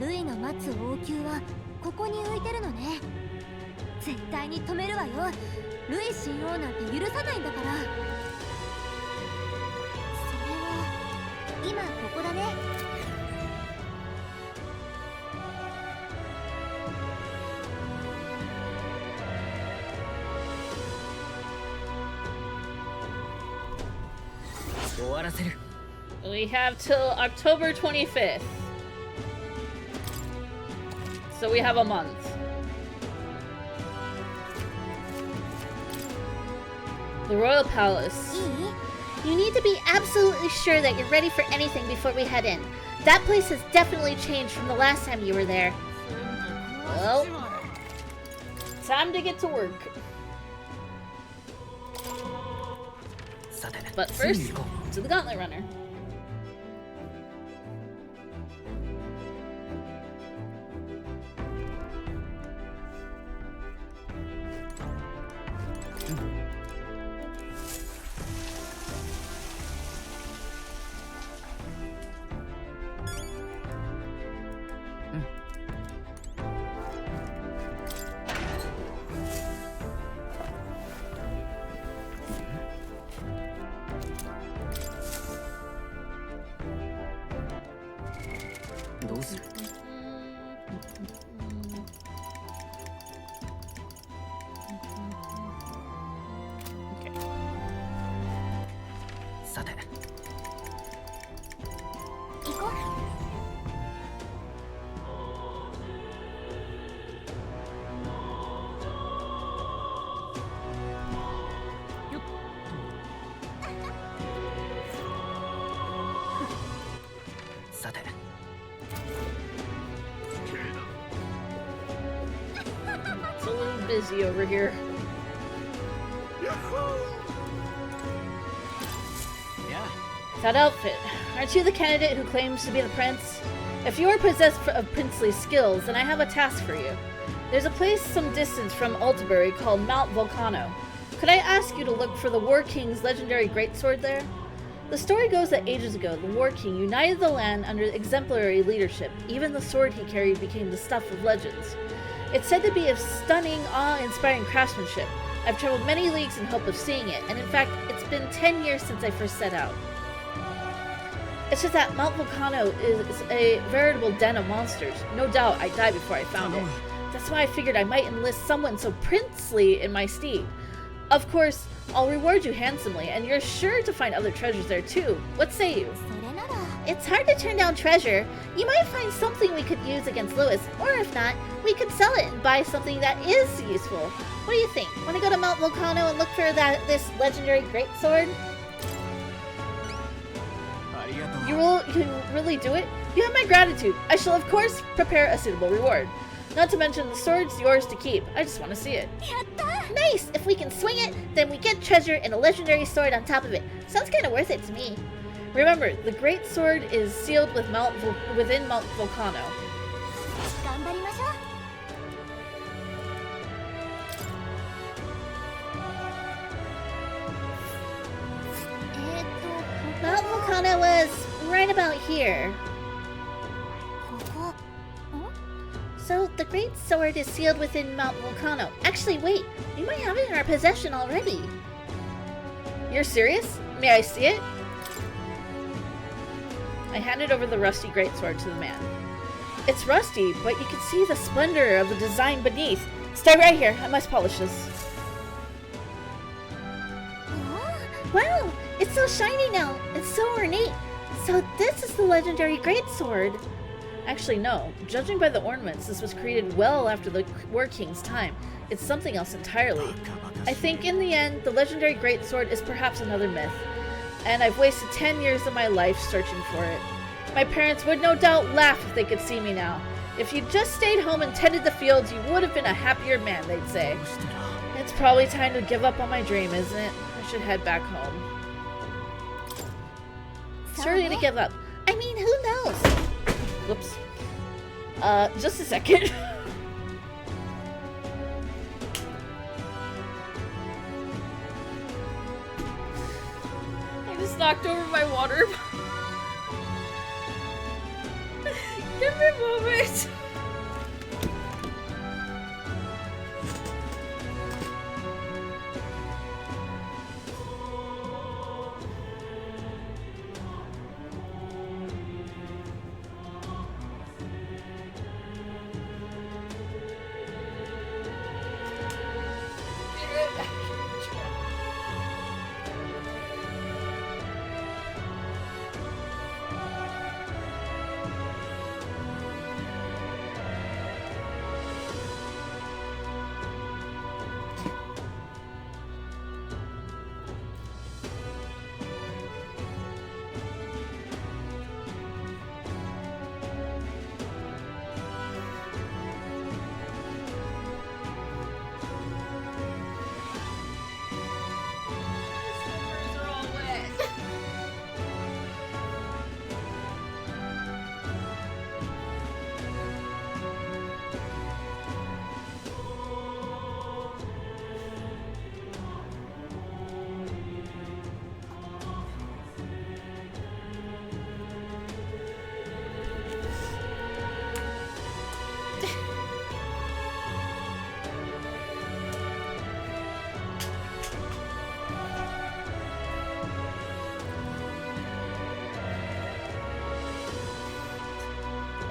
ルイの待つ王宮はここに浮いてるのね。絶対に止めるわよ。ルイ神王なんて許さないんだから。それは今ここだね。終わらせる。 We have till October 25th. So we have a month. The Royal Palace. You need to be absolutely sure that you're ready for anything before we head in. That place has definitely changed from the last time you were there. Well, time to get to work. But first, to the Gauntlet Runner. dizzy over here. Yeah. That outfit. Aren't you the candidate who claims to be the prince? If you are possessed of princely skills, then I have a task for you. There's a place some distance from Altabury called Mount Volcano. Could I ask you to look for the War King's legendary greatsword there? The story goes that ages ago, the War King united the land under exemplary leadership. Even the sword he carried became the stuff of legends. It's said to be of stunning, awe-inspiring craftsmanship. I've traveled many leagues in hope of seeing it, and in fact, it's been 10 years since I first set out. It's just that Mount Volcano is a veritable den of monsters. No doubt I'd die before I found it. That's why I figured I might enlist someone so princely in my steed. Of course, I'll reward you handsomely, and you're sure to find other treasures there too. What say you? It's hard to turn down treasure. You might find something we could use against Lewis, or if not, we could sell it and buy something that is useful. What do you think? Want to go to Mount Volcano and look for this legendary greatsword? You can really do it? You have my gratitude. I shall of course prepare a suitable reward. Not to mention the sword's yours to keep. I just want to see it. Nice! If we can swing it, then we get treasure and a legendary sword on top of it. Sounds kind of worth it to me. Remember, the great sword is sealed with within Mount Volcano. Mount Volcano was right about here. So the great sword is sealed within Mount Volcano. Actually, wait, we might have it in our possession already. You're serious? May I see it? I handed over the rusty greatsword to the man. It's rusty, but you can see the splendor of the design beneath. Stay right here. I must polish this. Wow, it's so shiny now. It's so ornate. So this is the legendary greatsword. Actually, no. Judging by the ornaments, this was created well after the War King's time. It's something else entirely. I think in the end, the legendary greatsword is perhaps another myth. And I've wasted 10 years of my life searching for it. My parents would no doubt laugh if they could see me now. If you just stayed home and tended the fields, you would have been a happier man, they'd say. It's probably time to give up on my dream, isn't it? I should head back home. It's early to give up. I mean, who knows? Whoops. Just a second. I just knocked over my water. Give me a moment.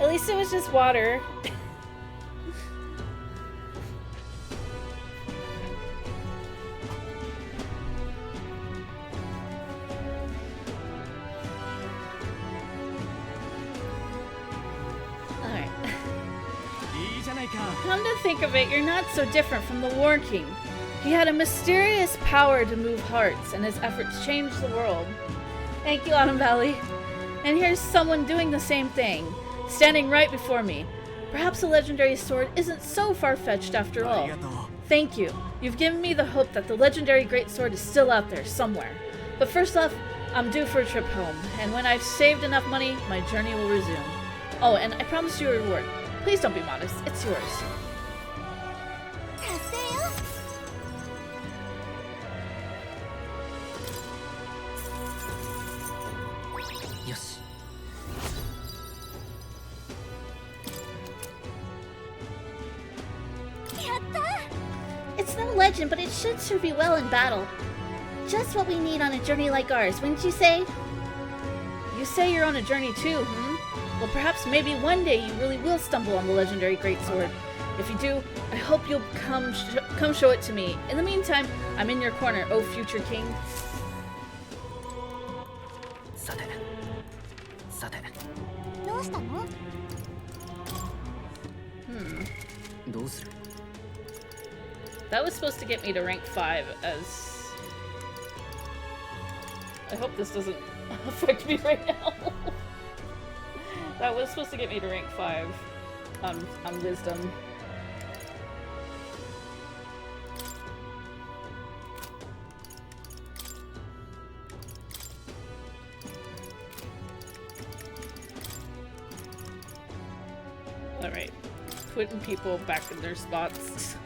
At least it was just water. Alright. Come to think of it, you're not so different from the War King. He had a mysterious power to move hearts, and his efforts changed the world. Thank you, Autumn Valley. And here's someone doing the same thing, standing right before me. Perhaps a legendary sword isn't so far-fetched after all. Thank you. You've given me the hope that the legendary greatsword is still out there somewhere. But first off, I'm due for a trip home, and when I've saved enough money, my journey will resume. Oh, and I promise you a reward. Please don't be modest. It's yours. Yoshi. It's no legend, but it should serve you well in battle. Just what we need on a journey like ours, wouldn't you say? You say you're on a journey too, Well, perhaps maybe one day you really will stumble on the legendary greatsword. If you do, I hope you'll come show it to me. In the meantime, I'm in your corner, oh future king. さて。どうしたの？どうする？ That was supposed to get me to rank 5 as... I hope this doesn't affect me right now. That was supposed to get me to rank 5 on wisdom. Alright. Putting people back in their spots.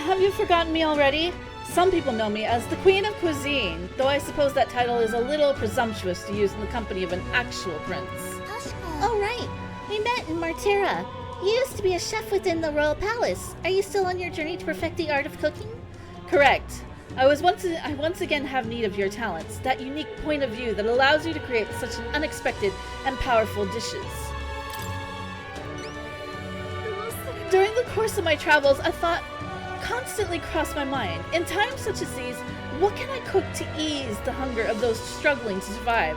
Have you forgotten me already? Some people know me as the Queen of Cuisine, though I suppose that title is a little presumptuous to use in the company of an actual prince. Oh, right. We met in Martira. You used to be a chef within the royal palace. Are you still on your journey to perfect the art of cooking? Correct. I once again have need of your talents, that unique point of view that allows you to create such an unexpected and powerful dishes. During the course of my travels, a thought constantly crossed my mind. In times such as these, what can I cook to ease the hunger of those struggling to survive?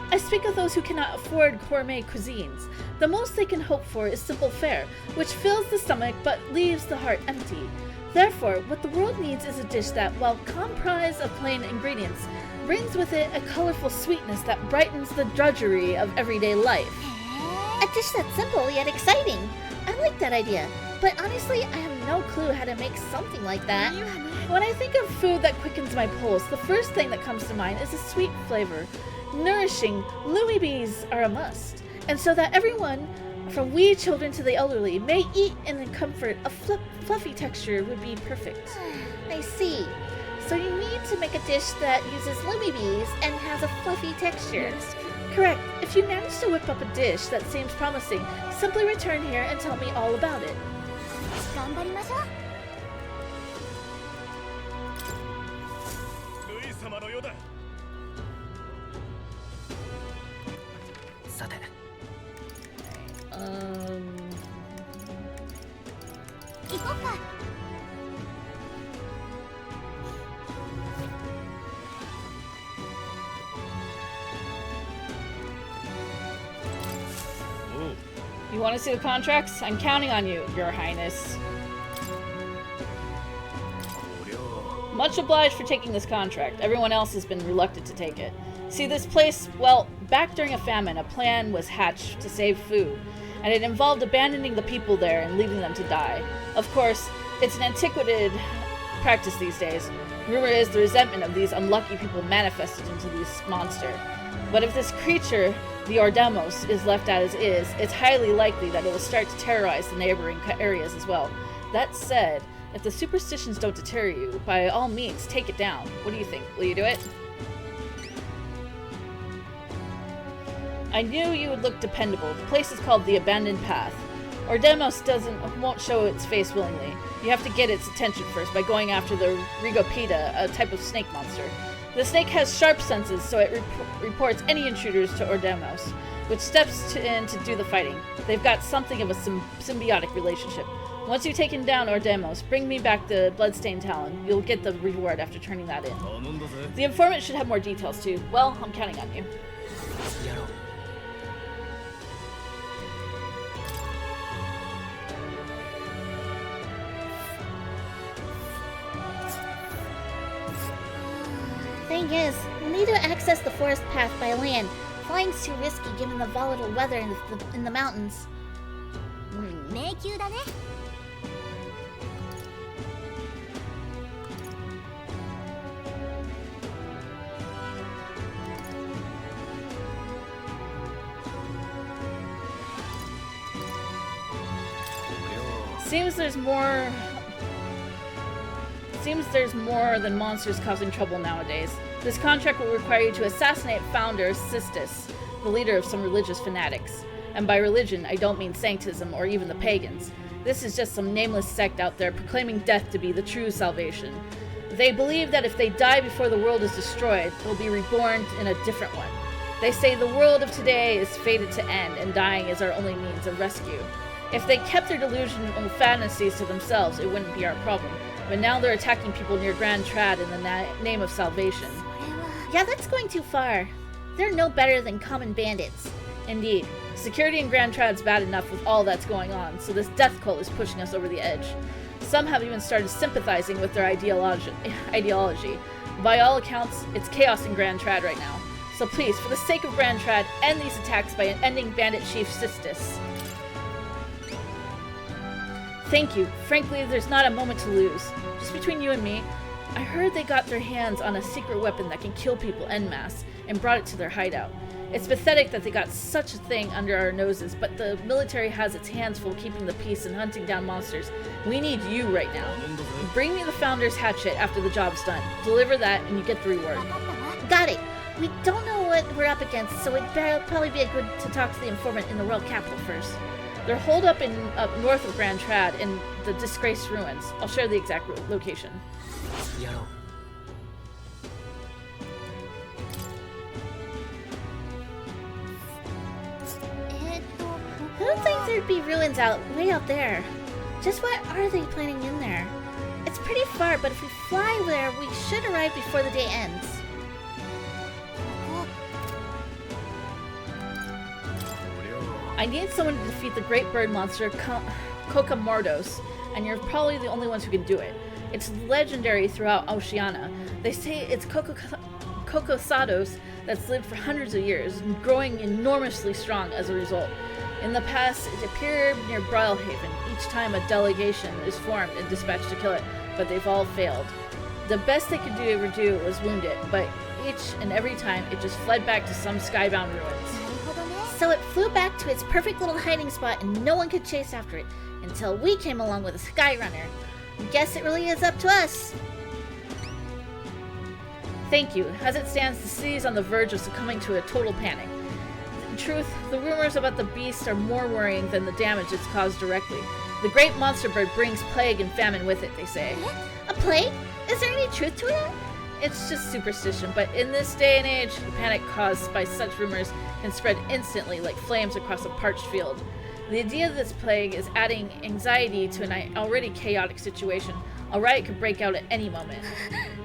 I speak of those who cannot afford gourmet cuisines. The most they can hope for is simple fare, which fills the stomach but leaves the heart empty. Therefore, what the world needs is a dish that, while comprised of plain ingredients, brings with it a colorful sweetness that brightens the drudgery of everyday life. A dish that's simple yet exciting. I like that idea, but honestly, I have no clue how to make something like that. When I think of food that quickens my pulse, the first thing that comes to mind is a sweet flavor. Nourishing Louis bees are a must, and so that everyone, from wee children to the elderly, may eat in comfort, a fluffy texture would be perfect. I see. So you need to make a dish that uses Louis bees and has a fluffy texture. Yes. Correct. If you manage to whip up a dish that seems promising, simply return here and tell me all about it. 頑張りましょう。ルイ様のようだ。さて。行こっか。You want to see the contracts? I'm counting on you, Your Highness. Much obliged for taking this contract. Everyone else has been reluctant to take it. See, this place, well, back during a famine, a plan was hatched to save food, and it involved abandoning the people there and leaving them to die. Of course, it's an antiquated practice these days. Rumor is the resentment of these unlucky people manifested into this monster. But if this creature, the Ordemos, is left as is, it's highly likely that it will start to terrorize the neighboring areas as well. That said, If the superstitions don't deter you, by all means, take it down. What do you think? Will you do it? I knew you would look dependable. The place is called the Abandoned Path. Ordemos won't show its face willingly. You have to get its attention first by going after the Rigopita, a type of snake monster. The snake has sharp senses, so it reports any intruders to Ordemos, which steps in to do the fighting. They've got something of a symbiotic relationship. Once you've taken down Ordemos, bring me back the Bloodstained Talon. You'll get the reward after turning that in. The informant should have more details too. Well, I'm counting on you. Thing is, we'll need to access the forest path by land. Flying's too risky given the volatile weather in the mountains. Seems there's more than monsters causing trouble nowadays. This contract will require you to assassinate founder Sistis, the leader of some religious fanatics. And by religion, I don't mean sanctism or even the pagans. This is just some nameless sect out there proclaiming death to be the true salvation. They believe that if they die before the world is destroyed, they'll be reborn in a different one. They say the world of today is fated to end, and dying is our only means of rescue. If they kept their delusional fantasies to themselves, it wouldn't be our problem. But now they're attacking people near Grand Trad in the name of salvation. Yeah, that's going too far. They're no better than common bandits. Indeed. Security in Grand Trad's bad enough with all that's going on, so this death cult is pushing us over the edge. Some have even started sympathizing with their ideology. By all accounts, it's chaos in Grand Trad right now. So please, for the sake of Grand Trad, end these attacks by ending Bandit Chief Sistis. Thank you. Frankly, there's not a moment to lose. Just between you and me, I heard they got their hands on a secret weapon that can kill people en masse and brought it to their hideout. It's pathetic that they got such a thing under our noses, but the military has its hands full keeping the peace and hunting down monsters. We need you right now. Bring me the Founder's hatchet after the job's done. Deliver that and you get the reward. Got it. We don't know what we're up against, so it'd probably be good to talk to the informant in the royal capital first. They're holed up up north of Grand Trad in the disgraced ruins. I'll share the exact location. Who thinks there'd be ruins way out there? Just what are they planning in there? It's pretty far, but if we fly there, we should arrive before the day ends. I need someone to defeat the great bird monster Kokomordos, and you're probably the only ones who can do it. It's legendary throughout Oceania. They say it's Kokosados that's lived for hundreds of years, growing enormously strong as a result. In the past, it appeared near Brilhaven each time a delegation is formed and dispatched to kill it, but they've all failed. The best they could ever do was wound it, but each and every time it just fled back to some skybound ruins. So it flew back to its perfect little hiding spot and no one could chase after it, until we came along with a Skyrunner. Guess it really is up to us. Thank you. As it stands, the city is on the verge of succumbing to a total panic. In truth, the rumors about the beast are more worrying than the damage it's caused directly. The great monster bird brings plague and famine with it, they say. A plague? Is there any truth to it? It's just superstition, but in this day and age, the panic caused by such rumors can spread instantly like flames across a parched field. The idea of this plague is adding anxiety to an already chaotic situation. A riot could break out at any moment.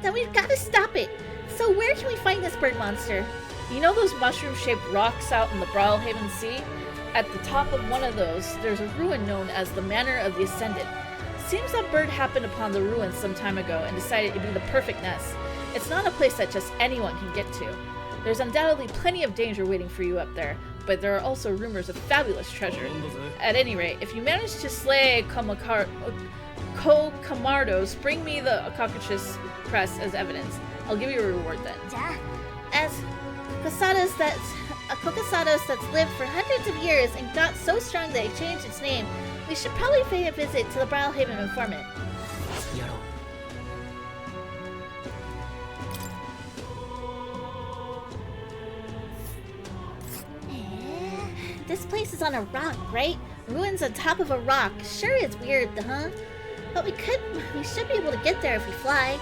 Then we've got to stop it. So where can we find this bird monster? You know those mushroom-shaped rocks out in the Brilhaven Sea? At the top of one of those, there's a ruin known as the Manor of the Ascendant. Seems that bird happened upon the ruins some time ago and decided it'd be the perfect nest. It's not a place that just anyone can get to. There's undoubtedly plenty of danger waiting for you up there, but there are also rumors of fabulous treasure. At any rate, if you manage to slay Kokomardos, bring me the Caucasus crest as evidence. I'll give you a reward then. As Kokosados that's lived for hundreds of years and got so strong that it changed its name, we should probably pay a visit to the Brilhaven informant. place is on a rock, right? Ruins on top of a rock. Sure, it's weird, huh? But we should be able to get there if we fly.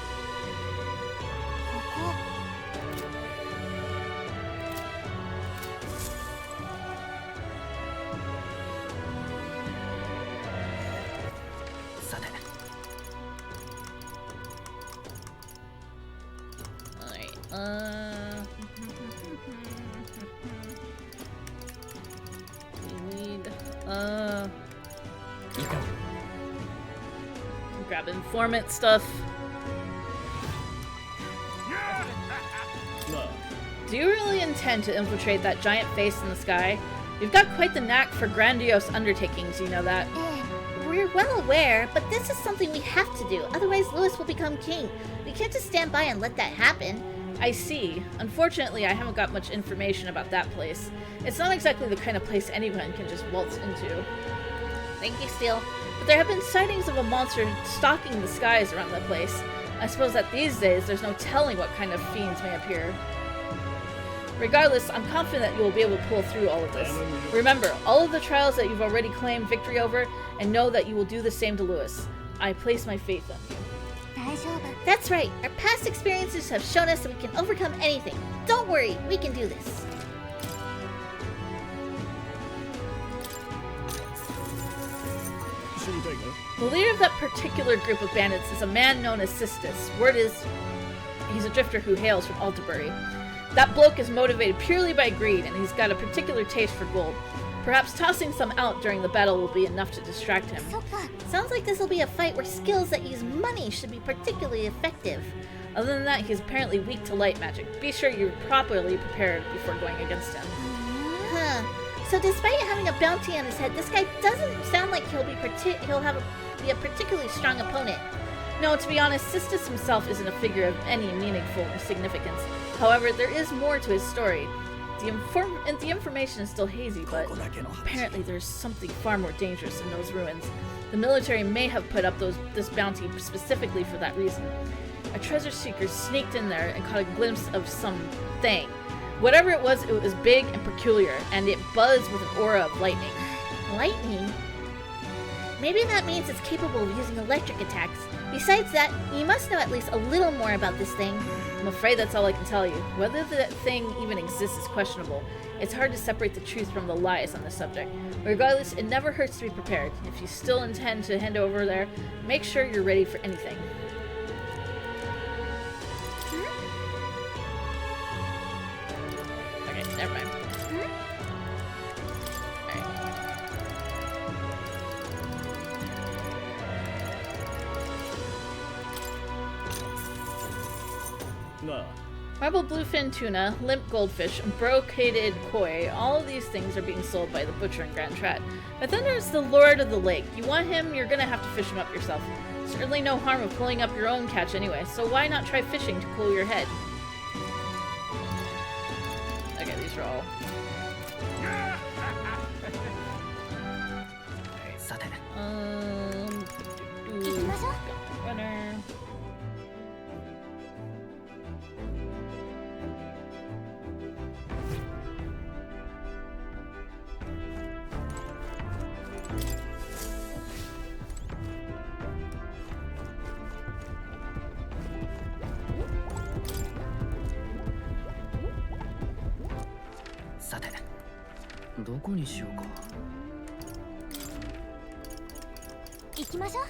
Grab informant stuff. Do you really intend to infiltrate that giant face in the sky? You've got quite the knack for grandiose undertakings, you know that? We're well aware, but this is something we have to do, otherwise Lewis will become king. We can't just stand by and let that happen. I see. Unfortunately, I haven't got much information about that place. It's not exactly the kind of place anyone can just waltz into. Thank you, Steel. But there have been sightings of a monster stalking the skies around that place. I suppose that these days there's no telling what kind of fiends may appear. Regardless, I'm confident that you will be able to pull through all of this. Remember, all of the trials that you've already claimed victory over, and know that you will do the same to Lewis. I place my faith on you. That's right. Our past experiences have shown us that we can overcome anything. Don't worry, we can do this. The leader of that particular group of bandits is a man known as Sistis. Word is, he's a drifter who hails from Altabury. That bloke is motivated purely by greed, and he's got a particular taste for gold. Perhaps tossing some out during the battle will be enough to distract him. Sounds like this will be a fight where skills that use money should be particularly effective. Other than that, he's apparently weak to light magic. Be sure you're properly prepared before going against him. Huh. So despite having a bounty on his head, this guy doesn't sound like he'll be a particularly strong opponent. No, to be honest, Sistis himself isn't a figure of any meaningful significance. However, there is more to his story. The information is still hazy, but apparently there's something far more dangerous in those ruins. The military may have put up this bounty specifically for that reason. A treasure seeker sneaked in there and caught a glimpse of something. Whatever it was big and peculiar, and it buzzed with an aura of lightning. Lightning? Maybe that means it's capable of using electric attacks. Besides that, you must know at least a little more about this thing. I'm afraid that's all I can tell you. Whether that thing even exists is questionable. It's hard to separate the truth from the lies on the subject. Regardless, it never hurts to be prepared. If you still intend to head over there, make sure you're ready for anything. Okay, never mind. Marble bluefin tuna, limp goldfish, and brocaded koi, all of these things are being sold by the butcher in Grand Trat. But then there's the Lord of the Lake. You want him, you're gonna have to fish him up yourself. Certainly no harm of pulling up your own catch anyway, so why not try fishing to cool your head? Okay, these are all... Runner...さて、どこにしようか。行きましょう。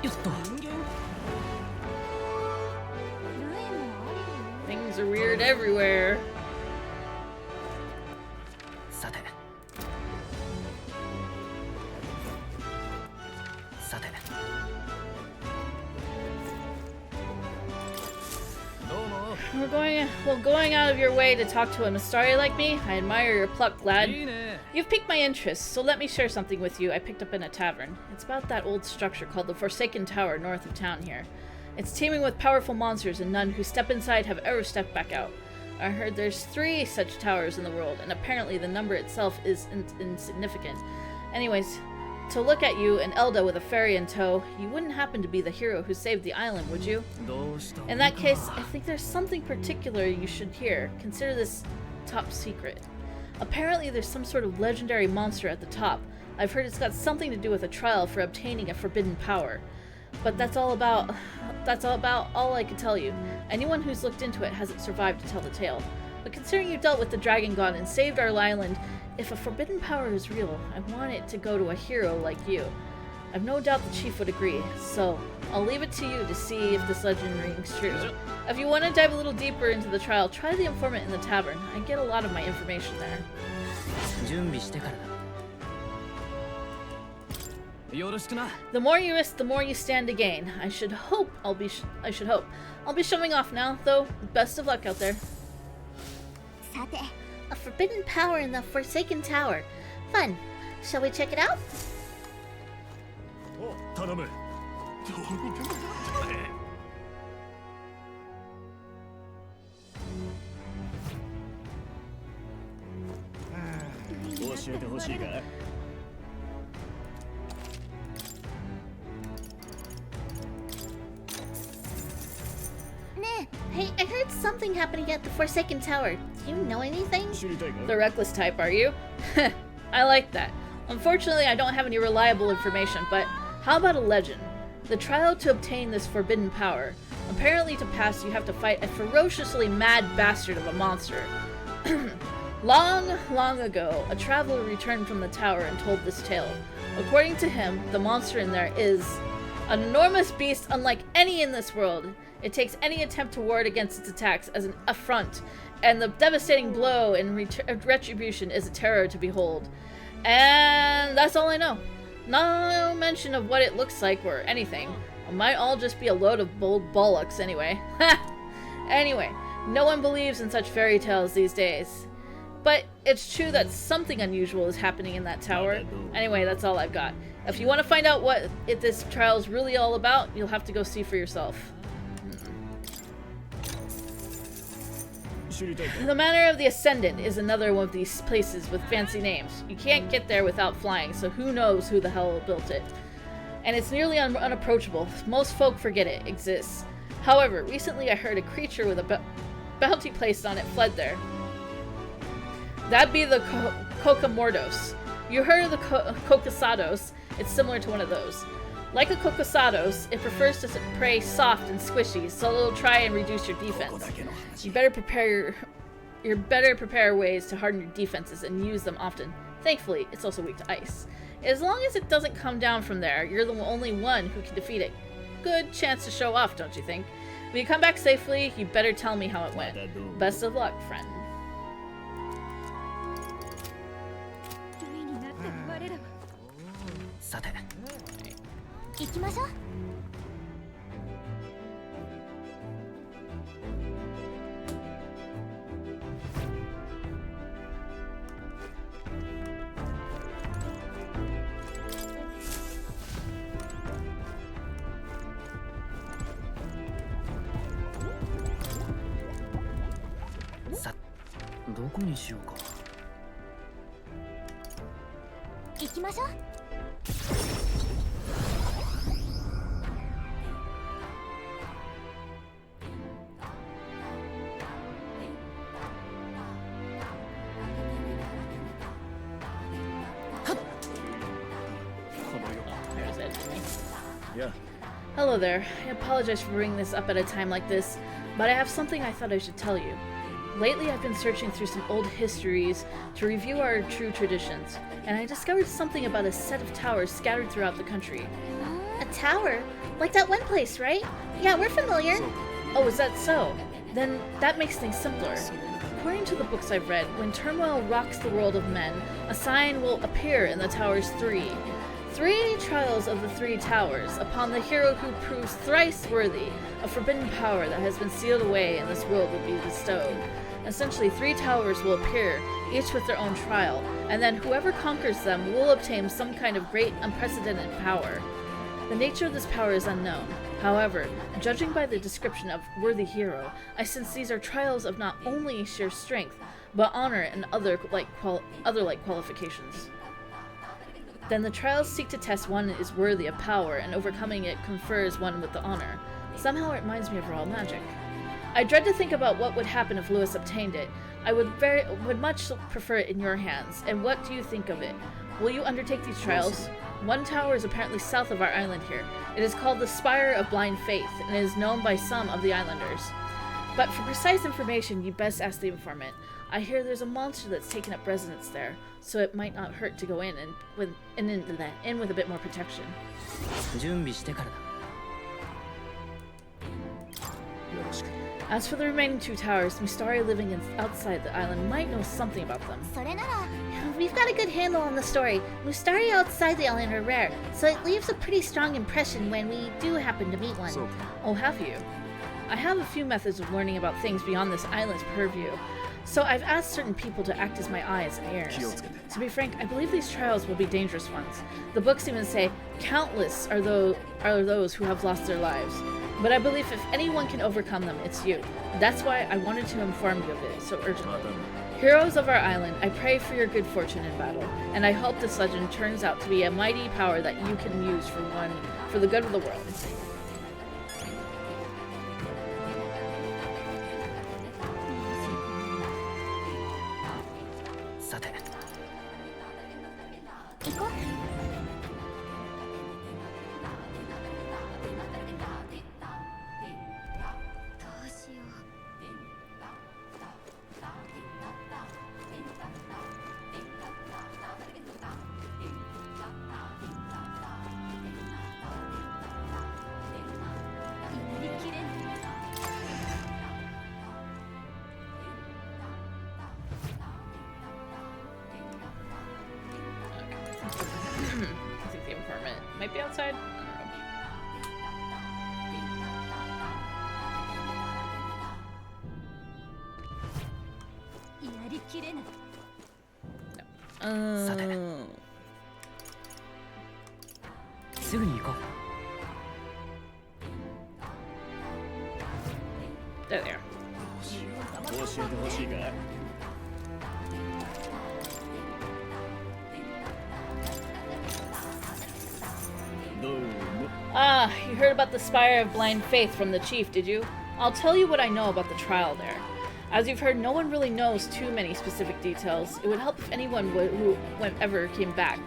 やった。Things are weird everywhere. さて。さて。Going out of your way to talk to a Mistari like me? I admire your pluck, lad. You've piqued my interest, so let me share something with you I picked up in a tavern. It's about that old structure called the Forsaken Tower north of town here. It's teeming with powerful monsters, and none who step inside have ever stepped back out. I heard there's 3 such towers in the world, and apparently the number itself is insignificant. Anyways, to look at you and Elda with a fairy in tow, you wouldn't happen to be the hero who saved the island, would you? In that case, I think there's something particular you should hear. Consider this top secret. Apparently there's some sort of legendary monster at the top. I've heard it's got something to do with a trial for obtaining a forbidden power. But that's all about all I can tell you. Anyone who's looked into it hasn't survived to tell the tale. But considering you dealt with the Dragon God and saved our island, if a forbidden power is real, I want it to go to a hero like you. I've no doubt the chief would agree, so I'll leave it to you to see if this legend rings true. If you want to dive a little deeper into the trial, try the informant in the tavern. I get a lot of my information there. The more you risk, the more you stand to gain. I should hope. I'll be showing off now, though. Best of luck out there. A forbidden power in the Forsaken Tower. Fun. Shall we check it out? Hey, I heard something happening at the Forsaken Tower. Do you know anything? The reckless type, are you? I like that. Unfortunately, I don't have any reliable information, but how about a legend? The trial to obtain this forbidden power. Apparently to pass, you have to fight a ferociously mad bastard of a monster. Long ago, a traveler returned from the tower and told this tale. According to him, the monster in there is an enormous beast unlike any in this world. It takes any attempt to ward against its attacks as an affront, and the devastating blow in retribution is a terror to behold. And that's all I know. No mention of what it looks like or anything. It might all just be a load of bold bollocks anyway. Anyway, no one believes in such fairy tales these days. But it's true that something unusual is happening in that tower. Anyway, that's all I've got. If you want to find out what this trial is really all about, you'll have to go see for yourself. The Manor of the Ascendant is another one of these places with fancy names. You can't get there without flying, so who knows who the hell built it. And it's nearly unapproachable. Most folk forget it exists. However, recently I heard a creature with a bounty placed on it fled there. That'd be the Kokomordos. You heard of the Kokosados? It's similar to one of those. Like a Kokosados, it prefers to prey soft and squishy, so it'll try and reduce your defense. You better prepare ways to harden your defenses and use them often. Thankfully, it's also weak to ice. As long as it doesn't come down from there, you're the only one who can defeat it. Good chance to show off, don't you think? When you come back safely, you better tell me how it went. Best of luck, friend. 行きましょう。さ、どこにしようか。行きましょう。 Hello there. I apologize for bringing this up at a time like this, but I have something I thought I should tell you. Lately I've been searching through some old histories to review our true traditions, and I discovered something about a set of towers scattered throughout the country. A tower? Like that one place, right? Yeah, we're familiar. Oh, is that so? Then that makes things simpler. According to the books I've read, when turmoil rocks the world of men, a sign will appear in the tower's three trials of the three towers, upon the hero who proves thrice worthy, a forbidden power that has been sealed away in this world will be bestowed. Essentially, 3 towers will appear, each with their own trial, and then whoever conquers them will obtain some kind of great, unprecedented power. The nature of this power is unknown. However, judging by the description of worthy hero, I sense these are trials of not only sheer strength, but honor and other like qualifications. Then the trials seek to test one is worthy of power, and overcoming it confers one with the honor. Somehow it reminds me of raw magic. I dread to think about what would happen if Lewis obtained it. I would much prefer it in your hands. And what do you think of it? Will you undertake these trials? One tower is apparently south of our island here. It is called the Spire of Blind Faith, and is known by some of the islanders. But for precise information, you best ask the informant. I hear there's a monster that's taken up residence there, so it might not hurt to go in with a bit more protection. As for the remaining 2 towers, Mistari living outside the island might know something about them. We've got a good handle on the story. Mustari outside the island are rare, so it leaves a pretty strong impression when we do happen to meet one. Oh, have you? I have a few methods of learning about things beyond this island's purview, so I've asked certain people to act as my eyes and ears. To be frank, I believe these trials will be dangerous ones. The books even say countless are those who have lost their lives. But I believe if anyone can overcome them, it's you. That's why I wanted to inform you of it so urgently. Heroes of our island, I pray for your good fortune in battle, and I hope this legend turns out to be a mighty power that you can use for the good of the world. I think the informant might be outside. There they are. Ah, you heard about the Spire of Blind Faith from the chief, did you? I'll tell you what I know about the trial there. As you've heard, no one really knows too many specific details. It would help if anyone who ever came back.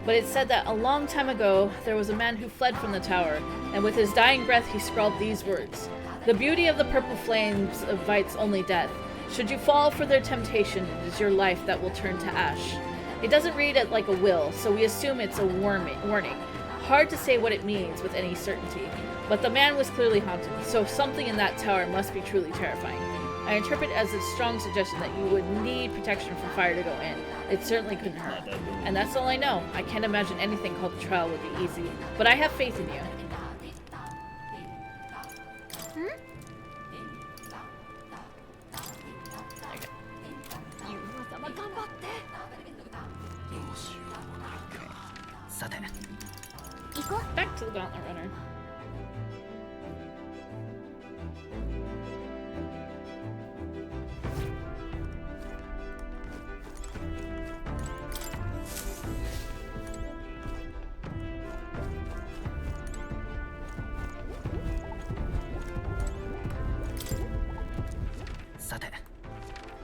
But it's said that a long time ago, there was a man who fled from the tower, and with his dying breath he scrawled these words. The beauty of the purple flames invites only death. Should you fall for their temptation, it is your life that will turn to ash. It doesn't read it like a will, so we assume it's a warning. Hard to say what it means with any certainty, but the man was clearly haunted, so something in that tower must be truly terrifying. I interpret it as a strong suggestion that you would need protection from fire to go in. It certainly couldn't hurt. And that's all I know. I can't imagine anything called the trial would be easy, but I have faith in you. Back to the Gauntlet Runner. Saて、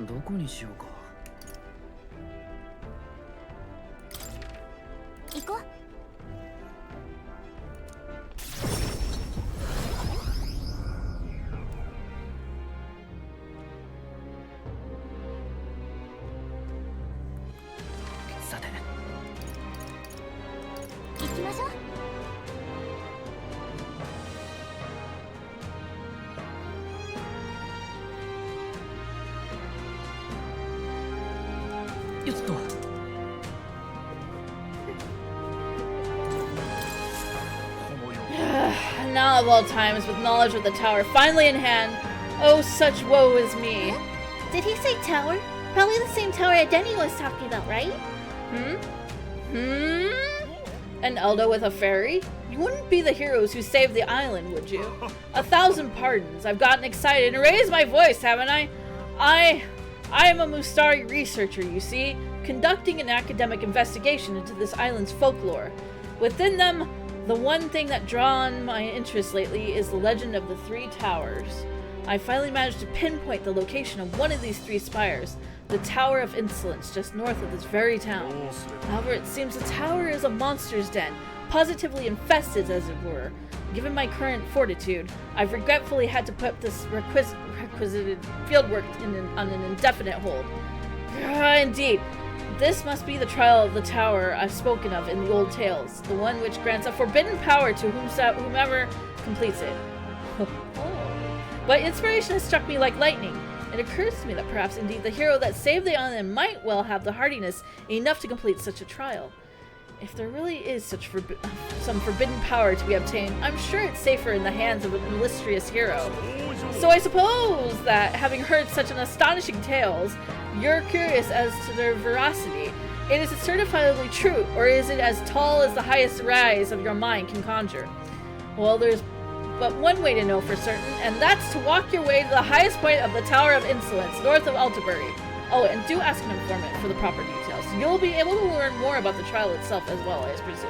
どこにしようか。行こう。さて、行きましょう。よっと。Now of all times, with knowledge of the tower finally in hand, oh, such woe is me. Did he say tower? Probably the same tower Denny was talking about, right? An Elda with a fairy? You wouldn't be the heroes who saved the island, would you? 1,000 pardons. I've gotten excited and raised my voice, haven't I? I am a Mustari researcher, you see, conducting an academic investigation into this island's folklore. Within them, the one thing that drawn my interest lately is the legend of the 3 towers. I finally managed to pinpoint the location of one of these 3 spires, the Tower of Insolence, just north of this very town. However, it seems the tower is a monster's den, positively infested as it were. Given my current fortitude, I've regretfully had to put this requisited fieldwork on an indefinite hold. Indeed, this must be the trial of the tower I've spoken of in the old tales, the one which grants a forbidden power to whomever completes it. But inspiration has struck me like lightning. It occurs to me that perhaps indeed the hero that saved the island might well have the hardiness enough to complete such a trial. If there really is such some forbidden power to be obtained, I'm sure it's safer in the hands of an illustrious hero. So I suppose that, having heard such an astonishing tales, you're curious as to their veracity. Is it certifiably true, or is it as tall as the highest rise of your mind can conjure? Well, there's but one way to know for certain, and that's to walk your way to the highest point of the Tower of Insolence, north of Altabury. Oh, and do ask an informant for the proper details. You'll be able to learn more about the trial itself as well, I presume.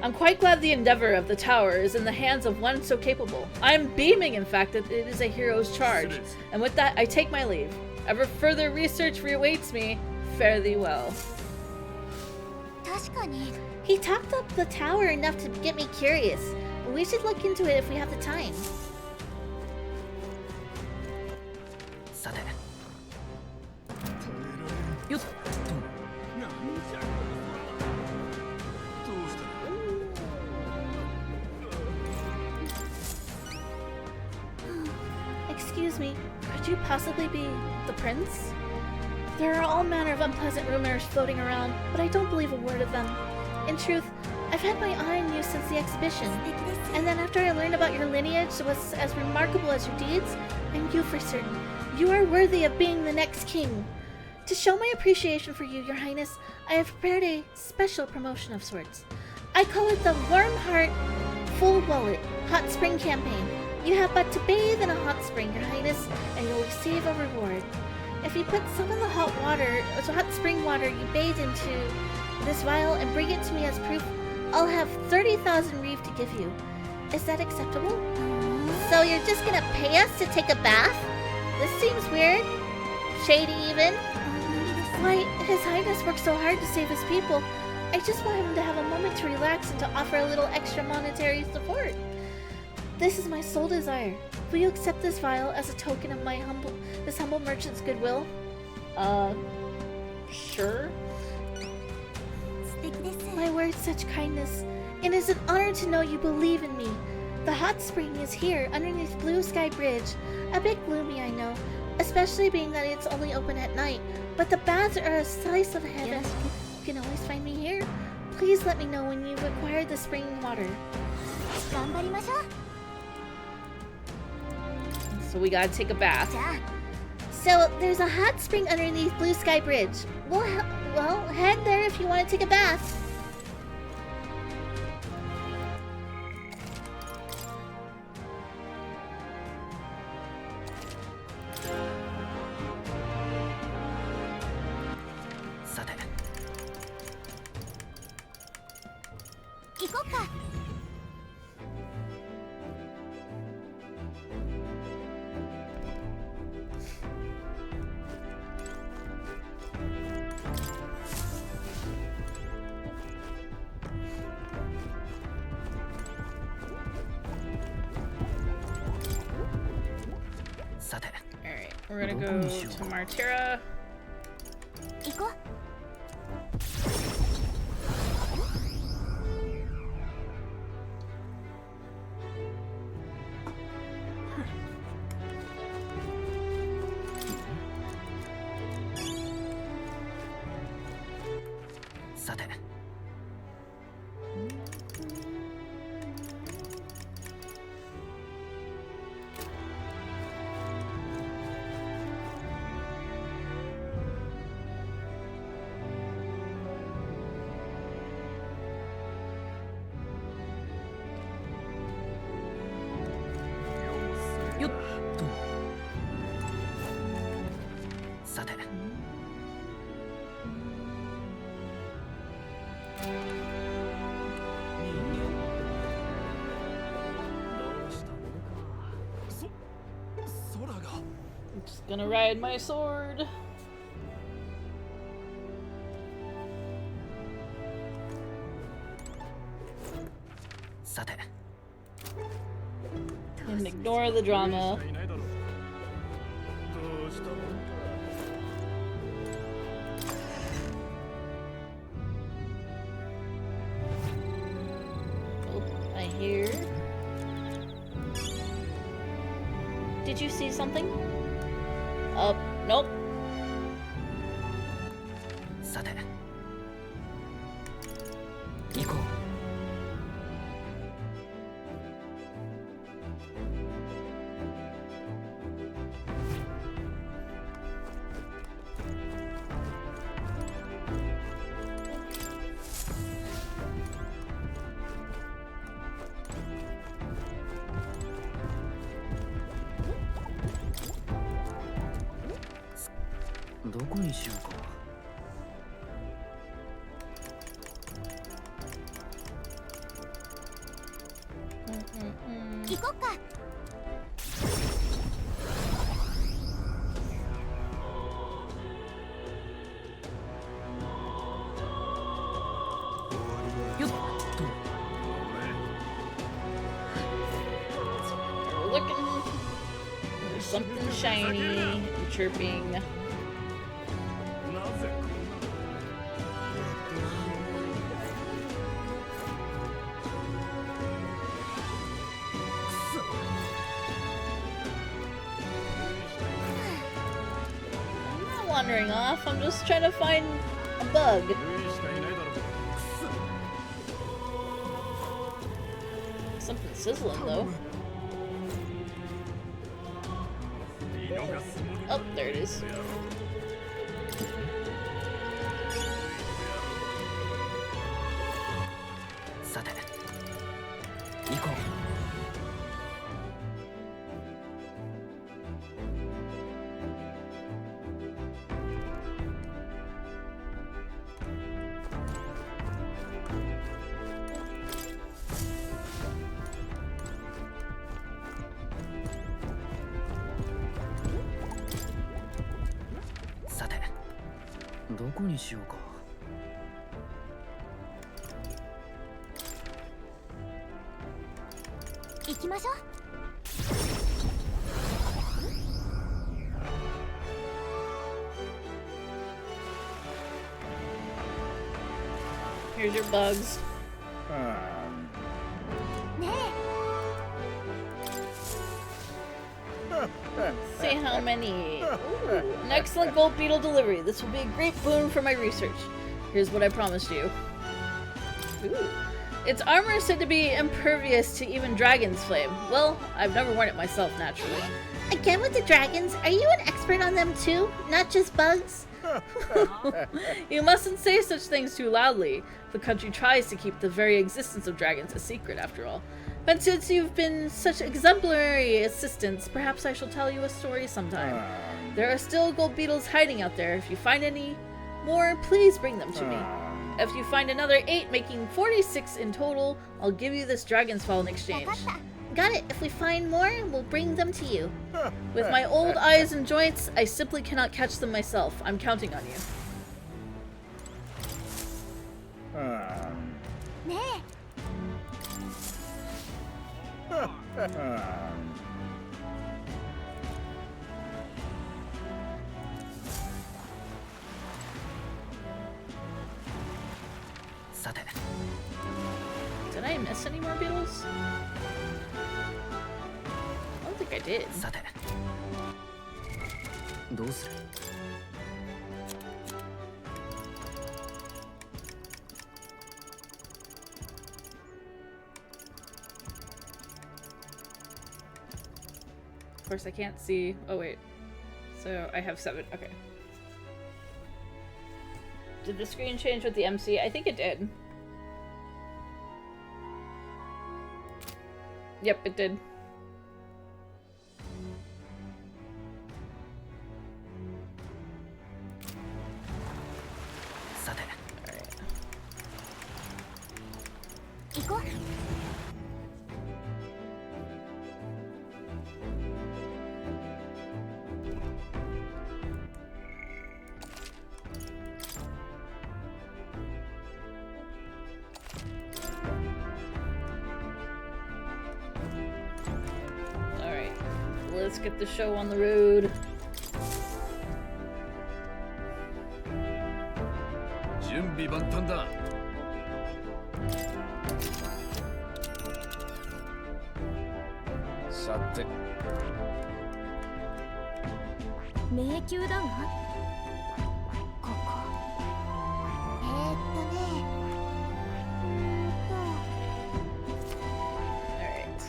I'm quite glad the endeavor of the tower is in the hands of one so capable. I'm beaming, in fact, that it is a hero's charge. And with that, I take my leave. Ever further research awaits me. Fare thee well. He talked up the tower enough to get me curious. We should look into it if we have the time. Excuse me, could you possibly be the prince? There are all manner of unpleasant rumors floating around, but I don't believe a word of them. In truth, I've had my eye on you since the exhibition, and then after I learned about your lineage was as remarkable as your deeds, I knew for certain you are worthy of being the next king. To show my appreciation for you, Your Highness, I have prepared a special promotion of sorts. I call it the Warm Heart Full Wallet Hot Spring Campaign. You have but to bathe in a hot spring, Your Highness, and you'll receive a reward. If you put some of the hot spring water you bathe into this vial and bring it to me as proof, I'll have 30,000 reeve to give you. Is that acceptable? So you're just gonna pay us to take a bath? This seems weird. Shady even. Why, His Highness works so hard to save his people. I just want him to have a moment to relax and to offer a little extra monetary support. This is my sole desire. Will you accept this vial as a token of my humble merchant's goodwill? Sure. My words, such kindness. It is an honor to know you believe in me. The hot spring is here, underneath Blue Sky Bridge. A bit gloomy, I know, especially being that it's only open at night. But the baths are a slice of heaven. You can always find me here. Please let me know when you've acquired the spring water. So we gotta take a bath. So there's a hot spring underneath Blue Sky Bridge. Well, head there if you want to take a bath. Alright, we're gonna go to Martira. さてI'm just gonna ride my sword. さて And ignore the drama. Oh, I hear. Did you see something? Nope. さて行こう どこにしようか。行こっか。よっと。We're looking. There's something shiny and chirping. Wandering off, I'm just trying to find a bug. Something sizzling though. Oh, there it is. Saてどこにしようか。行きましょう。Here's your bugs. See how many. Ooh, an excellent gold beetle delivery. This will be a great boon for my research. Here's what I promised you. Ooh. Its armor is said to be impervious to even dragon's flame. Well, I've never worn it myself, naturally. Again with the dragons? Are you an expert on them too? Not just bugs? You mustn't say such things too loudly. The country tries to keep the very existence of dragons a secret, after all. But since you've been such exemplary assistants, perhaps I shall tell you a story sometime. There are still gold beetles hiding out there. If you find any more, please bring them to me. If you find another 8, making 46 in total, I'll give you this dragon's fall in exchange. Got it. If we find more, we'll bring them to you. With my old eyes and joints, I simply cannot catch them myself. I'm counting on you. ねえ。さて Did I miss any more beetles? I don't think I did. さてどうする Of course, I can't see. Oh, wait. So I have 7. Okay. Did the screen change with the MC? I think it did. Yep, it did. Let's get the show on the road. Sate. 迷宮だわ。ここ。Alright.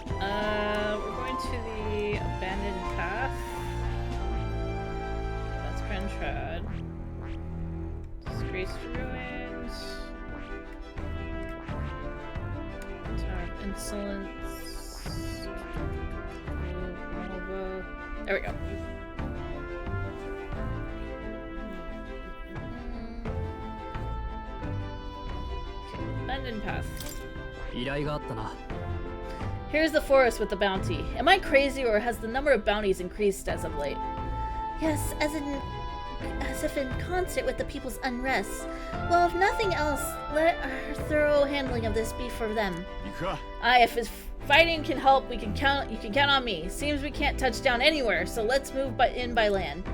We're going to the abandoned path. That's Grentrad. Disgraced ruins. Tower of Insolence. Nova. There we go. Abandoned path. Here's the forest with the bounty. Am I crazy, or has the number of bounties increased as of late? Yes, as if in concert with the people's unrest. Well, if nothing else, let our thorough handling of this be for them. Aye, if his fighting can help, you can count on me. Seems we can't touch down anywhere, so let's move by land.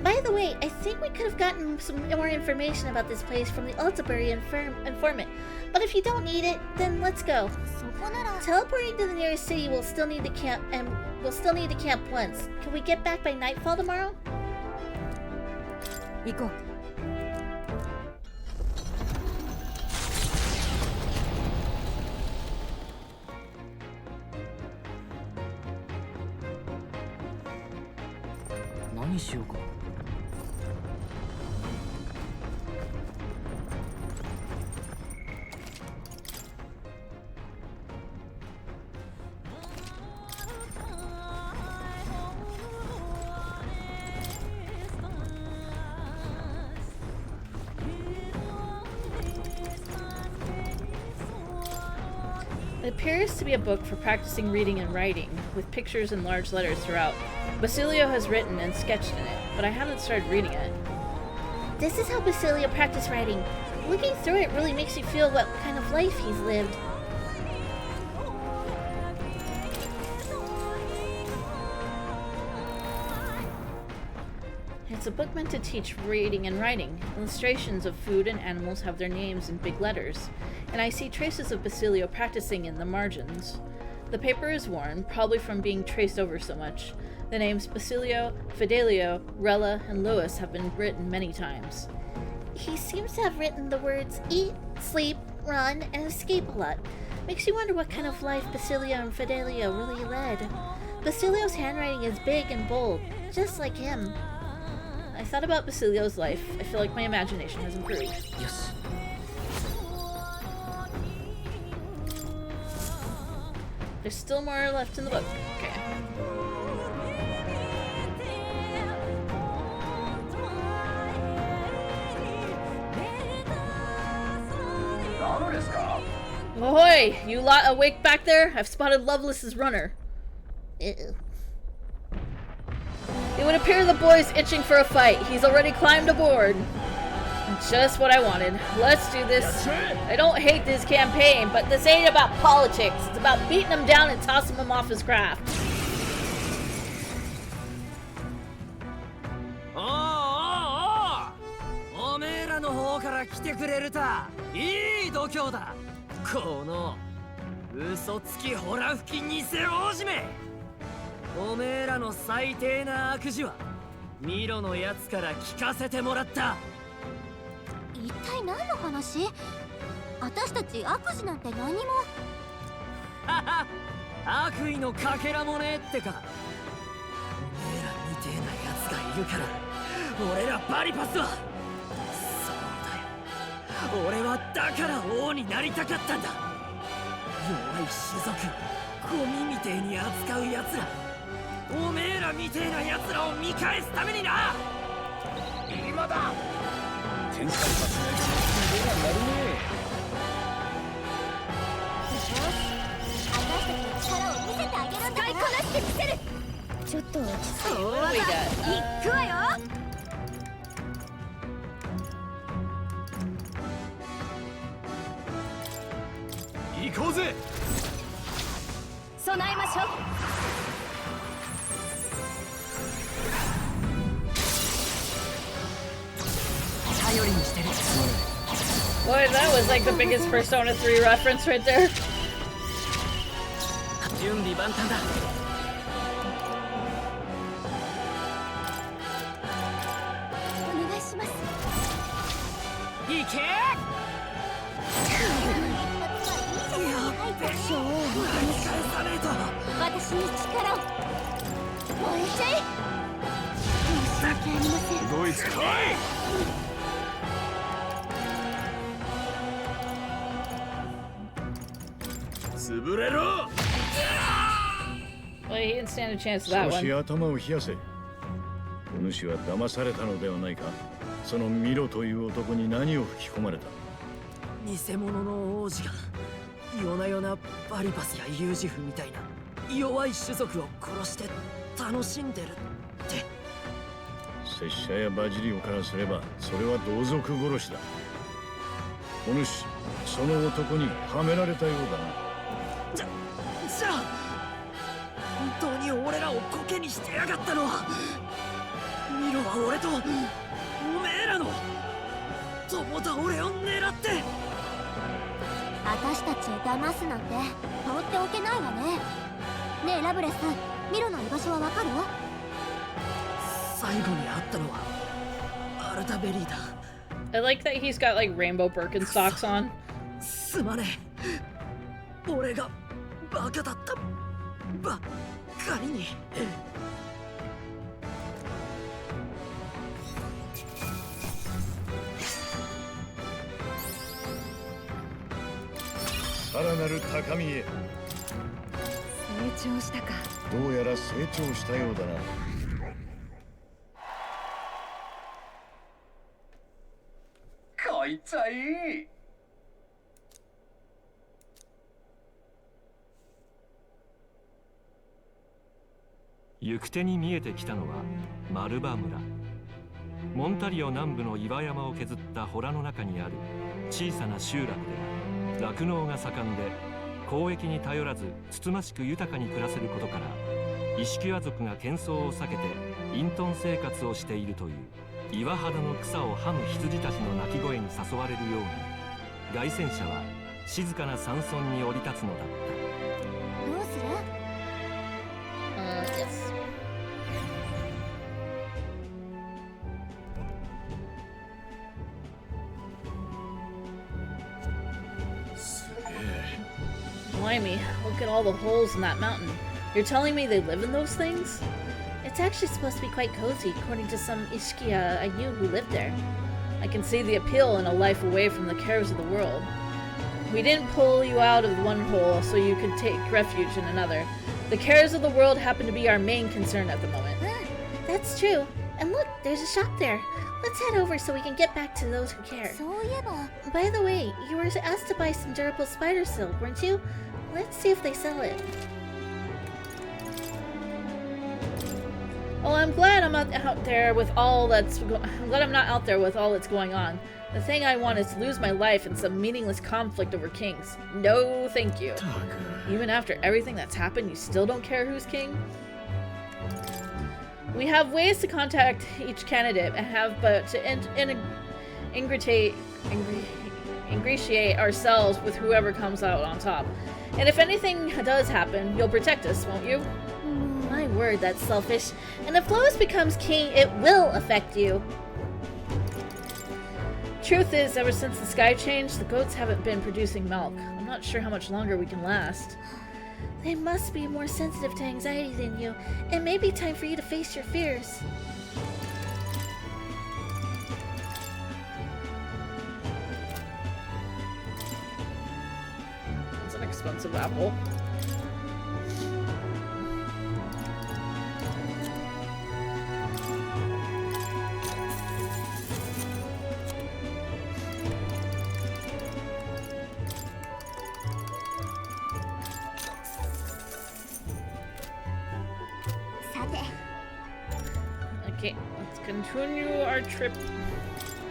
By the way, I think we could have gotten some more information about this place from the Altabury informant. But if you don't need it, then let's go. Teleporting to the nearest city will still need to camp, and we'll still need to camp once. Can we get back by nightfall tomorrow? 行こう。何しようか。It appears to be a book for practicing reading and writing, with pictures in large letters throughout. Basilio has written and sketched in it, but I haven't started reading it. This is how Basilio practiced writing. Looking through it really makes you feel what kind of life he's lived. It's a book meant to teach reading and writing. Illustrations of food and animals have their names in big letters, and I see traces of Basilio practicing in the margins. The paper is worn, probably from being traced over so much. The names Basilio, Fidelio, Rella, and Louis have been written many times. He seems to have written the words eat, sleep, run, and escape a lot. Makes you wonder what kind of life Basilio and Fidelio really led. Basilio's handwriting is big and bold, just like him. I thought about Basilio's life. I feel like my imagination has improved. Yes. There's still more left in the book. Okay. Ahoy! You lot awake back there? I've spotted Lovelace's runner. Ew. It would appear the boy's itching for a fight. He's already climbed aboard. Just what I wanted. Let's do this. I don't hate this campaign, but this ain't about politics. It's about beating him down and tossing him off his craft. Oh, おめえらの方から来てくれるた。いい度胸だ。この嘘つきホラ吹き偽王子め。おめえらの最低な悪事はミロのやつから聞かせてもらった。一体何の話？私たち悪事なんて何も。悪意のかけらもねえってか。おめえらみてえなやつがいるから俺らバリパスは。そうだよ。俺はだから王になりたかったんだ。弱い種族ゴミみてえに扱うやつら。おめえらみてえな奴らを見返すためにな。今だ。天才発明家のスピードが鳴るね。私たちの力を見せてあげるんだから。使いこなしてみせる。ちょっと落ち着いて。そうだ。行くわよ。行こうぜ。備えましょう。頼りにしてる。 Boy, that was like the biggest Persona 3 reference right there. 準備万端だ。お願いします。いけ。超を見返さねえと。私に力を。燃えちゃえ。申し訳ありません。ドイツかい。潰れろ。 Well, he didn't stand a chance of that 少し one. 頭を冷やせ。お主は騙されたのではないか。そのミロという男に何を吹き込まれた。偽物の王子が夜な夜なバリバスやユージフみたいな弱い種族を殺して楽しんでるって。拙者やバジリオからすればそれは同族殺しだ。お主、その男にはめられたようだな。じゃあ本当に俺らをコケにしてやがったのはミロは俺とおめえらの友倒れを狙って。私たちを騙すなんて放っておけないわね。ねえラブレス、ミロの居場所はわかる？最後に会ったのはアルタベリーだ。 I like that he's got like rainbow Birkenstocks on. すまねえ。俺がバカだったばっかりに。さらなる高みへ。成長したか。どうやら成長したようだな。こいつはいい。行く手に見えてきたのはマルバ村。モンタリオ南部の岩山を削った洞の中にある小さな集落で酪農が盛んで、交易に頼らずつつましく豊かに暮らせることから、イシキュア族が喧騒を避けて隠遁生活をしているという岩肌の草をはむ羊たちの鳴き声に誘われるように、凱旋者は静かな山村に降り立つのだった。どうする？ Yes. すげえ。 Blimey, look at all the holes in that mountain. You're telling me they live in those things? It's actually supposed to be quite cozy, according to some Ishkia I knew who lived there. I can see the appeal in a life away from the cares of the world. We didn't pull you out of one hole so you could take refuge in another. The cares of the world happen to be our main concern at the moment. That's true. And look, there's a shop there. Let's head over so we can get back to those who care. By the way, you were asked to buy some durable spider silk, weren't you? Let's see if they sell it. Well, I'm glad I'm not out there with all that's. I'm glad I'm not out there with all that's going on. The thing I want is to lose my life in some meaningless conflict over kings. No, thank you. Even after everything that's happened, you still don't care who's king? We have ways to contact each candidate and have but to ingratiate ourselves with whoever comes out on top. And if anything does happen, you'll protect us, won't you? My word, that's selfish. And if Lois becomes king, it will affect you. Truth is, ever since the sky changed, the goats haven't been producing milk. I'm not sure how much longer we can last. They must be more sensitive to anxiety than you. It may be time for you to face your fears. It's an expensive apple. Okay, let's continue our trip.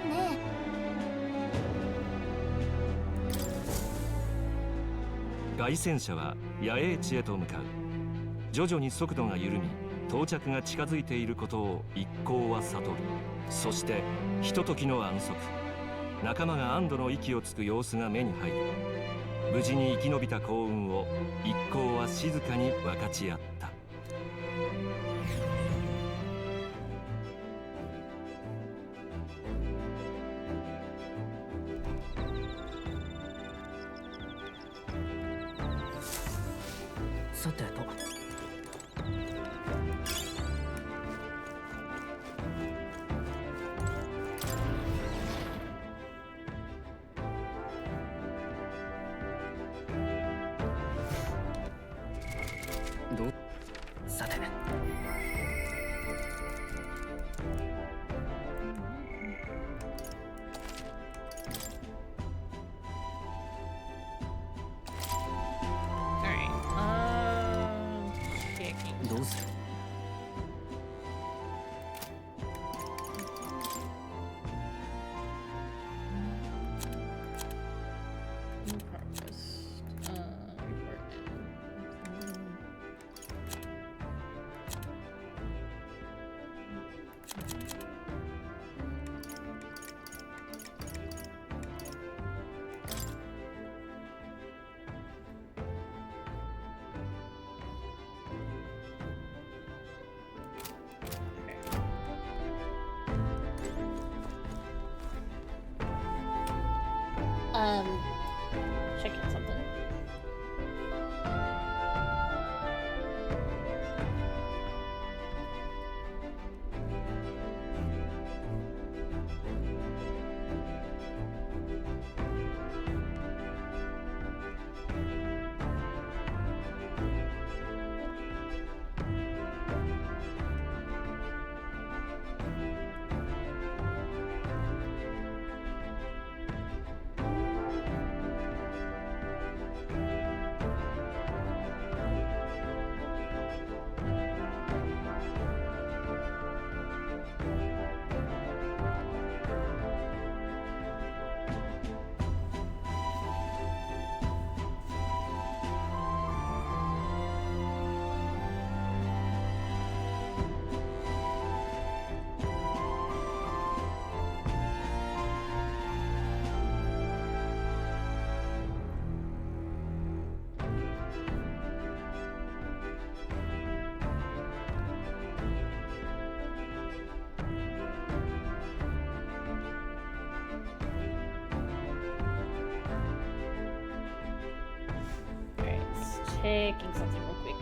Ne. 凱旋者は野営地へと向かう。徐々に速度が緩み、到着が近づいていることを一行は悟る。そしてひとときの安息、仲間が安堵の息をつく様子が目に入る。無事に生き延びた幸運を一行は静かに分かち合った。さてと、どうさてどうする。Checking something. Checking something real quick.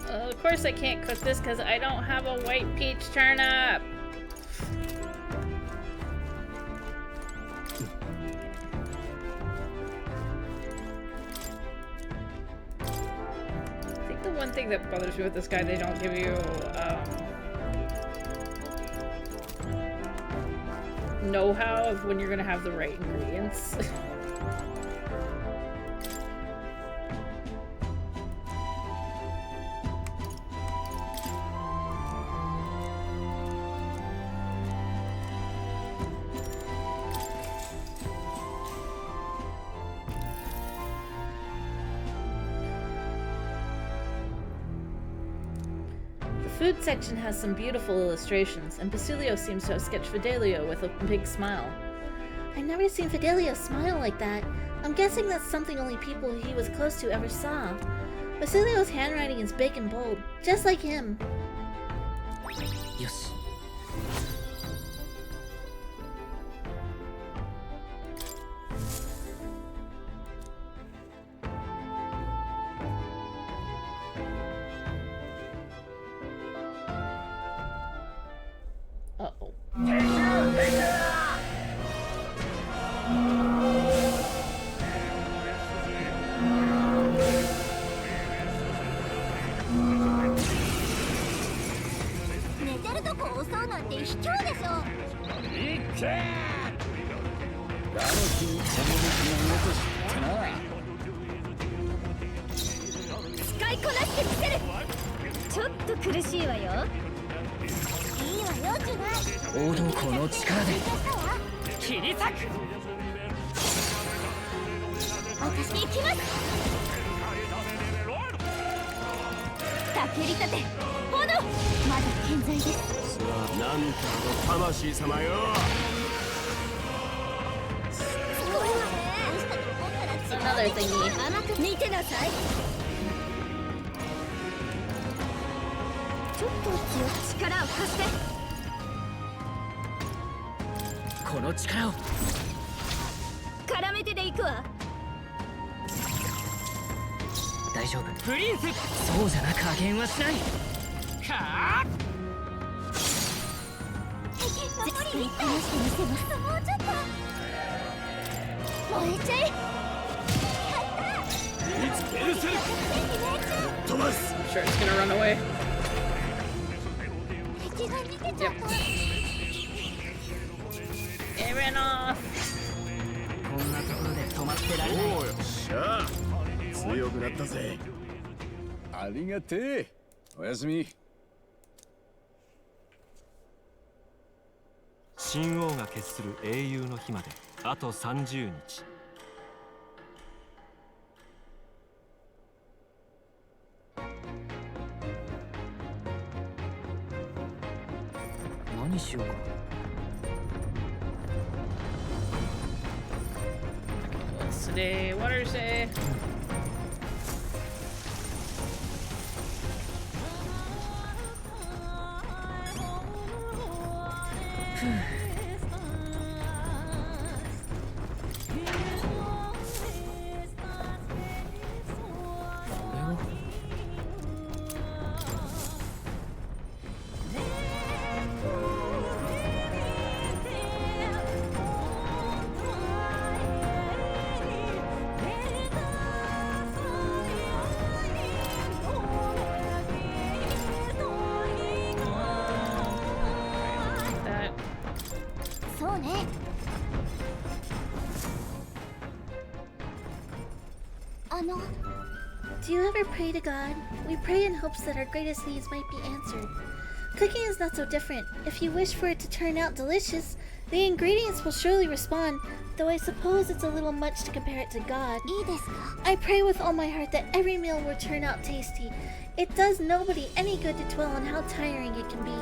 Of course I can't cook this because I don't have a white peach turnip. I think the one thing that bothers me with this guy, they don't give you know-how of when you're gonna have the right ingredients. The food section has some beautiful illustrations, and Basilio seems to have sketched Fidelio with a big smile. I've never seen Fidelio smile like that. I'm guessing that's something only people he was close to ever saw. Basilio's handwriting is big and bold, just like him. Yoshi. Uh-oh. 使いこなしてみせる。ちょっと苦しいわよ。いいわよジュナ。王道校の力で切り裂く。私行きます。たけりたて炎まだ健在です。さあなんたの魂様よ。Another thingy. 甘く見てなさい。ちょっと力を貸して。この力を絡めてでいくわ。大丈夫。プリンス。そうじゃな加減はしない。はあ。絶対試してみせます。もうちょっと燃えちゃえ。ベルセルク飛ばす。 I'm sure it's gonna run away. 敵が逃げちゃった。It ran off. こんなところで止まってられない。おうよっしゃ強くなったぜ。ありがてえ。おやすみ。神王が決する英雄の日まであと30日。何しようか。What's today? Water's Day. Do you ever pray to God? We pray in hopes that our greatest needs might be answered. Cooking is not so different. If you wish for it to turn out delicious, the ingredients will surely respond, though I suppose it's a little much to compare it to God. I pray with all my heart that every meal will turn out tasty. It does nobody any good to dwell on how tiring it can be.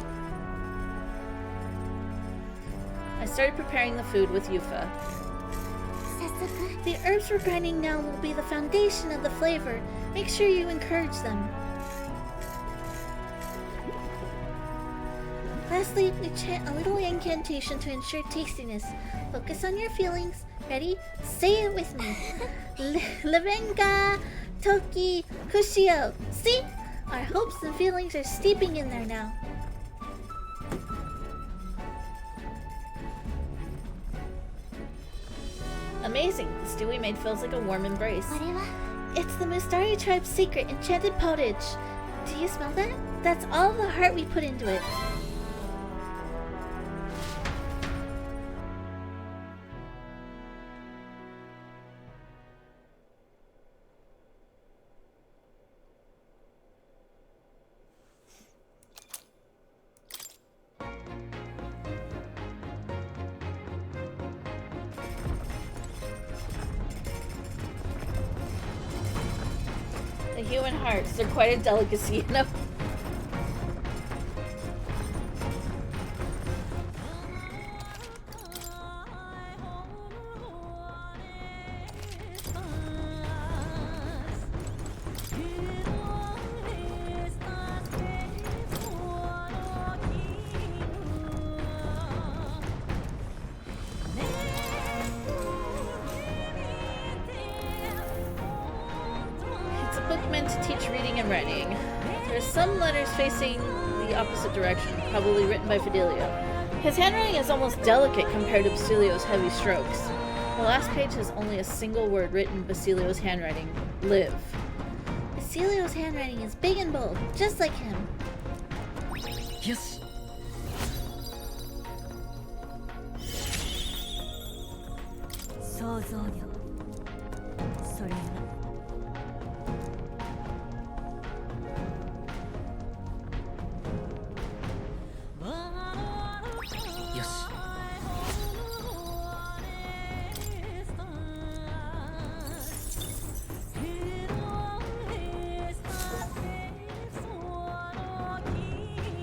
I started preparing the food with Yufa. The herbs we're grinding now will be the foundation of the flavor. Make sure you encourage them. Lastly, we chant a little incantation to ensure tastiness. Focus on your feelings. Ready? Say it with me. Levenga Toki Kushio. See? Our hopes and feelings are steeping in there now. Amazing. The stew we made feels like a warm embrace. It's the Mustari tribe's secret enchanted pottage. Do you smell that? That's all the heart we put into it. The human hearts, they're quite a delicacy, you know? Meant to teach reading and writing. There are some letters facing the opposite direction, probably written by Fidelio. His handwriting is almost delicate compared to Basilio's heavy strokes. The last page has only a single word written in Basilio's handwriting: live. Basilio's handwriting is big and bold, just like him. Yes. 像魚それがよし。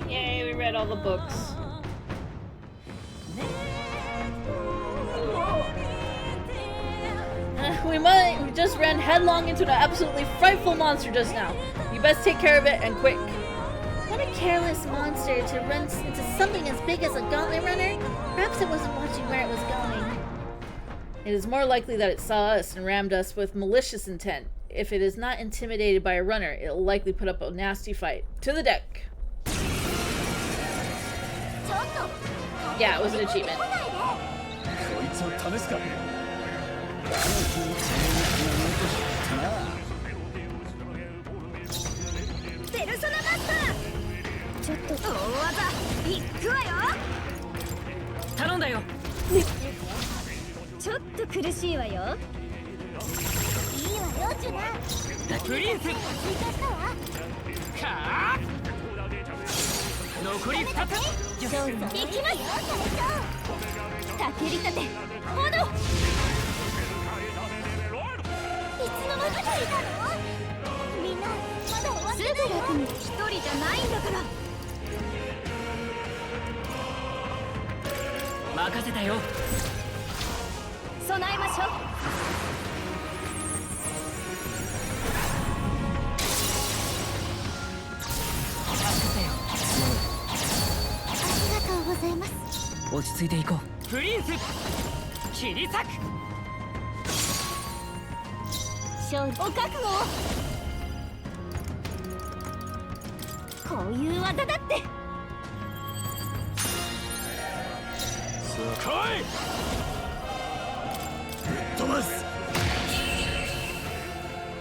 Yay, we read all the books. We just ran headlong into an absolutely frightful monster just now. You best take care of it and quick. What a careless monster to run into something as big as a gauntlet runner. Perhaps it wasn't watching where it was going. It is more likely that it saw us and rammed us with malicious intent. If it is not intimidated by a runner, it will likely put up a nasty fight. To the deck. Yeah, it was an achievement.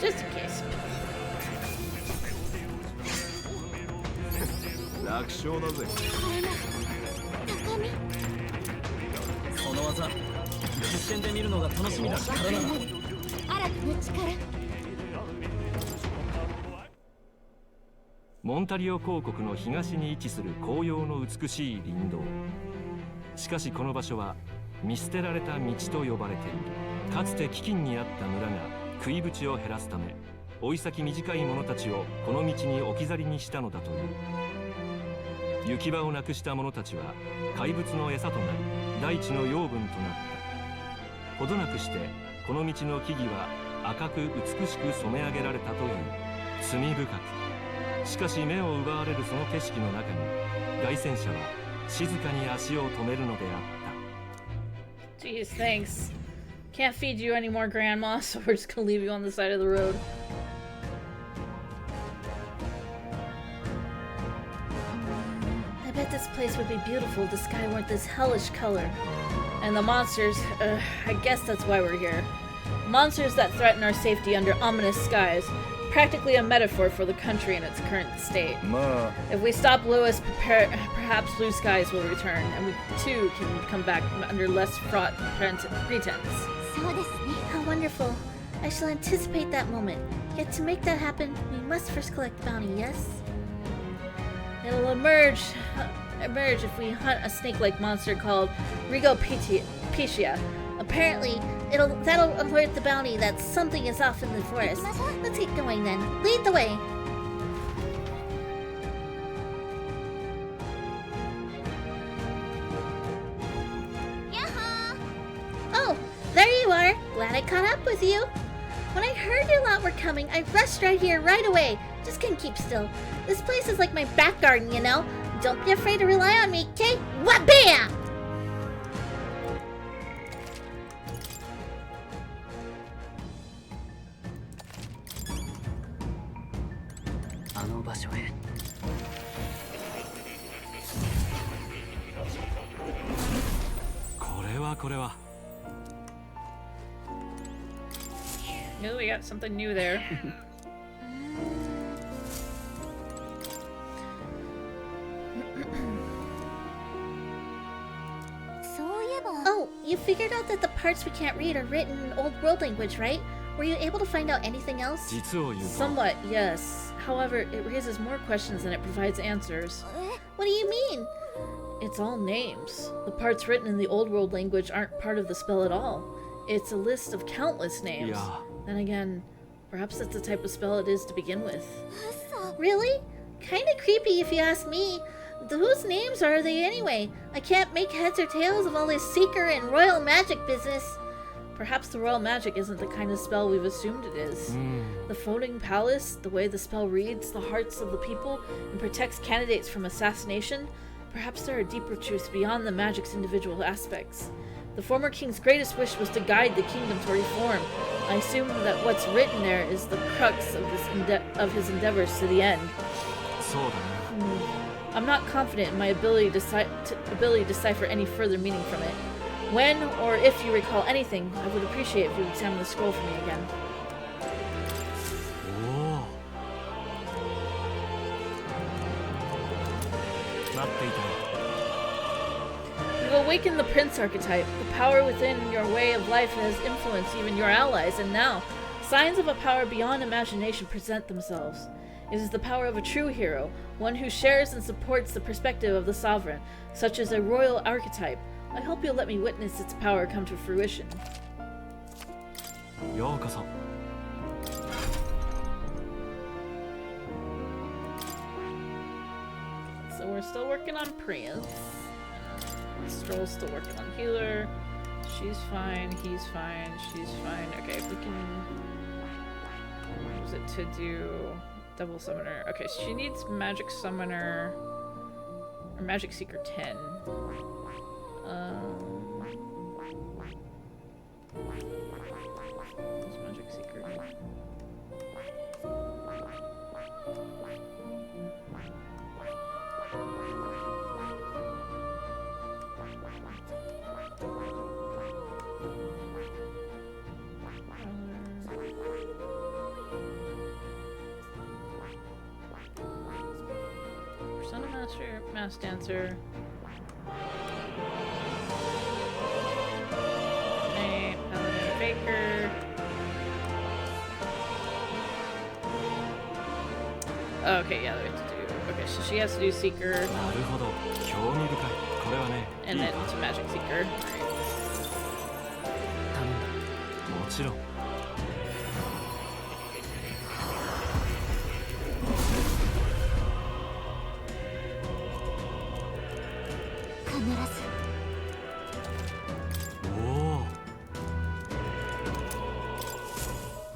Just in case. 楽勝だぜ。その技、実戦で見るのが楽しみだ。新たな力。モンタリオ公国の東に位置する紅葉の美しい林道。しかしこの場所は見捨てられた道と呼ばれている。かつて飢饉にあった村が食いぶを減らすため、追い先短い者たちをこの道に置き去りにしたのだという。行き場をなくした者たちは怪物の餌となり、大地の養分となった。ほどなくしてこの道の木々は赤く美しく染め上げられたという。罪深く、しかし目を奪われるその景色の中に凱旋者は静かに足を止めるのであった。 Jeez, thanks. Can't feed you anymore, Grandma, so we're just gonna leave you on the side of the road. I bet this place would be beautiful if the sky weren't this hellish color. And the monsters, I guess that's why we're here. Monsters that threaten our safety under ominous skies. Practically a metaphor for the country in its current state. If we stop Lewis, perhaps blue skies will return, and we too can come back under less fraught pretense. How wonderful. I shall anticipate that moment. Yet to make that happen, we must first collect the bounty, yes? It'll emerge if we hunt a snake-like monster called Rigopetia. Apparently, that'll alert the bounty that something is off in the forest. Let's get going then. Lead the way. Oh, there you are. Glad I caught up with you. When I heard your lot were coming, I rushed right here right away. Just couldn't keep still. This place is like my back garden, you know. Don't be afraid to rely on me, okay? Wha-bam! あの場所へ。これは。No, we got something new there. Oh, you figured out that the parts we can't read are written in Old World language, right? Were you able to find out anything else? Somewhat, yes. However, it raises more questions than it provides answers. What do you mean? It's all names. The parts written in the Old World language aren't part of the spell at all. It's a list of countless names. Yeah. Then again, perhaps that's the type of spell it is to begin with. Really? Kinda creepy if you ask me. Whose names are they anyway? I can't make heads or tails of all this Seeker and Royal Magic business. Perhaps the royal magic isn't the kind of spell we've assumed it is. The floating palace, the way the spell reads the hearts of the people and protects candidates from assassination, perhaps there are deeper truths beyond the magic's individual aspects. The former king's greatest wish was to guide the kingdom to reform. I assume that what's written there is the crux of his endeavors to the end. I'm not confident in my ability to decipher any further meaning from it. When or if you recall anything, I would appreciate if you examine the scroll for me again. You awaken the Prince archetype. The power within your way of life has influenced even your allies, and now, signs of a power beyond imagination present themselves. It is the power of a true hero, one who shares and supports the perspective of the sovereign, such as a royal archetype. I hope you'll let me witness its power come to fruition. Yokoso. So we're still working on Prince. Stroll's still working on Healer. She's fine, he's fine, she's fine. Okay, if we can... What was it to do? Double Summoner. Okay, she needs Magic Summoner... Or Magic Seeker 10. Where's Magic Seeker? Persona Master, Mass Dancer. Paladin Baker. Okay, yeah, we have to do. Okay, so she has to do Seeker. And then to Magic Seeker. Alright.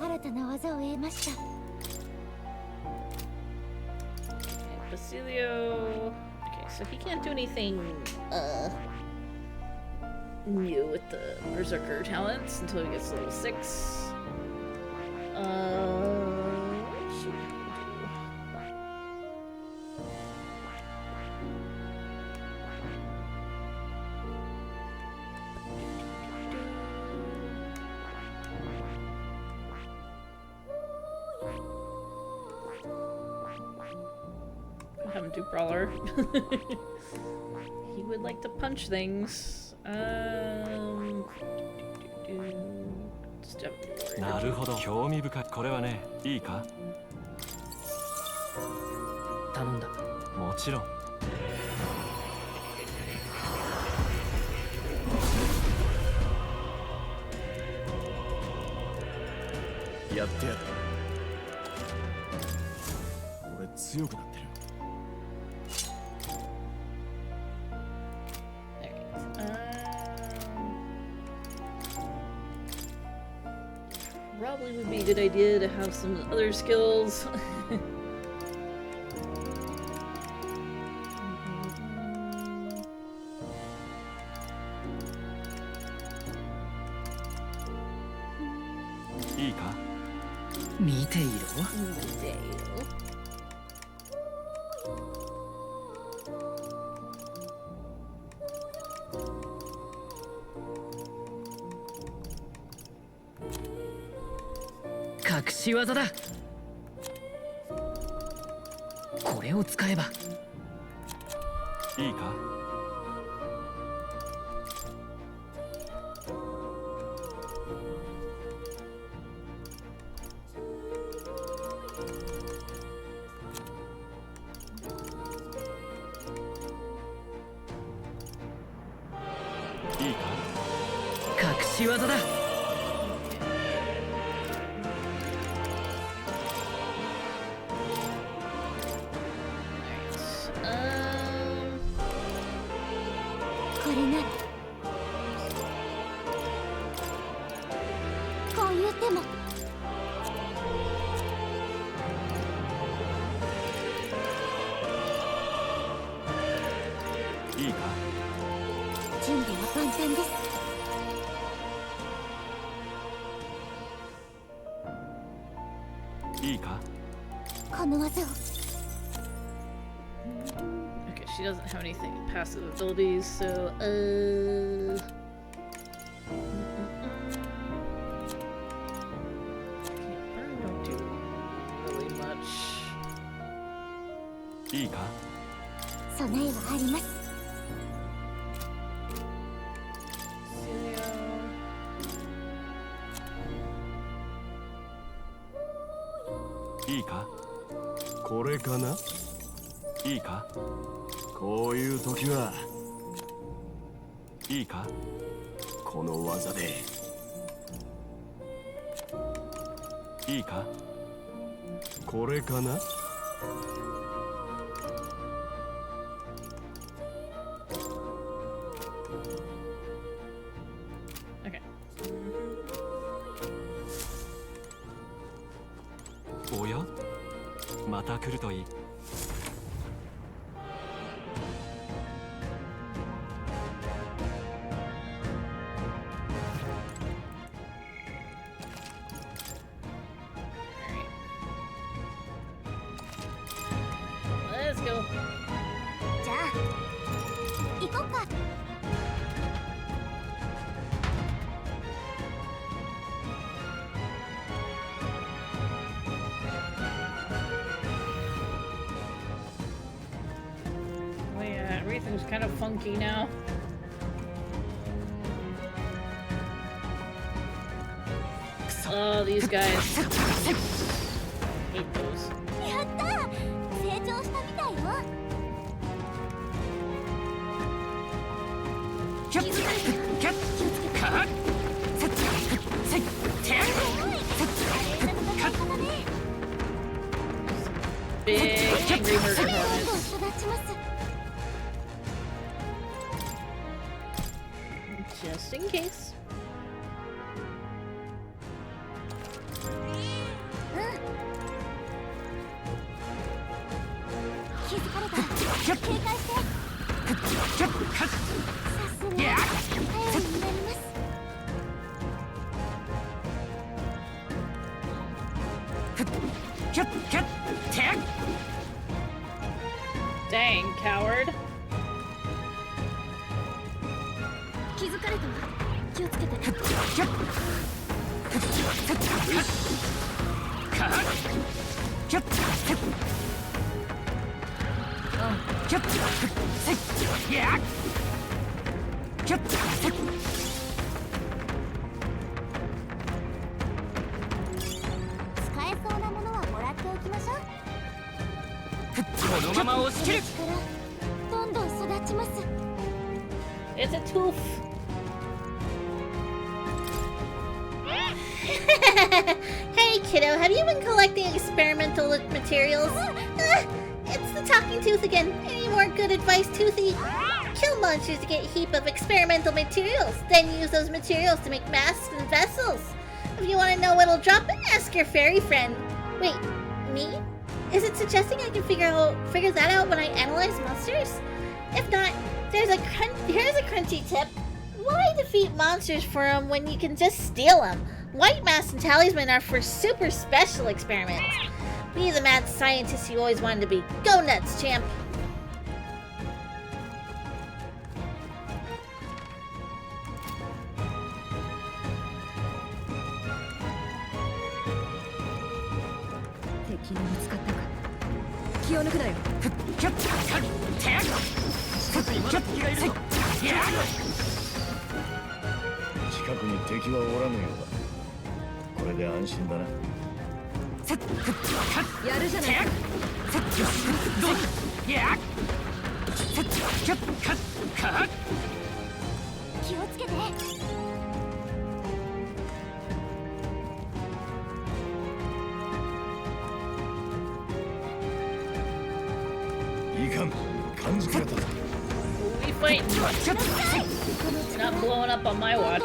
新たな技を得ました。 Basilio. Okay, so he can't do anything new with the Berserker talents until he gets to level 6. What should we do? Have him do Brawler. He would like to punch things. Step なるほど。興味深い。これはね、いいか？頼んだ。もちろん。やってやる。俺強くなってる。 Probably would be a good idea to have some other skills.隠し技だ。これを使えばいいか？き技だ。これならこういう手も。いいか。準備は万端です。いいか。この技を。 Okay, she doesn't have anything passive abilities, so don't do really much. いいか。備えはあります。いいか。これかな。いいか。こういう時はいいか。この技でいいか。これかな。Okay. おや、また来るといい。Let's go. じゃあ行こっか。Oh yeah, everything's kind of funky now. Oh, these guys. Hate those. やったー、成長したみたいよ。キャッキャッキャッカッセッセッテンセッカッ Big angry murder hornets. 育ちます。 Just in case. 気づかれた。警戒して。さすが頼りになります。 Dang, coward. 気づかれたわ。気をつけて。使えそうなものはもらっておきましょう。このまま押し切る。どんどん育ちます。 It's a tooth. Hey kiddo, have you been collecting experimental materials? It's the talking tooth again. Any more good advice, Toothy? Kill monsters to get a heap of experimental materials, then use those materials to make masks and vessels. If you want to know what'll drop, ask your fairy friend. Wait, me? Is it suggesting I can figure that out when I analyze monsters? If not, here's a crunchy tip. Why defeat monsters for them when you can just steal them? White masks and talisman are for super special experiments. Be the mad scientist you always wanted to be. Go nuts, champ! 敵に見つかったか。気を抜くなよ。近くに敵はおらぬようだ。これで安心だな。やるじゃないか。気をつけて。We fight. Not blowing up on my watch.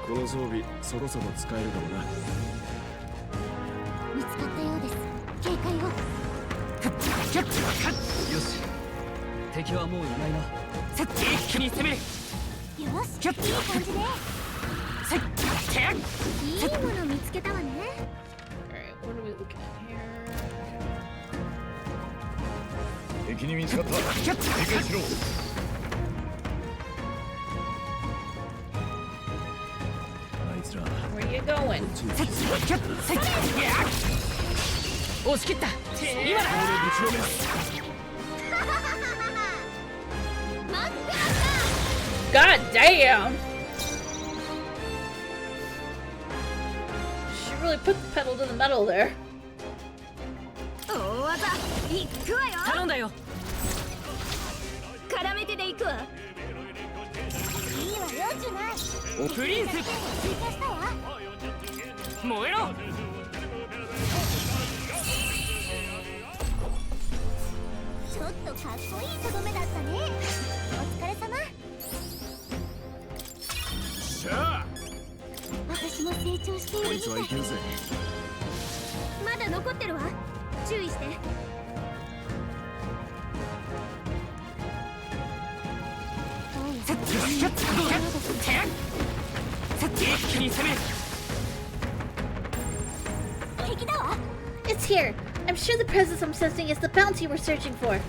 この装備そろそろ使えるかもな。見つかったようです。警戒を。よし、敵はもういないな。一気に攻める。よし、いい感じね。いいもの見つけたわね。Alright, what are we looking at here? 敵に見つかった。警戒しろ。あいつら。Where you going? 押し切った。今だ。 God damn! She really put the pedal to the metal there. 大技行くわよ。頼んだよ。絡めてで行くわ。いいわよ、ジュナイ。プリンス。追加したわ。燃えろ。ちょっとかっこいいとどめだったね。お疲れ様。しゃあ。私も成長しているみたい。こいつはいけるぜ。まだ残ってるわ。注意して。一気に攻める。敵だわ。 It's here. I'm sure the presence I'm sensing is the bounty we're searching for.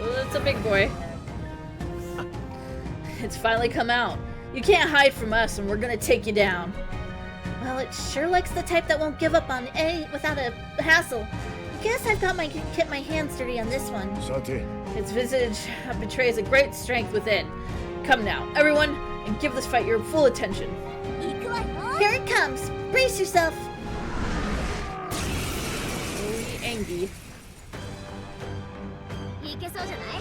Well, it's a big boy. It's finally come out. You can't hide from us, and we're gonna take you down. Well, it sure looks the type that won't give up on A without a hassle. Guess I've got get my hands dirty on this one. Its visage betrays a great strength within. Come now, everyone, and give this fight your full attention. Here it comes. Brace yourself. Very angry. いけそうじゃない？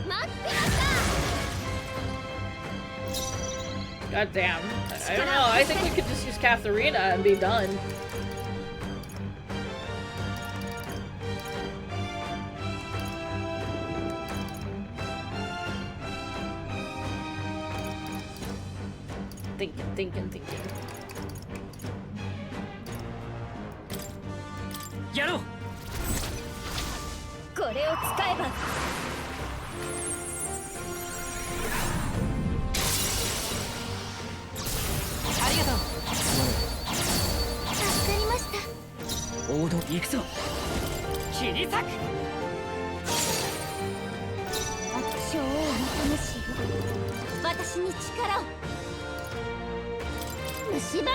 待ってました。 God damn. I don't know. I think we could just use Katharina and be done. Thinking. やろう。これを使えば。ありがとう。助かりました。王道行くぞ。切り裂く。悪将王の魂を、私に力を。蝕め。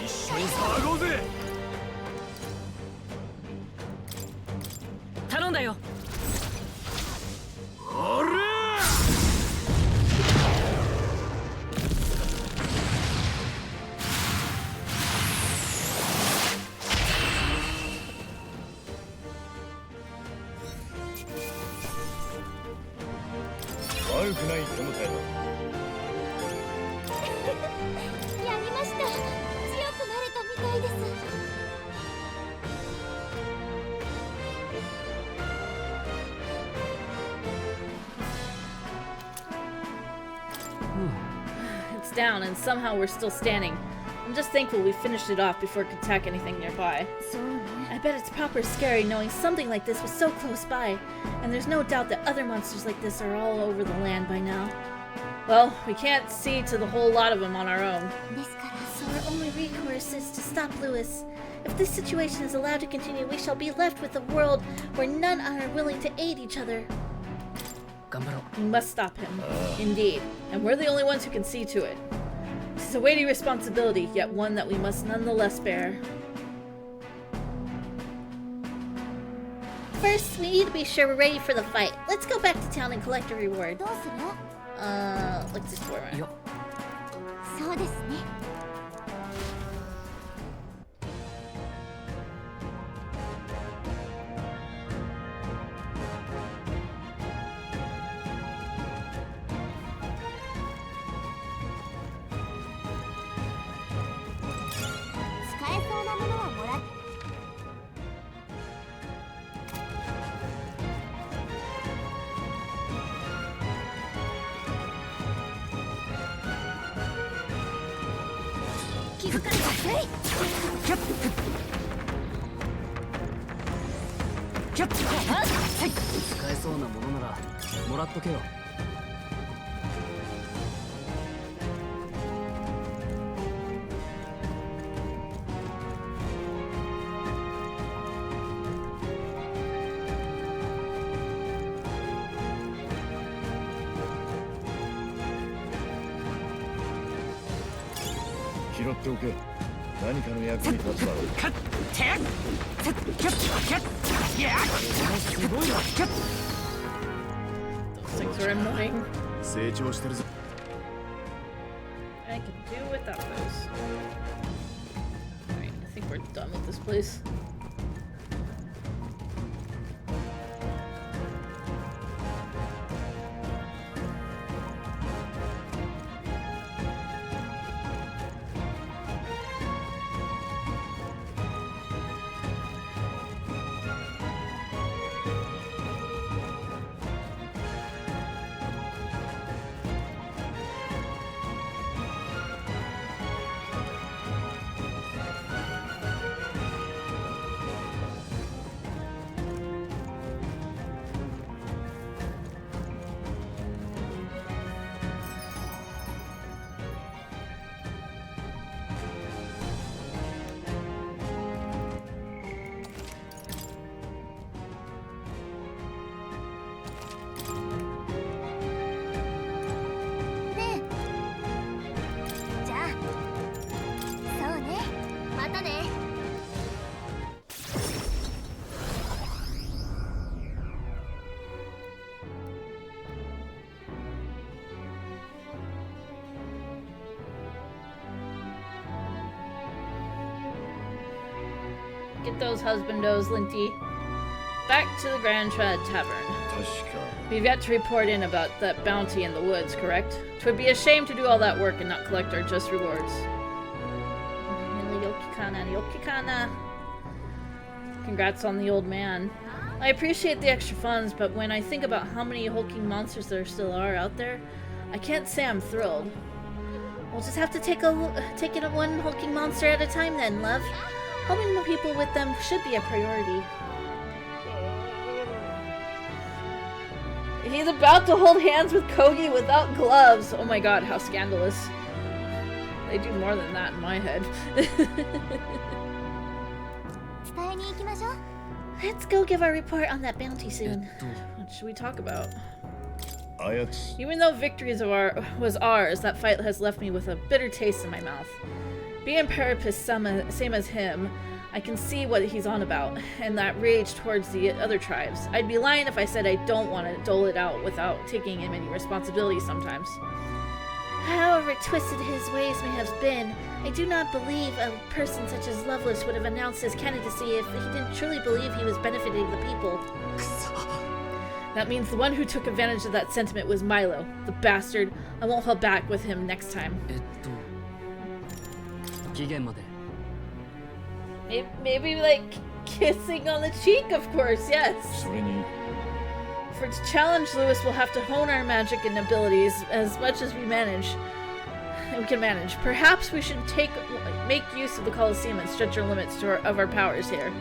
一緒に騒ごうぜ。頼んだよ。おら！悪くない手応えだ。やりました。強くなれたみたいです。It's down, and somehow we're still standing. I'm just thankful we finished it off before it could attack anything nearby. I bet it's proper scary knowing something like this was so close by, and there's no doubt that other monsters like this are all over the land by now. Well, we can't see to the whole lot of them on our own. So our only recourse is to stop Lewis. If this situation is allowed to continue, we shall be left with a world where none are willing to aid each other. We must stop him. Indeed. And we're the only ones who can see to it. This is a weighty responsibility, yet one that we must nonetheless bear. First, we need to be sure we're ready for the fight. Let's go back to town and collect a reward. Let's explore. そうですね。使えそうなものはもらっ気づかれた。使えそうなものならもらっとけよ。拾っておけ。何かの役に立つだろう。すごいな。Those things are annoying. 成長してるぞ。 I can do without those. Alright, I think we're done with this place. Get those husbandos, Linty. Back to the Grand Trad Tavern. We've yet to report in about that bounty in the woods, correct? 'Twould be a shame to do all that work and not collect our just rewards. Congrats on the old man. I appreciate the extra funds, but when I think about how many hulking monsters there still are out there, I can't say I'm thrilled. We'll just have to take it one hulking monster at a time then, love. Helping the people with them should be a priority. He's about to hold hands with Kogi without gloves. Oh my god, how scandalous. They do more than that in my head. Let's go give our report on that bounty soon. What should we talk about? Even though victory was ours, that fight has left me with a bitter taste in my mouth. Being Parapus same as him, I can see what he's on about, and that rage towards the other tribes. I'd be lying if I said I don't want to dole it out without taking him any responsibility sometimes. However twisted his ways may have been, I do not believe a person such as Lovelace would have announced his candidacy if he didn't truly believe he was benefiting the people. That means the one who took advantage of that sentiment was Milo, the bastard. I won't hold back with him next time. Maybe like kissing on the cheek, of course, yes. For to challenge Lewis, we'll have to hone our magic and abilities as much as we can manage. Perhaps we should make use of the Colosseum and stretch our limits of our powers here.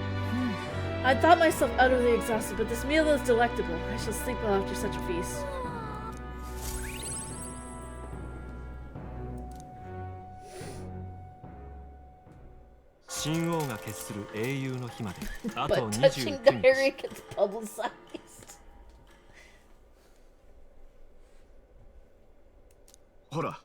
I thought myself utterly exhausted, but this meal is delectable. I shall sleep well after such a feast. But touching diary gets publicized. Hora.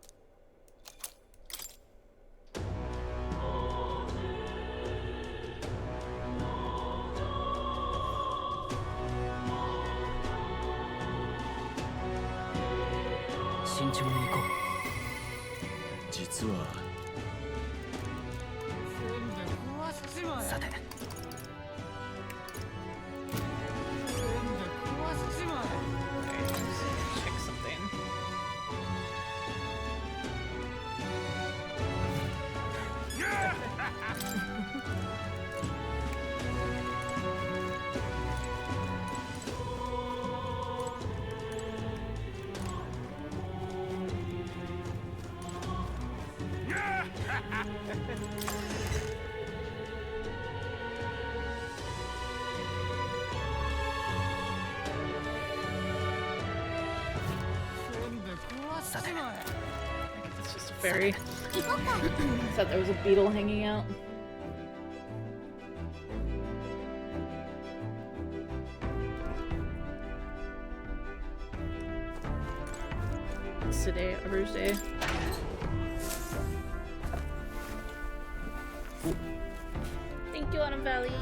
実はさて check something. It's just a fairy. I thought there was a beetle hanging out. It's today, Thursday. Thank you, Autumn Valley.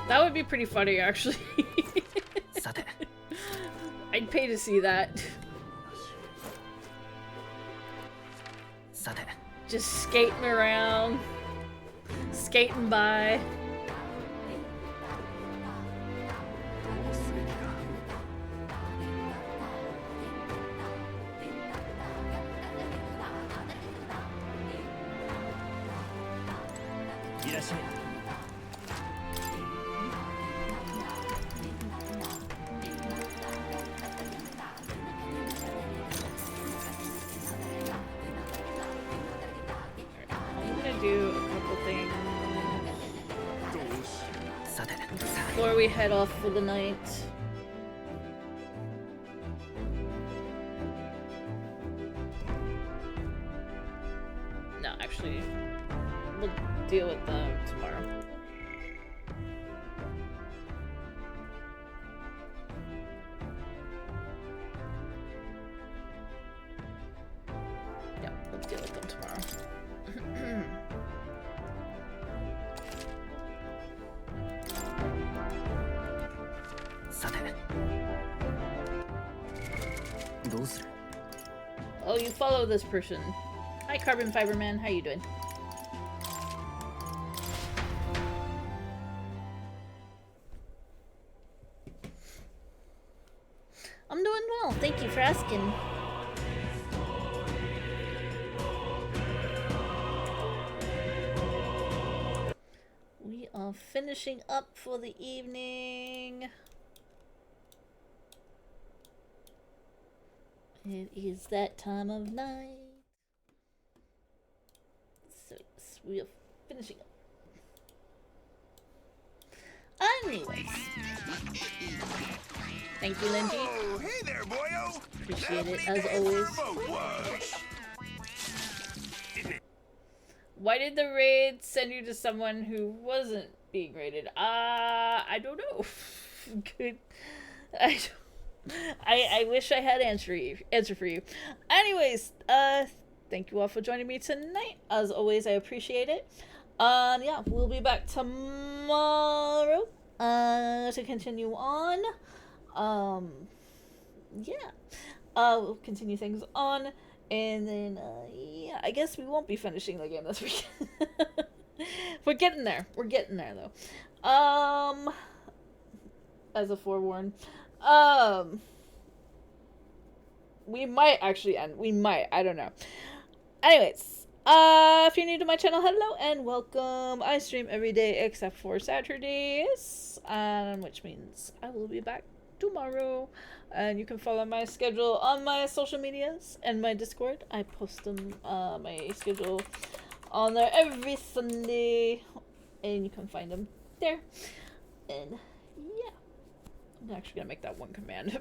That would be pretty funny, actually. I'd pay to see that. Just skating around, skating by. Before we head off for the night. No, actually, we'll deal with them tomorrow. Yeah, we'll deal with them tomorrow. Oh, you follow this person. Hi, Carbon Fiber Man. How you doing? asking. We are finishing up for the evening. It is that time of night. So yes, we are finishing up. Anyways. Thank you, Lindsay. Oh, hey there, boyo. Appreciate it, as always. Why did the raid send you to someone who wasn't being raided? I don't know. Good. I wish I had answer for you. Anyways, thank you all for joining me tonight. As always, I appreciate it. Yeah, we'll be back tomorrow to continue on. Yeah. We'll continue things on, and then yeah, I guess we won't be finishing the game this week. We're getting there. We're getting there though. As a forewarn. We might actually end. We might. I don't know. Anyways, if you're new to my channel, hello and welcome. I stream every day except for Saturdays, which means I will be back tomorrow. And you can follow my schedule on my social medias and my Discord. I post them, my schedule on there every Sunday, and you can find them there. And yeah. I'm actually gonna make that one command.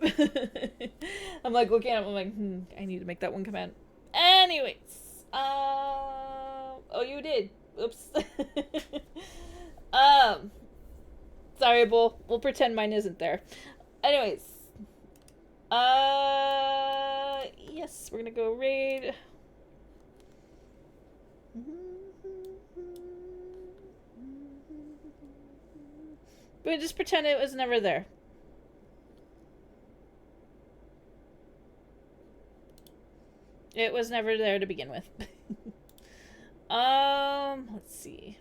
I'm like looking at it, I'm like, I need to make that one command. Anyways, oh, you did. Oops. Sorry, Bull. We'll pretend mine isn't there. Anyways, yes, we're gonna go raid. But just pretend it was never there. It was never there to begin with. Let's see.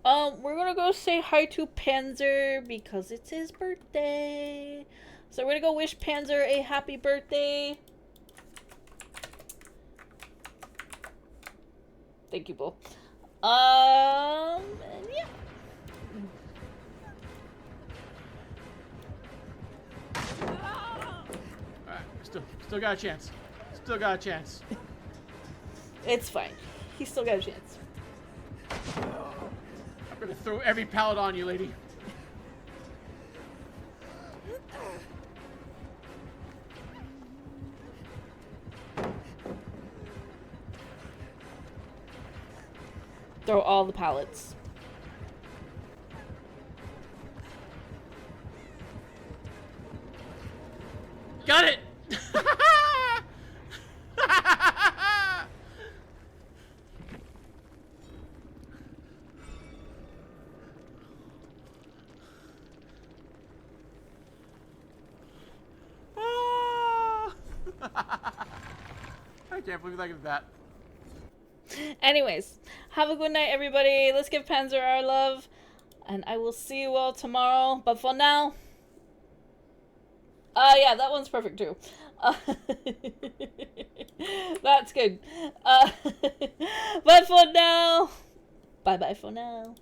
We're gonna go say hi to Panzer because it's his birthday. So we're gonna go wish Panzer a happy birthday. Thank you, Bull. And yeah. Alright, still got a chance. Still got a chance. It's fine. He's still got a chance. I'm gonna throw every pallet on you, lady. Throw all the pallets. Got it! I can't believe I did that. Anyways, have a good night, everybody. Let's give Panzer our love. And I will see you all tomorrow. But for now... yeah, that one's perfect too. That's good. But for now... Bye-bye for now.